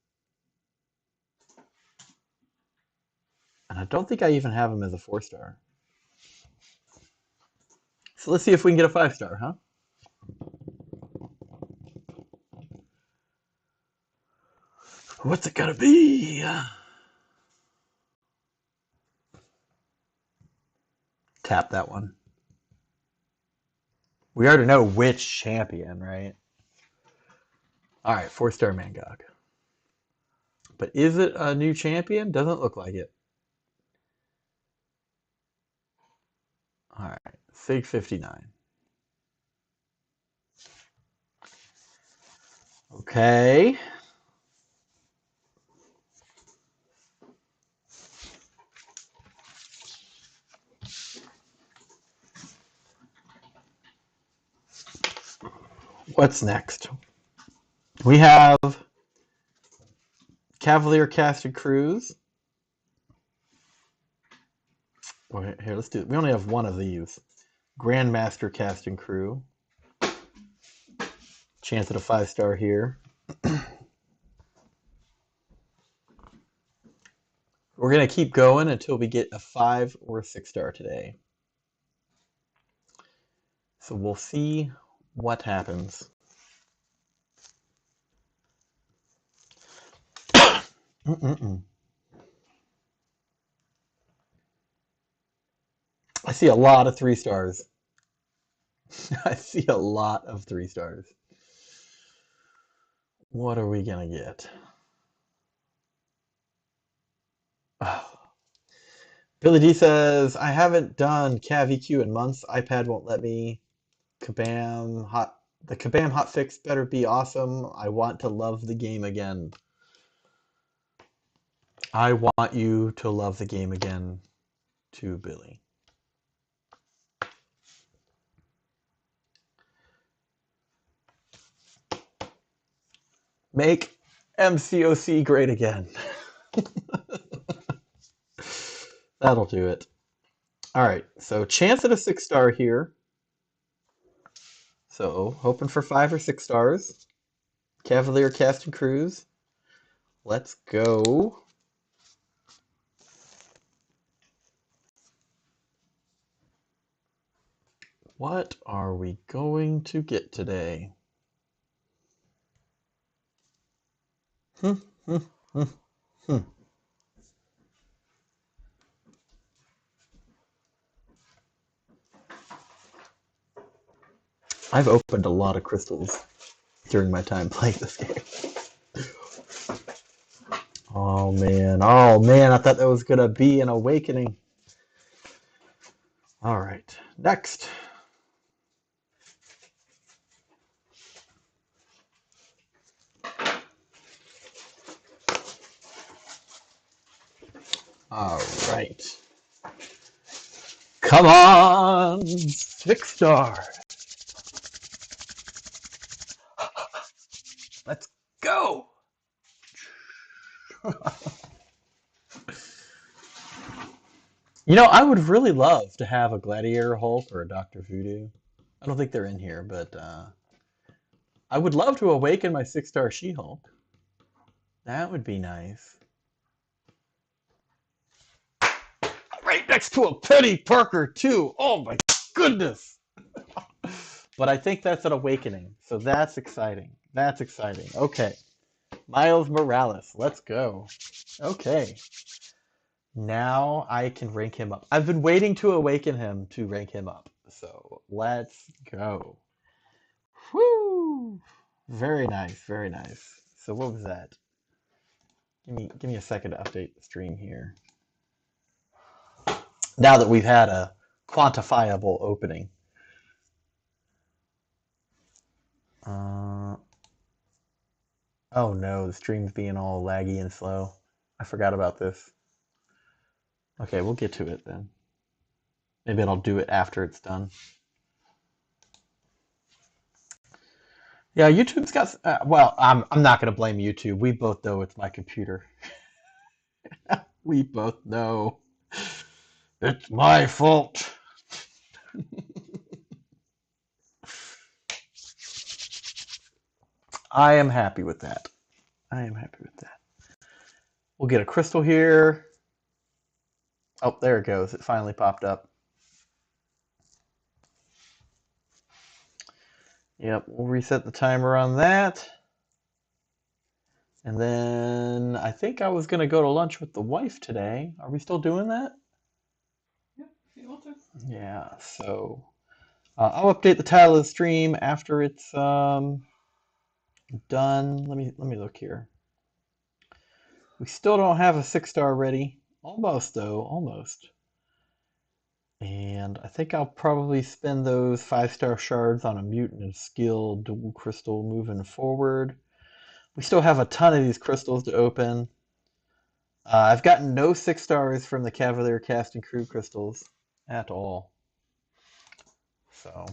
And I don't think I even have him as a 4-star. So let's see if we can get a 5-star, huh? What's it gonna be? Tap that one. We already know which champion, right? All right, 4-star MCoC. But is it a new champion? Doesn't look like it. All right, Sig 59. Okay. What's next? We have Cavalier Casted Cruise. Okay, here, let's do it. We only have one of these. Grandmaster Casting Crew. Chance at a 5-star here. We're going to keep going until we get a 5 or a 6-star today. So we'll see what happens. I see a lot of 3-stars. I see a lot of 3-stars. What are we going to get? Oh. Billy D says, I haven't done CAV-EQ in months. iPad won't let me. Kabam hot. The Kabam hotfix better be awesome. I want to love the game again. I want you to love the game again, too, Billy. Make MCoC great again. That'll do it. All right, so chance at a 6-star here. So hoping for 5 or 6 stars. Cavalier Casting Cruise. Let's go. What are we going to get today? I've opened a lot of crystals during my time playing this game. Oh man, I thought that was gonna be an awakening. All right, next. All right. Come on, 6-star. Let's go. I would really love to have a Gladiator Hulk or a Dr. Voodoo. I don't think they're in here, but I would love to awaken my 6-star She-Hulk. That would be nice. Right next to a Penny Parker, too. Oh my goodness. But I think that's an awakening, so that's exciting. That's exciting. Okay. Miles Morales, let's go. Okay. Now I can rank him up. I've been waiting to awaken him to rank him up. So let's go. Whoo! Very nice, very nice. So what was that? Give me a second to update the stream here. Now that we've had a quantifiable opening. Uh, oh no, the stream's being all laggy and slow. I forgot about this. Okay, we'll get to it then. Maybe I'll do it after it's done. Yeah, YouTube's got. Well, I'm not gonna blame YouTube. We both know it's my computer. We both know it's my fault. I am happy with that. I am happy with that. We'll get a crystal here. Oh, there it goes. It finally popped up. Yep, we'll reset the timer on that. And then I think I was going to go to lunch with the wife today. Are we still doing that? Yep, if you want to. Yeah, so I'll update the title of the stream after it's done. Let me look here. We still don't have a 6-star ready. Almost though, almost. And I think I'll probably spend those 5-star shards on a mutant and skill dual crystal moving forward. We still have a ton of these crystals to open. I've gotten no 6-stars from the Cavalier Cast and Crew crystals at all. So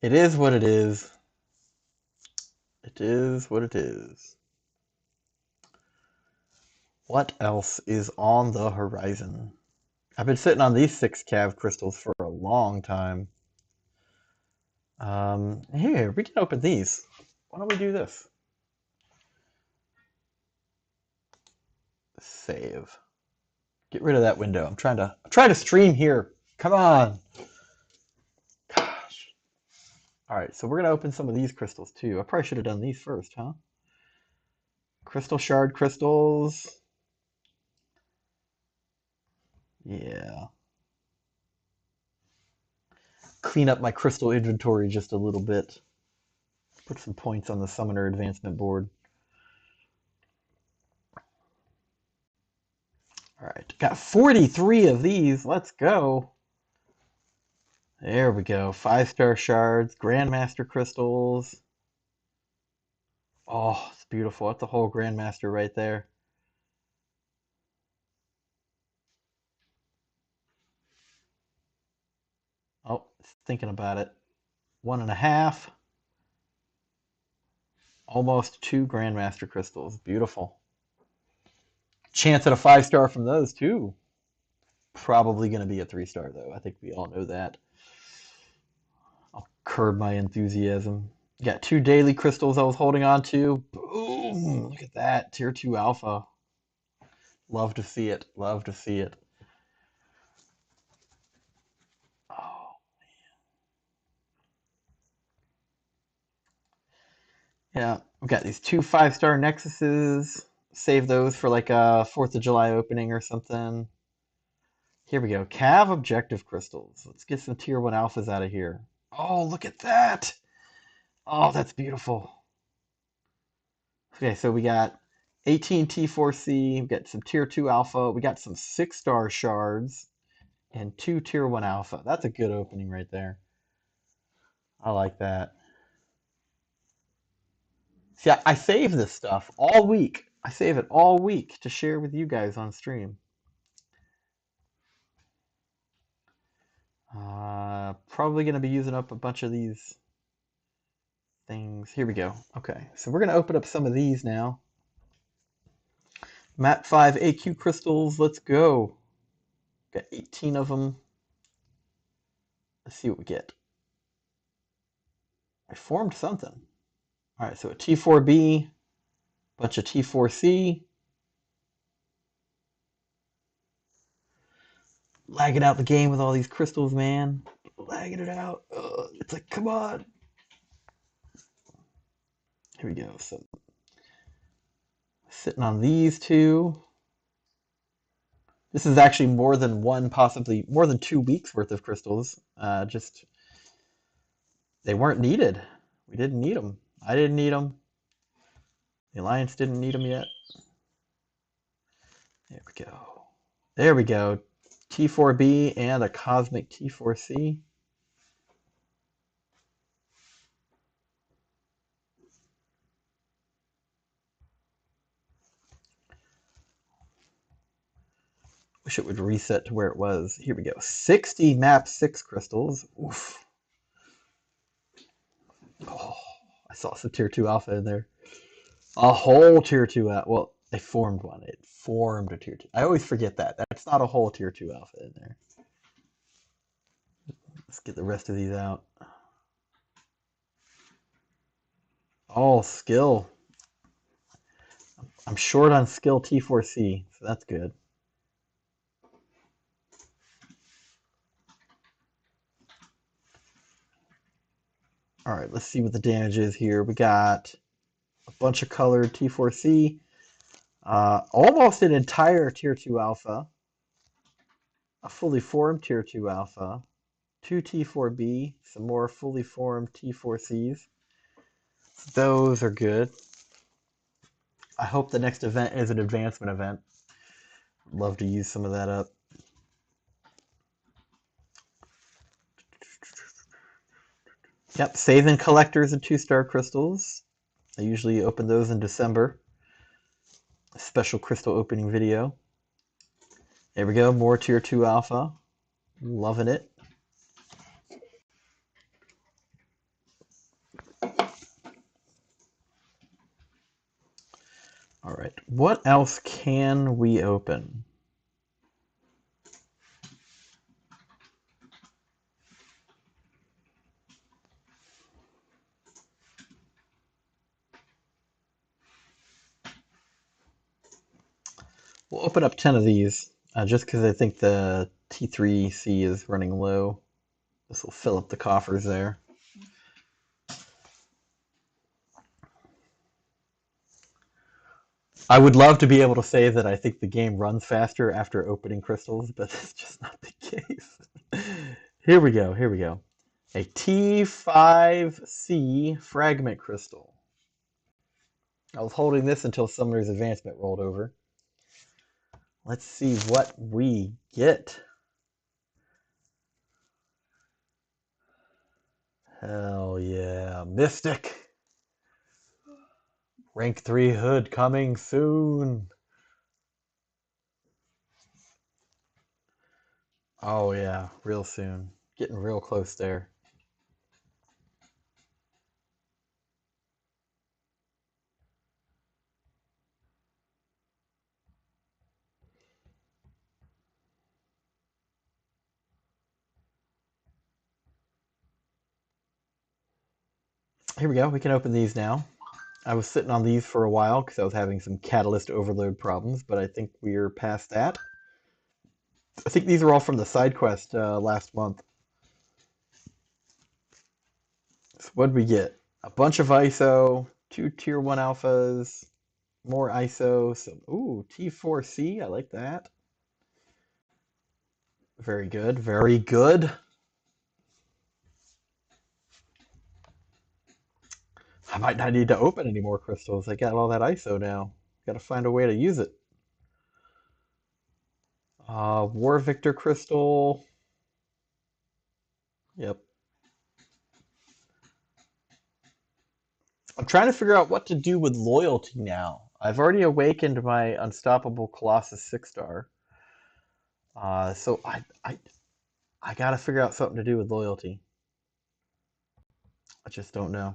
it is what it is. It is what it is. What else is on the horizon? I've been sitting on these 6 Cav crystals for a long time. Here, we can open these. Why don't we do this? Save. Get rid of that window. I'm trying to stream here. Come on. Gosh. All right, so we're gonna open some of these crystals too. I probably should have done these first, huh? Crystal shard crystals. Yeah. Clean up my crystal inventory just a little bit. Put some points on the summoner advancement board. All right, got 43 of these. Let's go. There we go. 5-star shards, Grandmaster crystals. Oh, it's beautiful. That's a whole Grandmaster right there. Oh, it's thinking about it. 1.5. Almost 2 Grandmaster crystals. Beautiful. Chance at a 5-star from those too. Probably going to be a 3-star though. I think we all know that. I'll curb my enthusiasm. Got 2 daily crystals I was holding on to. Boom! Look at that. Tier 2 alpha. Love to see it. Love to see it. Oh. Yeah, we've got these 2 5-star Nexuses. Save those for like a 4th of July opening or something. Here we go. Cav objective crystals. Let's get some tier 1 alphas out of here. Oh, look at that. Oh, that's beautiful. Okay, so we got 18 T4C. We got some tier 2 alpha. We got some 6-star shards and 2 tier 1 alpha. That's a good opening right there. I like that. See, I save this stuff all week. I save it all week to share with you guys on stream. Probably going to be using up a bunch of these things. Here we go. Okay, so we're going to open up some of these now. Map 5 AQ crystals, let's go. Got 18 of them. Let's see what we get. I formed something. All right, so a T4B, bunch of T4C. Lagging out the game with all these crystals, man. Lagging it out. It's like, come on. Here we go. So sitting on these two. This is actually more than one, possibly more than 2 weeks worth of crystals. Just they weren't needed. We didn't need them. I didn't need them. The Alliance didn't need them yet. There we go. There we go. T4B and a cosmic T4C. Wish it would reset to where it was. Here we go. 60 map 6 crystals. Oof. Oh, I saw some tier 2 alpha in there. A whole tier 2 alpha. Well, they formed one. It formed a tier 2. I always forget that. That's not a whole tier 2 alpha in there. Let's get the rest of these out. Oh, skill. I'm short on skill T4C, so that's good. All right, let's see what the damage is here. We got a bunch of colored T4C, almost an entire tier 2 alpha, a fully formed tier 2 alpha, 2 T4B, some more fully formed T4Cs. Those are good. I hope the next event is an advancement event. Love to use some of that up. Yep, Save and Collectors and 2-star crystals. I usually open those in December. A special crystal opening video. There we go, more tier 2 alpha. Loving it. All right, what else can we open? We'll open up 10 of these, just because I think the T3C is running low. This will fill up the coffers there. I would love to be able to say that I think the game runs faster after opening crystals, but it's just not the case. Here we go, here we go. A T5C fragment crystal. I was holding this until Summoner's Advancement rolled over. Let's see what we get. Hell yeah, Mystic. Rank 3 hood coming soon. Oh yeah, real soon. Getting real close there. Here we go, we can open these now. I was sitting on these for a while because I was having some catalyst overload problems, but I think we're past that. I think these are all from the side quest last month. So what did we get? A bunch of ISO, 2 tier 1 alphas, more ISO, some, ooh, T4C, I like that. Very good, very good. I might not need to open any more crystals. I got all that ISO now. Got to find a way to use it. War Victor crystal. Yep. I'm trying to figure out what to do with loyalty now. I've already awakened my Unstoppable Colossus 6-star. So I got to figure out something to do with loyalty. I just don't know.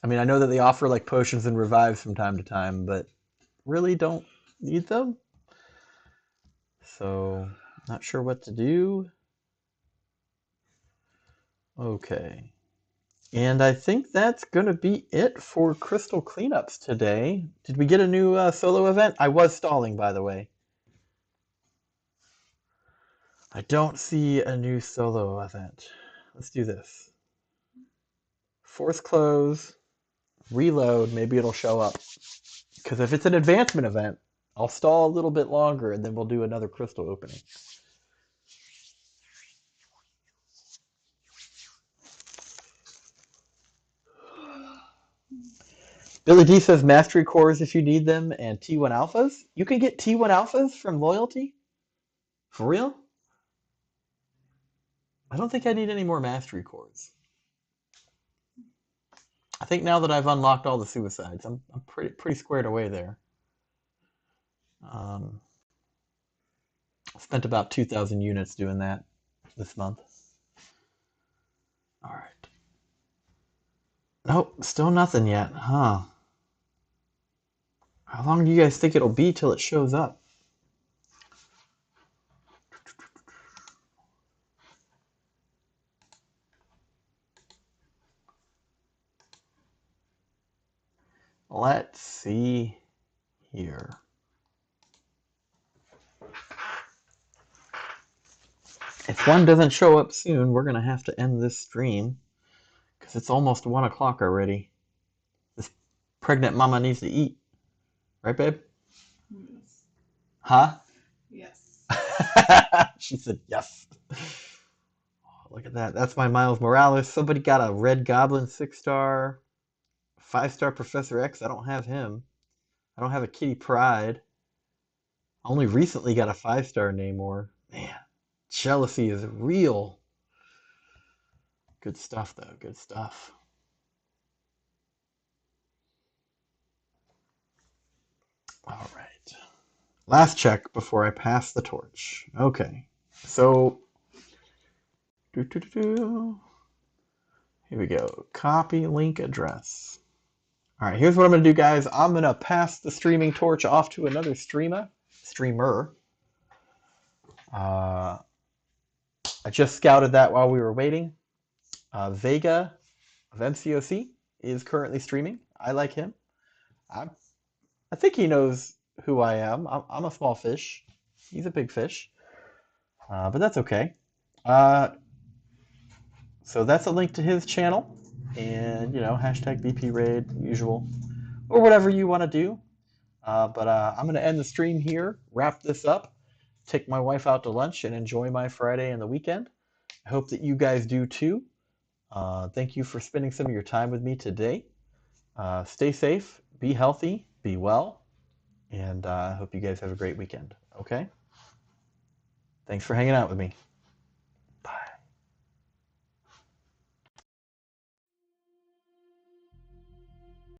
I mean, I know that they offer like potions and revives from time to time, but really don't need them. So, not sure what to do. Okay. And I think that's going to be it for crystal cleanups today. Did we get a new solo event? I was stalling, by the way. I don't see a new solo event. Let's do this. Force close, reload, maybe it'll show up. Because if it's an advancement event, I'll stall a little bit longer and then we'll do another crystal opening. Billy D says mastery cores if you need them and T1 alphas. You can get T1 alphas from loyalty? For real? I don't think I need any more mastery cores. I think now that I've unlocked all the suicides, I'm pretty squared away there. I spent about 2,000 units doing that this month. All right. Nope, still nothing yet, huh? How long do you guys think it'll be till it shows up? Let's see here. If one doesn't show up soon, we're going to have to end this stream because it's almost 1 o'clock already. This pregnant mama needs to eat. Right, babe? Yes. Huh? Yes. She said yes. Oh, look at that. That's my Miles Morales. Somebody got a Red Goblin 6-star. 5-star Professor X. I don't have him. I don't have a Kitty Pryde. I only recently got a 5-star Namor. Man, jealousy is real. Good stuff, though. Good stuff. All right. Last check before I pass the torch. Okay. So, here we go. Copy link address. All right, here's what I'm going to do, guys. I'm going to pass the streaming torch off to another streamer. I just scouted that while we were waiting. Vega of MCoC is currently streaming. I like him. I think he knows who I am. I'm a small fish. He's a big fish. But that's okay. So that's a link to his channel. And, hashtag BP raid, usual. Or whatever you want to do. But I'm going to end the stream here, wrap this up, take my wife out to lunch, and enjoy my Friday and the weekend. I hope that you guys do too. Thank you for spending some of your time with me today. Stay safe, be healthy, be well, and I hope you guys have a great weekend. Okay? Thanks for hanging out with me.